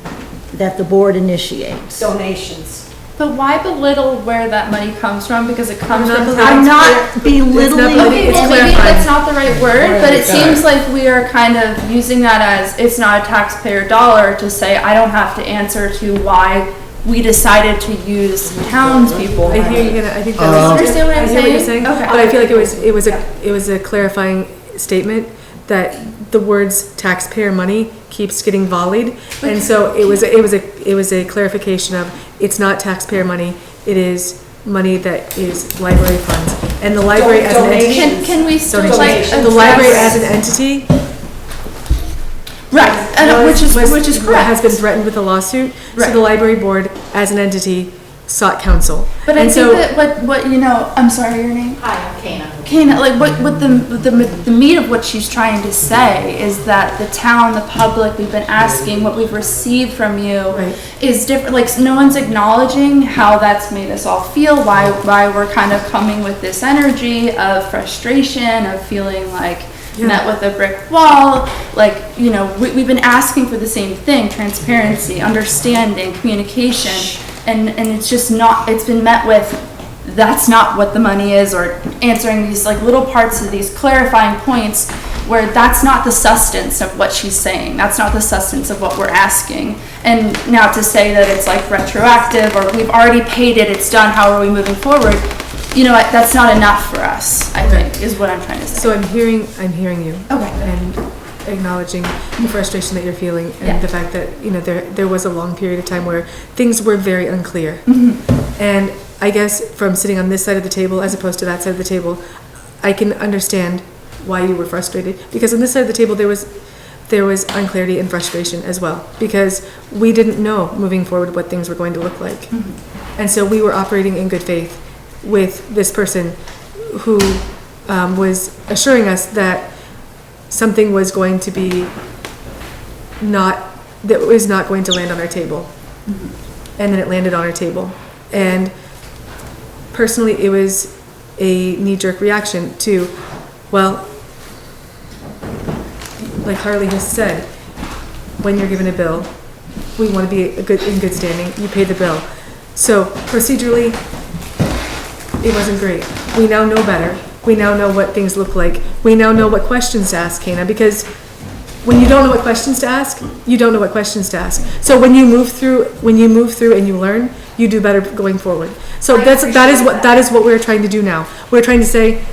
that the board initiates. Donations. But why belittle where that money comes from? Because it comes from I'm taxpayers. not belittling. Okay, well, maybe that's not the right word, but it seems like we are kind of using that as it's not a taxpayer dollar to say I don't have to answer to why we decided to use townspeople. I hear you. I think Do you understand what I'm I hear what you're saying? saying. Okay. But I feel like it was a clarifying statement that the words taxpayer money keeps getting volleyed, and so it was a clarification of it's not taxpayer money. It is money that is library funds, and the library as an entity. Can we still Donations. like The library as an entity, right? And which is what correct. has been threatened with a lawsuit. Right. So the library board as an entity sought counsel. But I And think so- that what you know, I'm sorry, your name? Hi, I'm Kana. Kana, like what the meat of what she's trying to say is that the town, the public, we've been asking, what we've received from you Right. is different. Like no one's acknowledging how that's made us all feel. Why we're kind of coming with this energy of frustration, of feeling like met with a brick wall. Like, you know, we've been asking for the same thing: transparency, understanding, communication. And it's just not, it's been met with, that's not what the money is, or answering these like little parts of these clarifying points where that's not the substance of what she's saying. That's not the substance of what we're asking. And now to say that it's like retroactive or we've already paid it, it's done, how are we moving forward? You know, that's not enough for us, I think, is what I'm trying to say. So I'm hearing you. Okay. And acknowledging the frustration that you're feeling and the fact that, you know, there was a long period of time where things were very unclear. And I guess from sitting on this side of the table as opposed to that side of the table, I can understand why you were frustrated, because on this side of the table there was unclarity and frustration as well, because we didn't know moving forward what things were going to look like. And so we were operating in good faith with this person who was assuring us that something was going to be that was not going to land on our table. And then it landed on our table. And personally, it was a knee-jerk reaction to, well, like Harley has said, when you're given a bill, we want to be in good standing, you pay the bill. So procedurally, it wasn't great. We now know better. We now know what things look like. We now know what questions to ask Kana, because when you don't know what questions to ask, you don't know what questions to ask. So when you move through and you learn, you do better going forward. So that is what we're trying to do now. We're trying to say,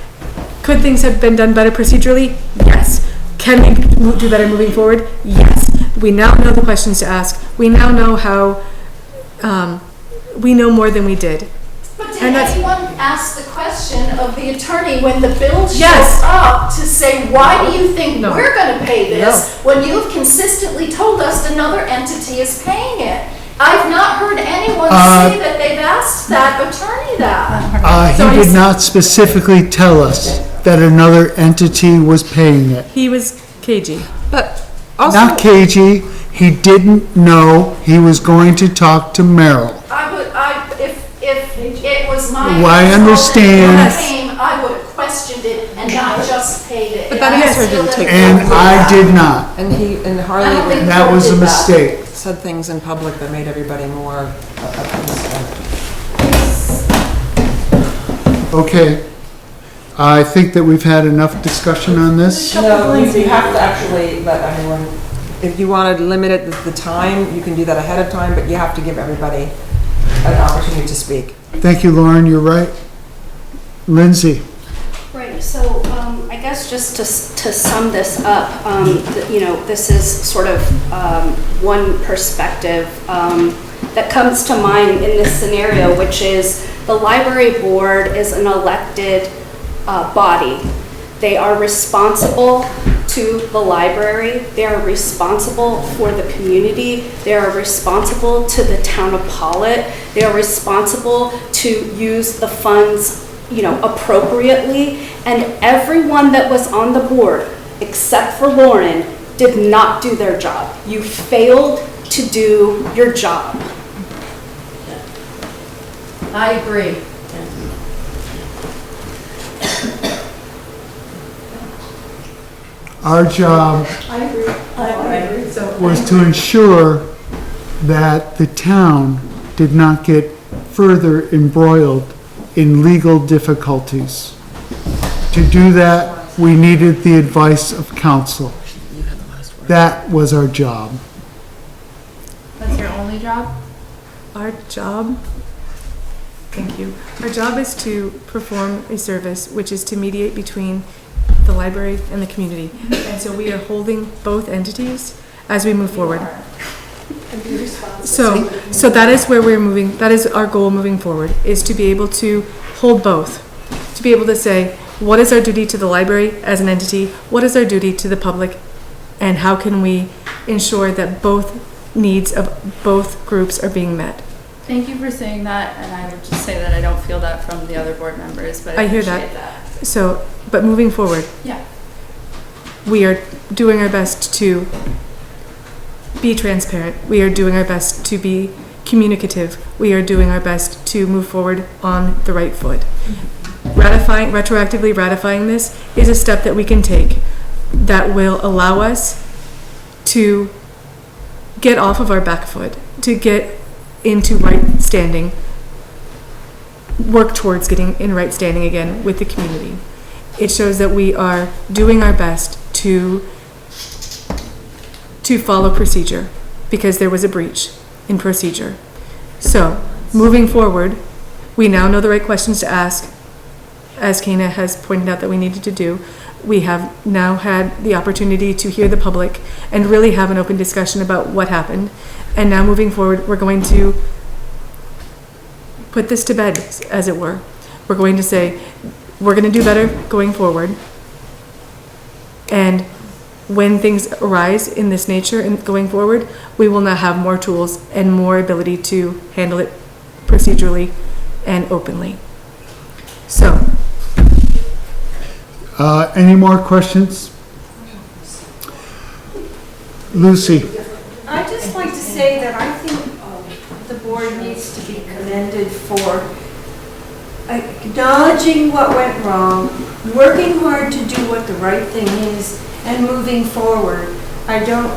could things have been done better procedurally? Yes. Can we do better moving forward? Yes. We now know the questions to ask. We now know how, we know more than we did. But did anyone ask the question of the attorney when the bill showed up to say, why do you think we're going to pay this when you've consistently told us another entity is paying it? I've not heard anyone say that they've asked that attorney that. He did not specifically tell us that another entity was paying it. He was cagey. But also. Not cagey, he didn't know he was going to talk to Merrill. If it was my I understand. I would have questioned it and not just paid it. But that answer didn't take. And I did not. And Harley That was a mistake. said things in public that made everybody more upset. Okay. I think that we've had enough discussion on this. No, you have to actually let everyone, if you want to limit it, the time, you can do that ahead of time, but you have to give everybody an opportunity to speak. Thank you, Lauren, you're right. Lindsay? Right, so I guess just to sum this up, this is sort of one perspective that comes to mind in this scenario, which is the library board is an elected body. They are responsible to the library. They are responsible for the community. They are responsible to the town of Pawlet. They are responsible to use the funds, appropriately. And everyone that was on the board, except for Lauren, did not do their job. You failed to do your job. I agree. Our job was to ensure that the town did not get further embroiled in legal difficulties. To do that, we needed the advice of counsel. That was our job. That's your only job? Our job, thank you. Our job is to perform a service, which is to mediate between the library and the community. And so we are holding both entities as we move forward. So that is where we're moving, that is our goal moving forward, is to be able to hold both. To be able to say, what is our duty to the library as an entity? What is our duty to the public? And how can we ensure that both needs of both groups are being met? Thank you for saying that, and I would just say that I don't feel that from the other board members, but I hear appreciate that. So, but moving forward, yeah, we are doing our best to be transparent. We are doing our best to be communicative. We are doing our best to move forward on the right foot. Retroactively ratifying this is a step that we can take that will allow us to get off of our back foot, to get into right standing, work towards getting in right standing again with the community. It shows that we are doing our best to follow procedure, because there was a breach in procedure. So, moving forward, we now know the right questions to ask, as Kana has pointed out that we needed to do. We have now had the opportunity to hear the public and really have an open discussion about what happened. And now moving forward, we're going to put this to bed, as it were. We're going to say, we're going to do better going forward. And when things arise in this nature and going forward, we will now have more tools and more ability to handle it procedurally and openly. So. Any more questions? Lucy? I'd just like to say that I think the board needs to be commended for acknowledging what went wrong, working hard to do what the right thing is, and moving forward. I don't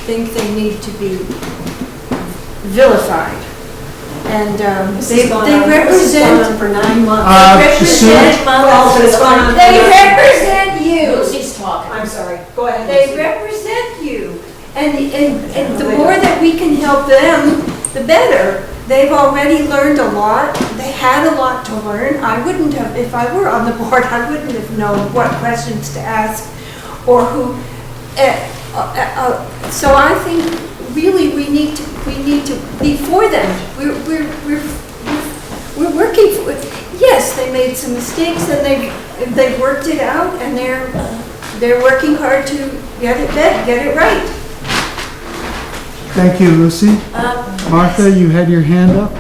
think they need to be vilified. And they represent for 9 months. They represent you. Lucy's talking. I'm sorry. Go ahead. They represent And the more that we can help them, the better. They've already learned a lot. They had a lot to learn. I wouldn't have, if I were on the board, I wouldn't have known what questions to ask or who. So I think really we need to be for them. We're working for it. Yes, they made some mistakes and they've worked it out and they're working hard to get it right. Thank you, Lucy. Martha, you had your hand up?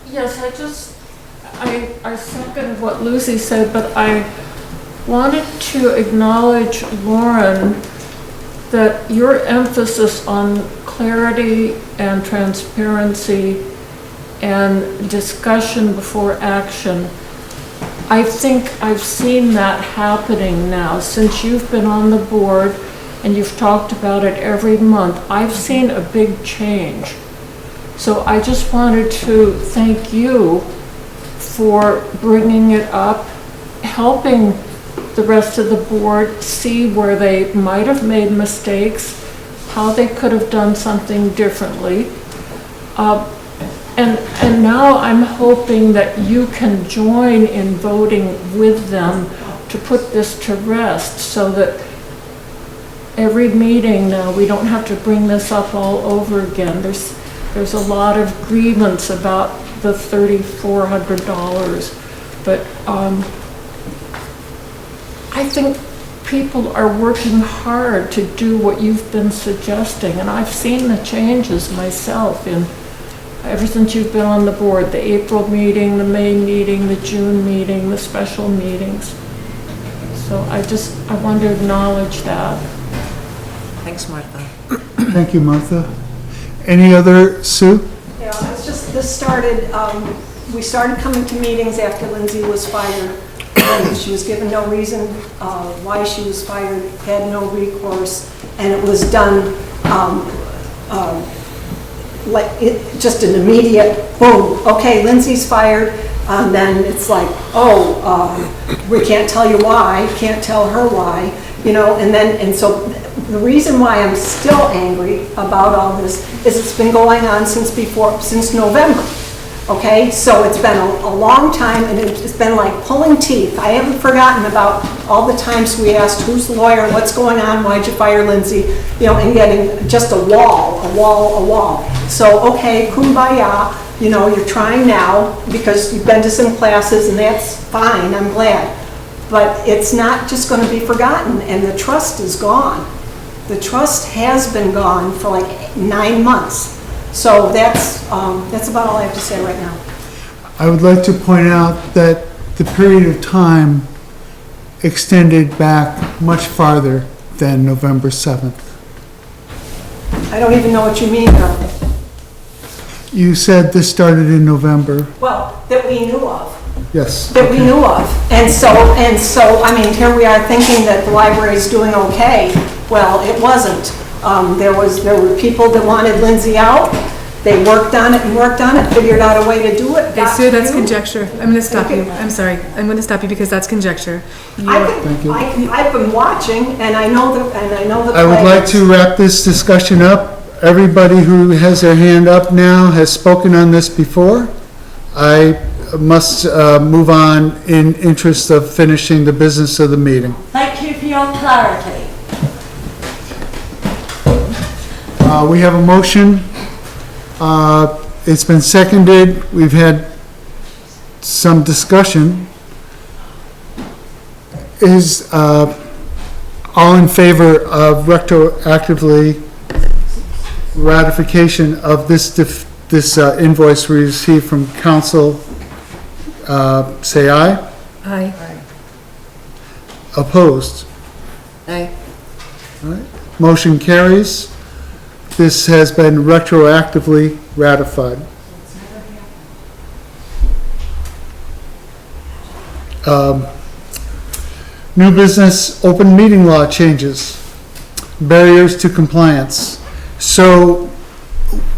Yes, I second what Lucy said, but I wanted to acknowledge, Lauren, that your emphasis on clarity and transparency and discussion before action, I think I've seen that happening now since you've been on the board and you've talked about it every month. I've seen a big change. So I just wanted to thank you for bringing it up, helping the rest of the board see where they might have made mistakes, how they could have done something differently. And now I'm hoping that you can join in voting with them to put this to rest so that every meeting now we don't have to bring this up all over again. There's a lot of grievance about the $3,400, but I think people are working hard to do what you've been suggesting, and I've seen the changes myself ever since you've been on the board, the April meeting, the May meeting, the June meeting, the special meetings. So I want to acknowledge that. Thanks, Martha. Thank you, Martha. Any other, Sue? Yeah, it's just, this started, we started coming to meetings after Lindsay was fired. And she was given no reason why she was fired, had no recourse, and it was done just an immediate boom. Okay, Lindsay's fired, and then it's like, we can't tell you why, can't tell her why, and so the reason why I'm still angry about all this is it's been going on since November. Okay, so it's been a long time, and it's been like pulling teeth. I haven't forgotten about all the times we asked, who's the lawyer, what's going on, why'd you fire Lindsay, and getting just a wall. So, okay, kumbaya, you're trying now because you've been to some classes, and that's fine, I'm glad. But it's not just going to be forgotten, and the trust is gone. The trust has been gone for like 9 months. So that's about all I have to say right now. I would like to point out that the period of time extended back much farther than November 7th. I don't even know what you mean, Carl. You said this started in November. Well, that we knew of. Yes. That we knew of. And so, I mean, here we are thinking that the library is doing okay. Well, it wasn't. There were people that wanted Lindsay out. They worked on it, figured out a way to do it. Okay, Sue, that's conjecture. I'm going to stop you. I'm sorry. I'm going to stop you because that's conjecture. Thank you. I've been watching, and I know the I would like to wrap this discussion up. Everybody who has their hand up now has spoken on this before. I must move on in interest of finishing the business of the meeting. Thank you for your clarity. We have a motion. It's been seconded. We've had some discussion. Is all in favor of retroactively ratification of this invoice we received from council? Say aye. Aye. Opposed? Aye. All right. Motion carries. This has been retroactively ratified. New business open meeting law changes. Barriers to compliance. So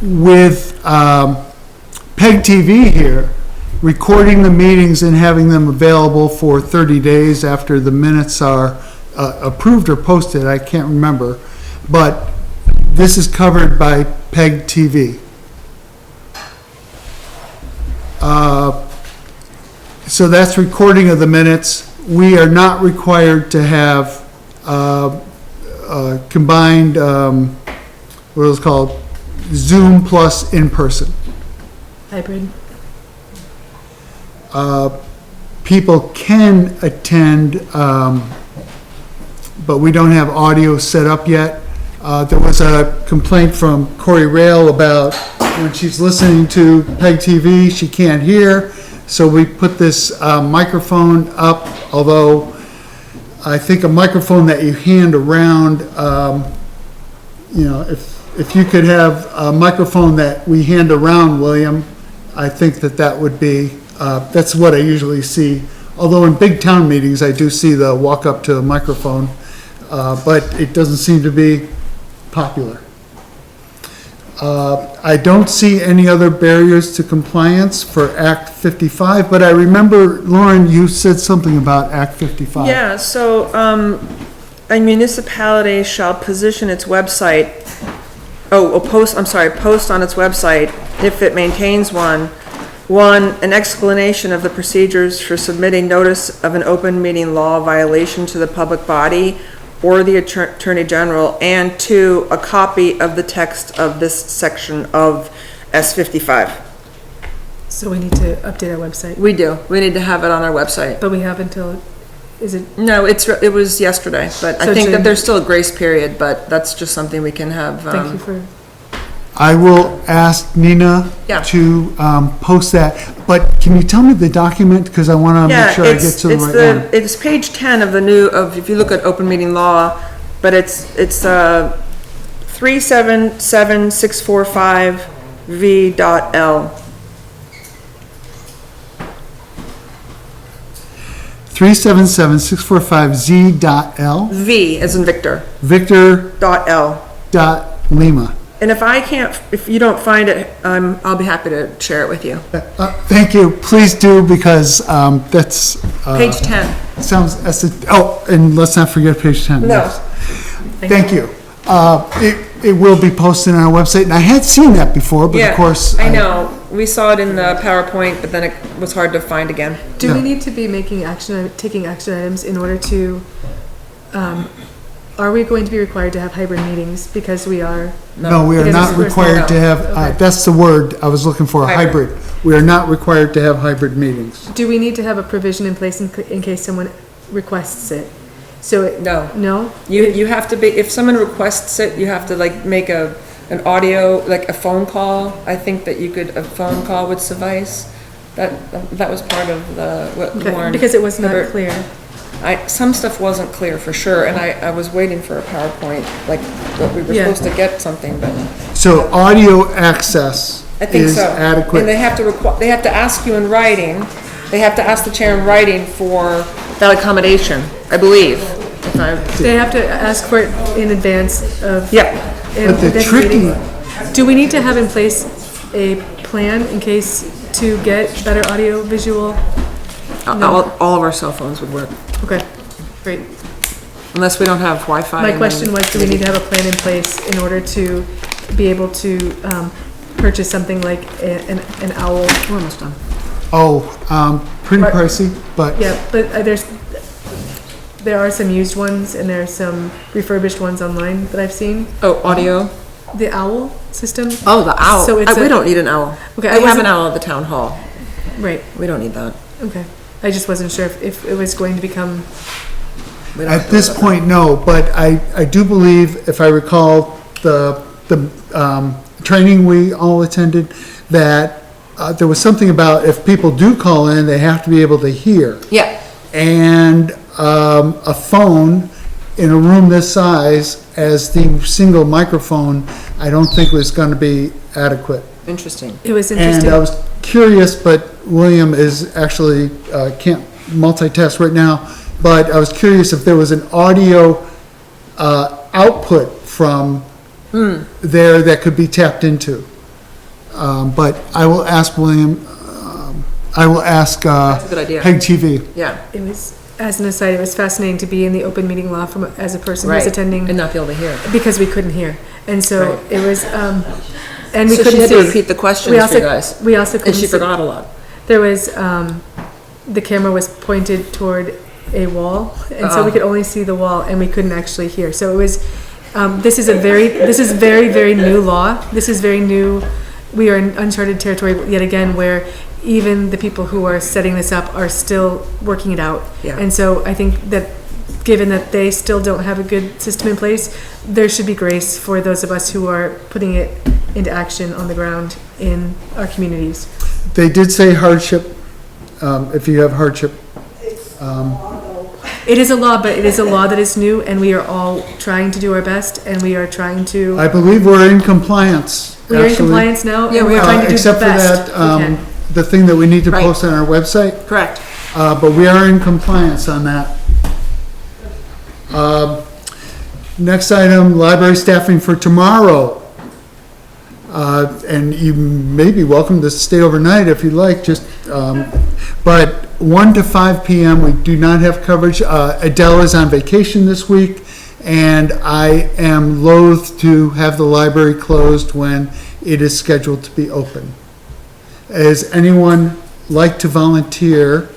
with PEG TV here, recording the meetings and having them available for 30 days after the minutes are approved or posted, I can't remember, but this is covered by PEG TV. So that's recording of the minutes. We are not required to have combined, what is it called, Zoom plus in-person. Hybrid. People can attend, but we don't have audio set up yet. There was a complaint from Corey Rail about when she's listening to PEG TV, she can't hear. So we put this microphone up, although I think a microphone that you hand around, if you could have a microphone that we hand around, William, I think that would be, that's what I usually see. Although in big town meetings, I do see the walk up to a microphone, but it doesn't seem to be popular. I don't see any other barriers to compliance for Act 55, but I remember, Lauren, you said something about Act 55. Yeah, so a municipality shall position its website, post on its website, if it maintains one, an explanation of the procedures for submitting notice of an open meeting law violation to the public body or the Attorney General, and 2, a copy of the text of this section of S55. So we need to update our website. We do. We need to have it on our website. But we have until, is it? No, it was yesterday, but I think that there's still a grace period, but that's just something we can have. Thank you for. I will ask Nina to post that, but can you tell me the document, because I want to make sure I get to the right one. It's page 10 of the new, if you look at open meeting law, but it's 377645V.L. 377645Z.L. V as in Victor. Victor.L. Lima. And if you don't find it, I'll be happy to share it with you. Thank you. Please do, because that's page 10. Sounds. And let's not forget page 10. No. Yes. Thank you. It will be posted on our website, and I had seen that before, but of course. I know. We saw it in the PowerPoint, but then it was hard to find again. Do we need to be taking action items in order to? Are we going to be required to have hybrid meetings because we are? No, we are not required to have, that's the word I was looking for, hybrid. We are not required to have hybrid meetings. Do we need to have a provision in place in case someone requests it? No. No? You have to be, if someone requests it, you have to make an audio, like a phone call. I think that a phone call would suffice. That was part of the warrant. Because it was not clear. Some stuff wasn't clear for sure, and I was waiting for a PowerPoint, like that we were supposed to get something, but. So audio access is adequate. And they have to ask you in writing, they have to ask the chair in writing for that accommodation, I believe. They have to ask for it in advance of. Yeah. But the tricky. Do we need to have in place a plan in case to get better audio visual? No. All of our cell phones would work. Okay, great. Unless we don't have Wi-Fi. My question was, do we need to have a plan in place in order to be able to purchase something like an owl? We're almost done. Pretty pricey, but. Yeah, but there are some used ones and there are some refurbished ones online that I've seen. Oh, audio? The owl system? Oh, the owl. So we don't need an owl. Okay, I have an owl at the town hall. Right. We don't need that. Okay. I just wasn't sure if it was going to become. At this point, no, but I do believe, if I recall, the training we all attended, that there was something about if people do call in, they have to be able to hear. Yeah. And a phone in a room this size as the single microphone, I don't think was going to be adequate. Interesting. It was interesting. And I was curious, but William is actually, can't multitask right now, but I was curious if there was an audio output from there that could be tapped into. But I will ask William, I will ask That's a good idea. PEG TV. Yeah. It was as an aside, it was fascinating to be in the open meeting law as a person who was Right, attending. and not be able to hear. Because we couldn't hear. And so Right. it was, and we So couldn't she see. had to repeat the questions We for also- you guys. We also couldn't And she see. forgot a lot. There was, the camera was pointed toward a wall, and so we could only see the wall, and we couldn't actually hear. So it was, this is very, very new law. This is very new. We are in uncharted territory yet again, where even the people who are setting this up are still working it out. Yeah. And so I think that, given that they still don't have a good system in place, there should be grace for those of us who are putting it into action on the ground in our communities. They did say hardship, if you have hardship. It is a law, but it is a law that is new, and we are all trying to do our best, and we are trying to. I believe we're in compliance. We are in actually. compliance now, Yeah, and we we're are. trying to do the Except for best that, we can. the thing that we need to Right. post on our website. Correct. But we are in compliance on that. Next item, library staffing for tomorrow. And you may be welcome to stay overnight if you'd like, but 1 to 5 p.m., we do not have coverage. Adele is on vacation this week, and I am loath to have the library closed when it is scheduled to be open. Does anyone like to volunteer?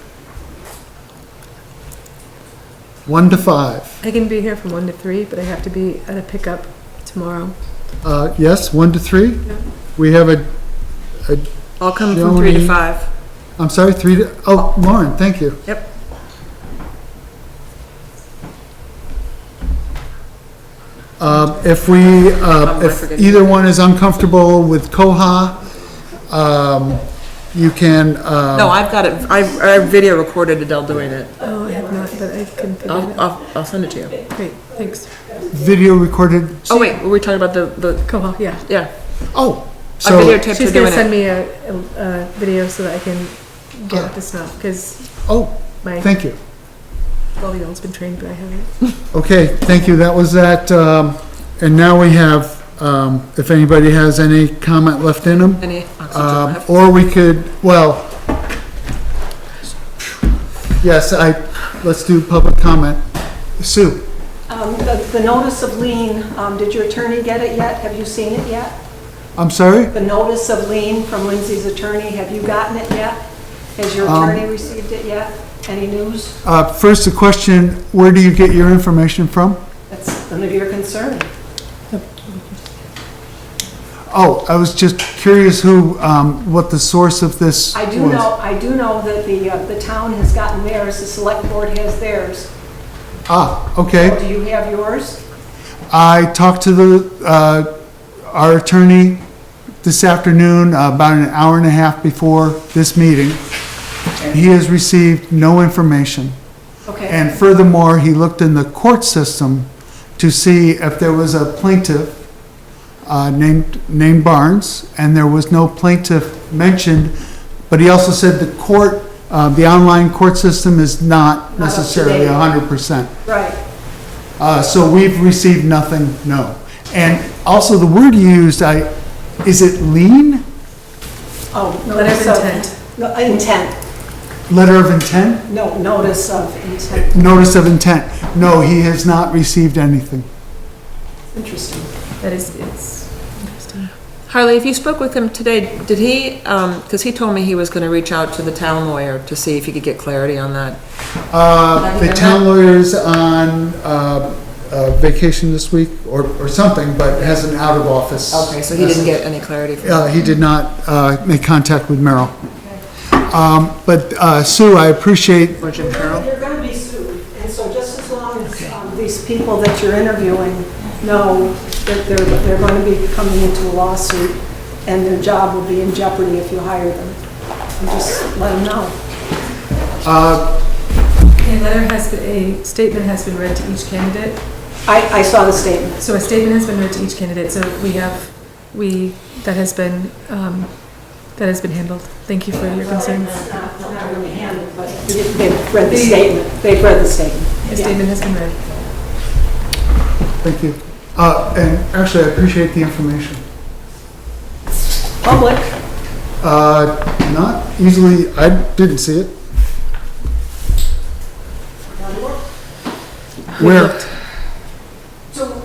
1 to 5. I can be here from 1 to 3, but I have to be at a pickup tomorrow. Yes, 1 to 3? We have a I'll come from 3 to Joni. 5. I'm sorry, 3 to, oh, Lauren, thank you. Yep. If either one is uncomfortable with Koha, you can, No, I've got it, I video recorded Adele doing it. Oh, I have not, but I can figure it out. I'll send it to you. Great, thanks. video recorded, Oh, wait, were we talking about the, Koha, yeah. yeah. oh, I so, videotaped She's her gonna doing send it. me a video so that I can get the stuff, because oh, my thank you. 12-year-old's been trained, but I haven't. Okay, thank you, that was that, and now we have, if anybody has any comment left in them. Any oxygen left? Or we could, well, yes, let's do public comment. Sue? The notice of lien, did your attorney get it yet? Have you seen it yet? I'm sorry? The notice of lien from Lindsay's attorney, have you gotten it yet? Has your attorney received it yet? Any news? First, the question, where do you get your information from? That's none of your concern. Oh, I was just curious what the source of this was. I do know that the town has gotten theirs, the select board has theirs. Ah, okay. Do you have yours? I talked to our attorney this afternoon, about an hour and a half before this meeting, and he has received no information. Okay. And furthermore, he looked in the court system to see if there was a plaintiff named Barnes, and there was no plaintiff mentioned, but he also said the online court system is not necessarily 100%. Right. So we've received nothing, no. And also the word you used, is it lien? Oh, Letter of notice intent. No, intent. Letter of intent? No, notice of intent. Notice of intent. No, he has not received anything. Interesting. It's interesting. Harley, if you spoke with him today, did he, because he told me he was going to reach out to the town lawyer to see if he could get clarity on that. The town lawyer's on vacation this week or something, but has an out of office. Okay, so he didn't get any clarity from that. He did not make contact with Merrill. But Sue, I appreciate, Or Jim Carroll? You're going to be sued, and so just as long as these people that you're interviewing know that they're going to be coming into a lawsuit and their job will be in jeopardy if you hire them, and just let them know. A statement has been read to each candidate. I saw the statement. So a statement has been read to each candidate, so that has been handled. Thank you for your concerns. Not really handled, but they've read the statement. They've read the statement. The statement has been read. thank you. And actually, I appreciate the information. Public. Not easily, I didn't see it. Where, So,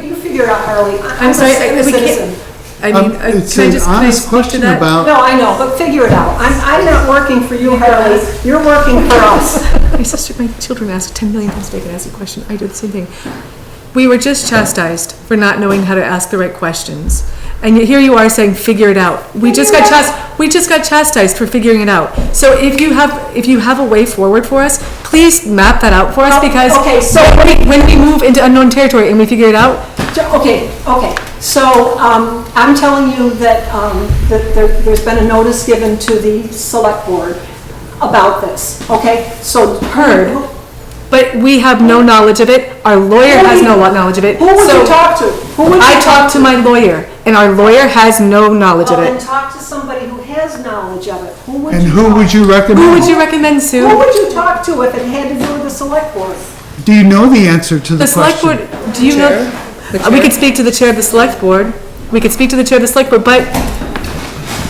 you figure out, Harley. I'm sorry, a we can't- citizen. I mean, it's can I an just, can I honest speak to question that? about, No, I know, but figure it out. I'm not working for you, Harley. You're working for us. My sister, my children ask 10 million times they can ask a question. I do the same thing. We were just chastised for not knowing how to ask the right questions. And yet here you are saying, figure it out. We just got chastised for figuring it out. So if you have a way forward for us, please map that out for us, because Okay, so when we move into unknown territory and we figure it out, Okay. So, I'm telling you that, there's been a notice given to the select board about this, okay? So, heard, but we have no knowledge of it. Our lawyer has no knowledge of it. Who would So you talk to? I talked to my lawyer, and our lawyer has no knowledge of Well, then it. talk to somebody who has knowledge of it. Who would and you who talk would you Who recommend? would you recommend, Sue? Who would you talk to if it had to do with the select board? Do you know the answer to the The select question? board, do you know? We could speak to the chair of the select board. We could speak to the chair of the select board, but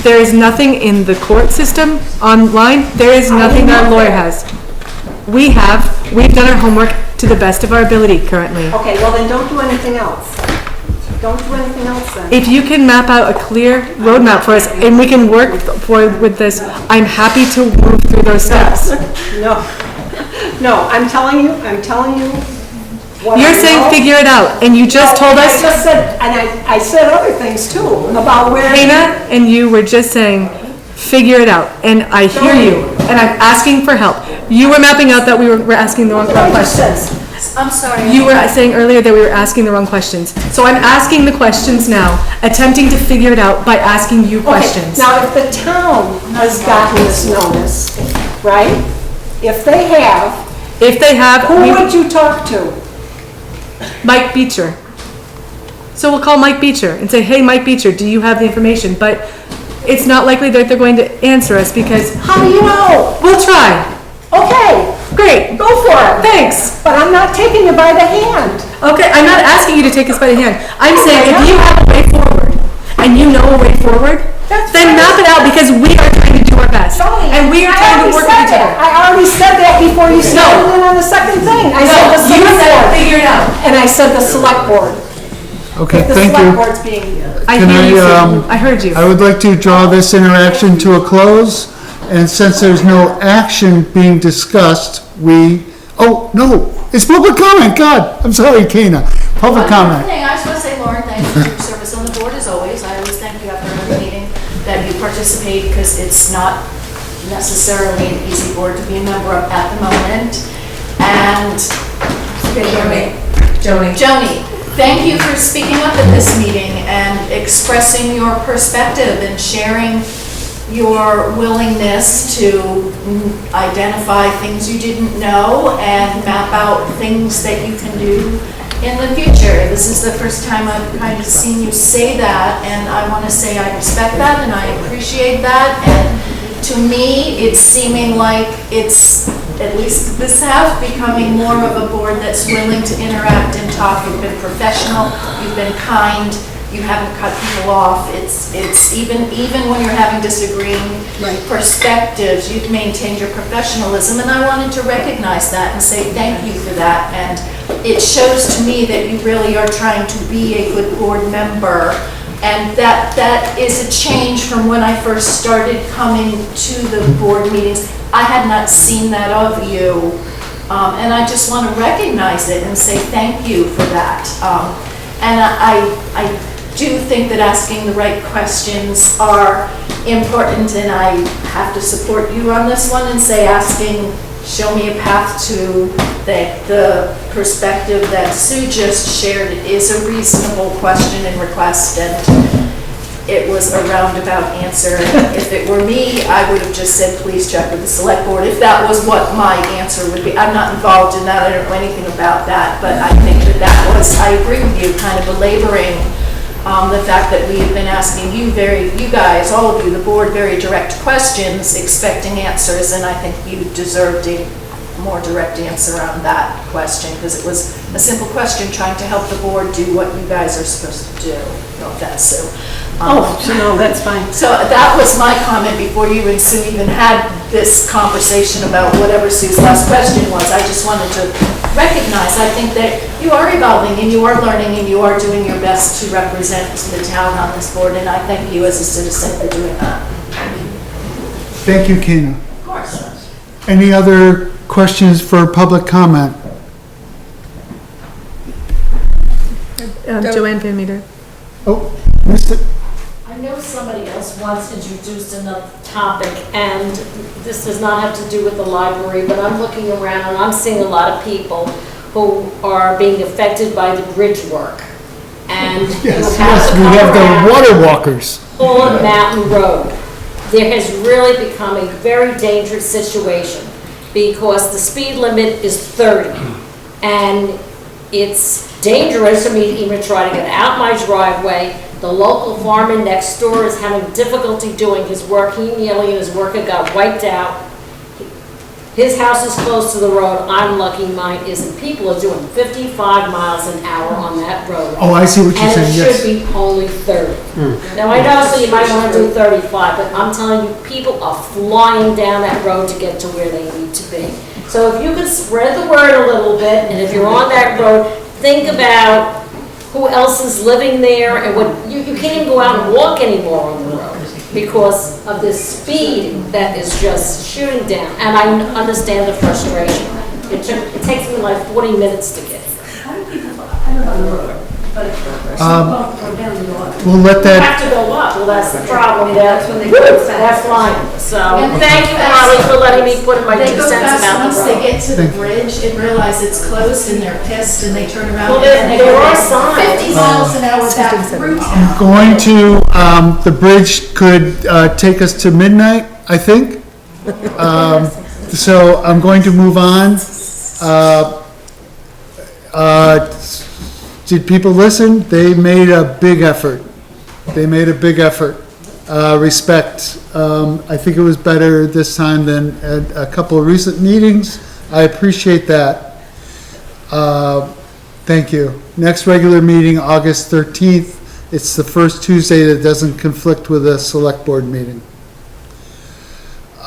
there is nothing in the court system online. There is nothing our lawyer has. We've done our homework to the best of our ability currently. Okay, well then don't do anything else. Don't do anything else then. If you can map out a clear roadmap for us and we can work forward with this, I'm happy to move through those steps. No, I'm telling you what I You're saying know. figure it out, and you just told I us, just said, and I said other things too, about where. Dana, and you were just saying, figure it out, and I hear you, and I'm asking for help. You were mapping out that we were asking the wrong questions. I'm sorry. You were saying earlier that we were asking the wrong questions. So I'm asking the questions now, attempting to figure it out by asking you questions. Now, if the town has gotten this notice, right? If they have, who would you talk to? Mike Beecher. So we'll call Mike Beecher and say, hey, Mike Beecher, do you have the information? But it's not likely that they're going to answer us because... How do you know? We'll try. Okay. Great. Go for it. Thanks. But I'm not taking you by the hand. Okay, I'm not asking you to take us by the hand. I'm saying if you have a way forward and you know a way forward, then map it out because we are trying to do our best. And we are trying to work with each other. I already said that before you started in on the second thing. I said the you select said board. figure it out. And I said the select board. Okay, The thank select you. board's being. I Can hear you, I, Sue. I heard you. I would like to draw this interaction to a close, and since there's no action being discussed, oh, no, it's public comment, God, I'm sorry, Kana. Public comment. I just want to say, Lauren, thank you for your service on the board as always. I always thank you after every meeting that you participate because it's not necessarily an easy board to be a member of at the moment. And Joni, thank you for speaking up at this meeting and expressing your perspective and sharing your willingness to identify things you didn't know and map out things that you can do in the future. This is the first time I've kind of seen you say that, and I want to say I respect that and I appreciate that. And to me, it's seeming like it's, at least this half, becoming more of a board that's willing to interact and talk. You've been professional, you've been kind, you haven't cut people off. It's even when you're having disagreeing perspectives, you've maintained your professionalism, and I wanted to recognize that and say thank you for that. And it shows to me that you really are trying to be a good board member, and that is a change from when I first started coming to the board meetings. I had not seen that of you, and I just want to recognize it and say thank you for that. And I do think that asking the right questions are important, and I have to support you on this one and say show me a path to the perspective that Sue just shared is a reasonable question and request, and it was a roundabout answer. If it were me, I would have just said, please check with the select board, if that was what my answer would be. I'm not involved in that, I don't know anything about that, but I think that was, I agree with you, kind of belaboring the fact that we have been asking you guys, all of you, the board, very direct questions, expecting answers, and I think you deserved a more direct answer on that question, because it was a simple question trying to help the board do what you guys are supposed to do. No offense, Sue. No, that's fine. So that was my comment before you and Sue even had this conversation about whatever Sue's last question was. I just wanted to recognize, I think that you are evolving and you are learning and you are doing your best to represent the town on this board, and I thank you as a citizen for doing that. Thank you, Kena. Of course. Any other questions for public comment? Joanne Van Meter. Oh, missed it. I know somebody else once introduced another topic, and this does not have to do with the library, but I'm looking around and I'm seeing a lot of people who are being affected by the bridge work. And you Yes, have yes, to we come have around the water walkers. Pawlet Mountain Road. There has really become a very dangerous situation because the speed limit is 30. And it's dangerous for me to even try to get out my driveway. The local farmer next door is having difficulty doing his work. He nearly and his worker got wiped out. His house is close to the road. I'm lucky mine isn't. People are doing 55 miles an hour on that road. Oh, I see what you're saying, And yes. it should be only 30. Now, I know, so you might want to do 35, but I'm telling you, people are flying down that road to get to where they need to be. So if you could spread the word a little bit, and if you're on that road, think about who else is living there, and what, you can't even go out and walk anymore on the road because of this speed that is just shooting down. And I understand the frustration. It takes me like 40 minutes to get here. How do people, I don't know, but go down the water. We'll let You that, have to go up, well, that's the problem, That's when they go fast. that's fine. So, And thank you, Holly, for letting me put in my 2 They go cents fast about once the they road. get to the bridge and realize it's closed and they're pissed and they turn around Well, and they there go are down signs. 50 miles an hour back through town. going to, the bridge could take us to midnight, I think. So I'm going to move on. Did people listen? They made a big effort. They made a big effort. Respect. I think it was better this time than at a couple of recent meetings. I appreciate that. Thank you. Next regular meeting, August 13th. It's the first Tuesday that doesn't conflict with a select board meeting.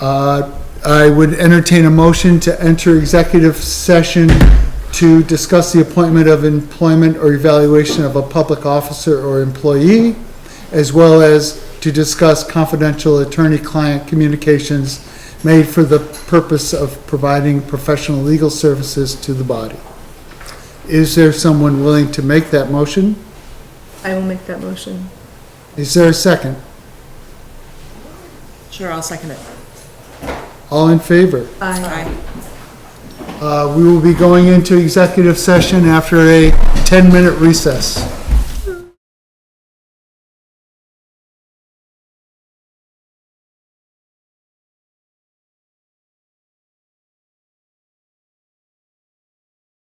I would entertain a motion to enter executive session to discuss the appointment of employment or evaluation of a public officer or employee, as well as to discuss confidential attorney-client communications made for the purpose of providing professional legal services to the body. Is there someone willing to make that motion? I will make that motion. Is there a second? Sure, I'll second it. All in favor? Aye. We will be going into executive session after a 10-minute recess.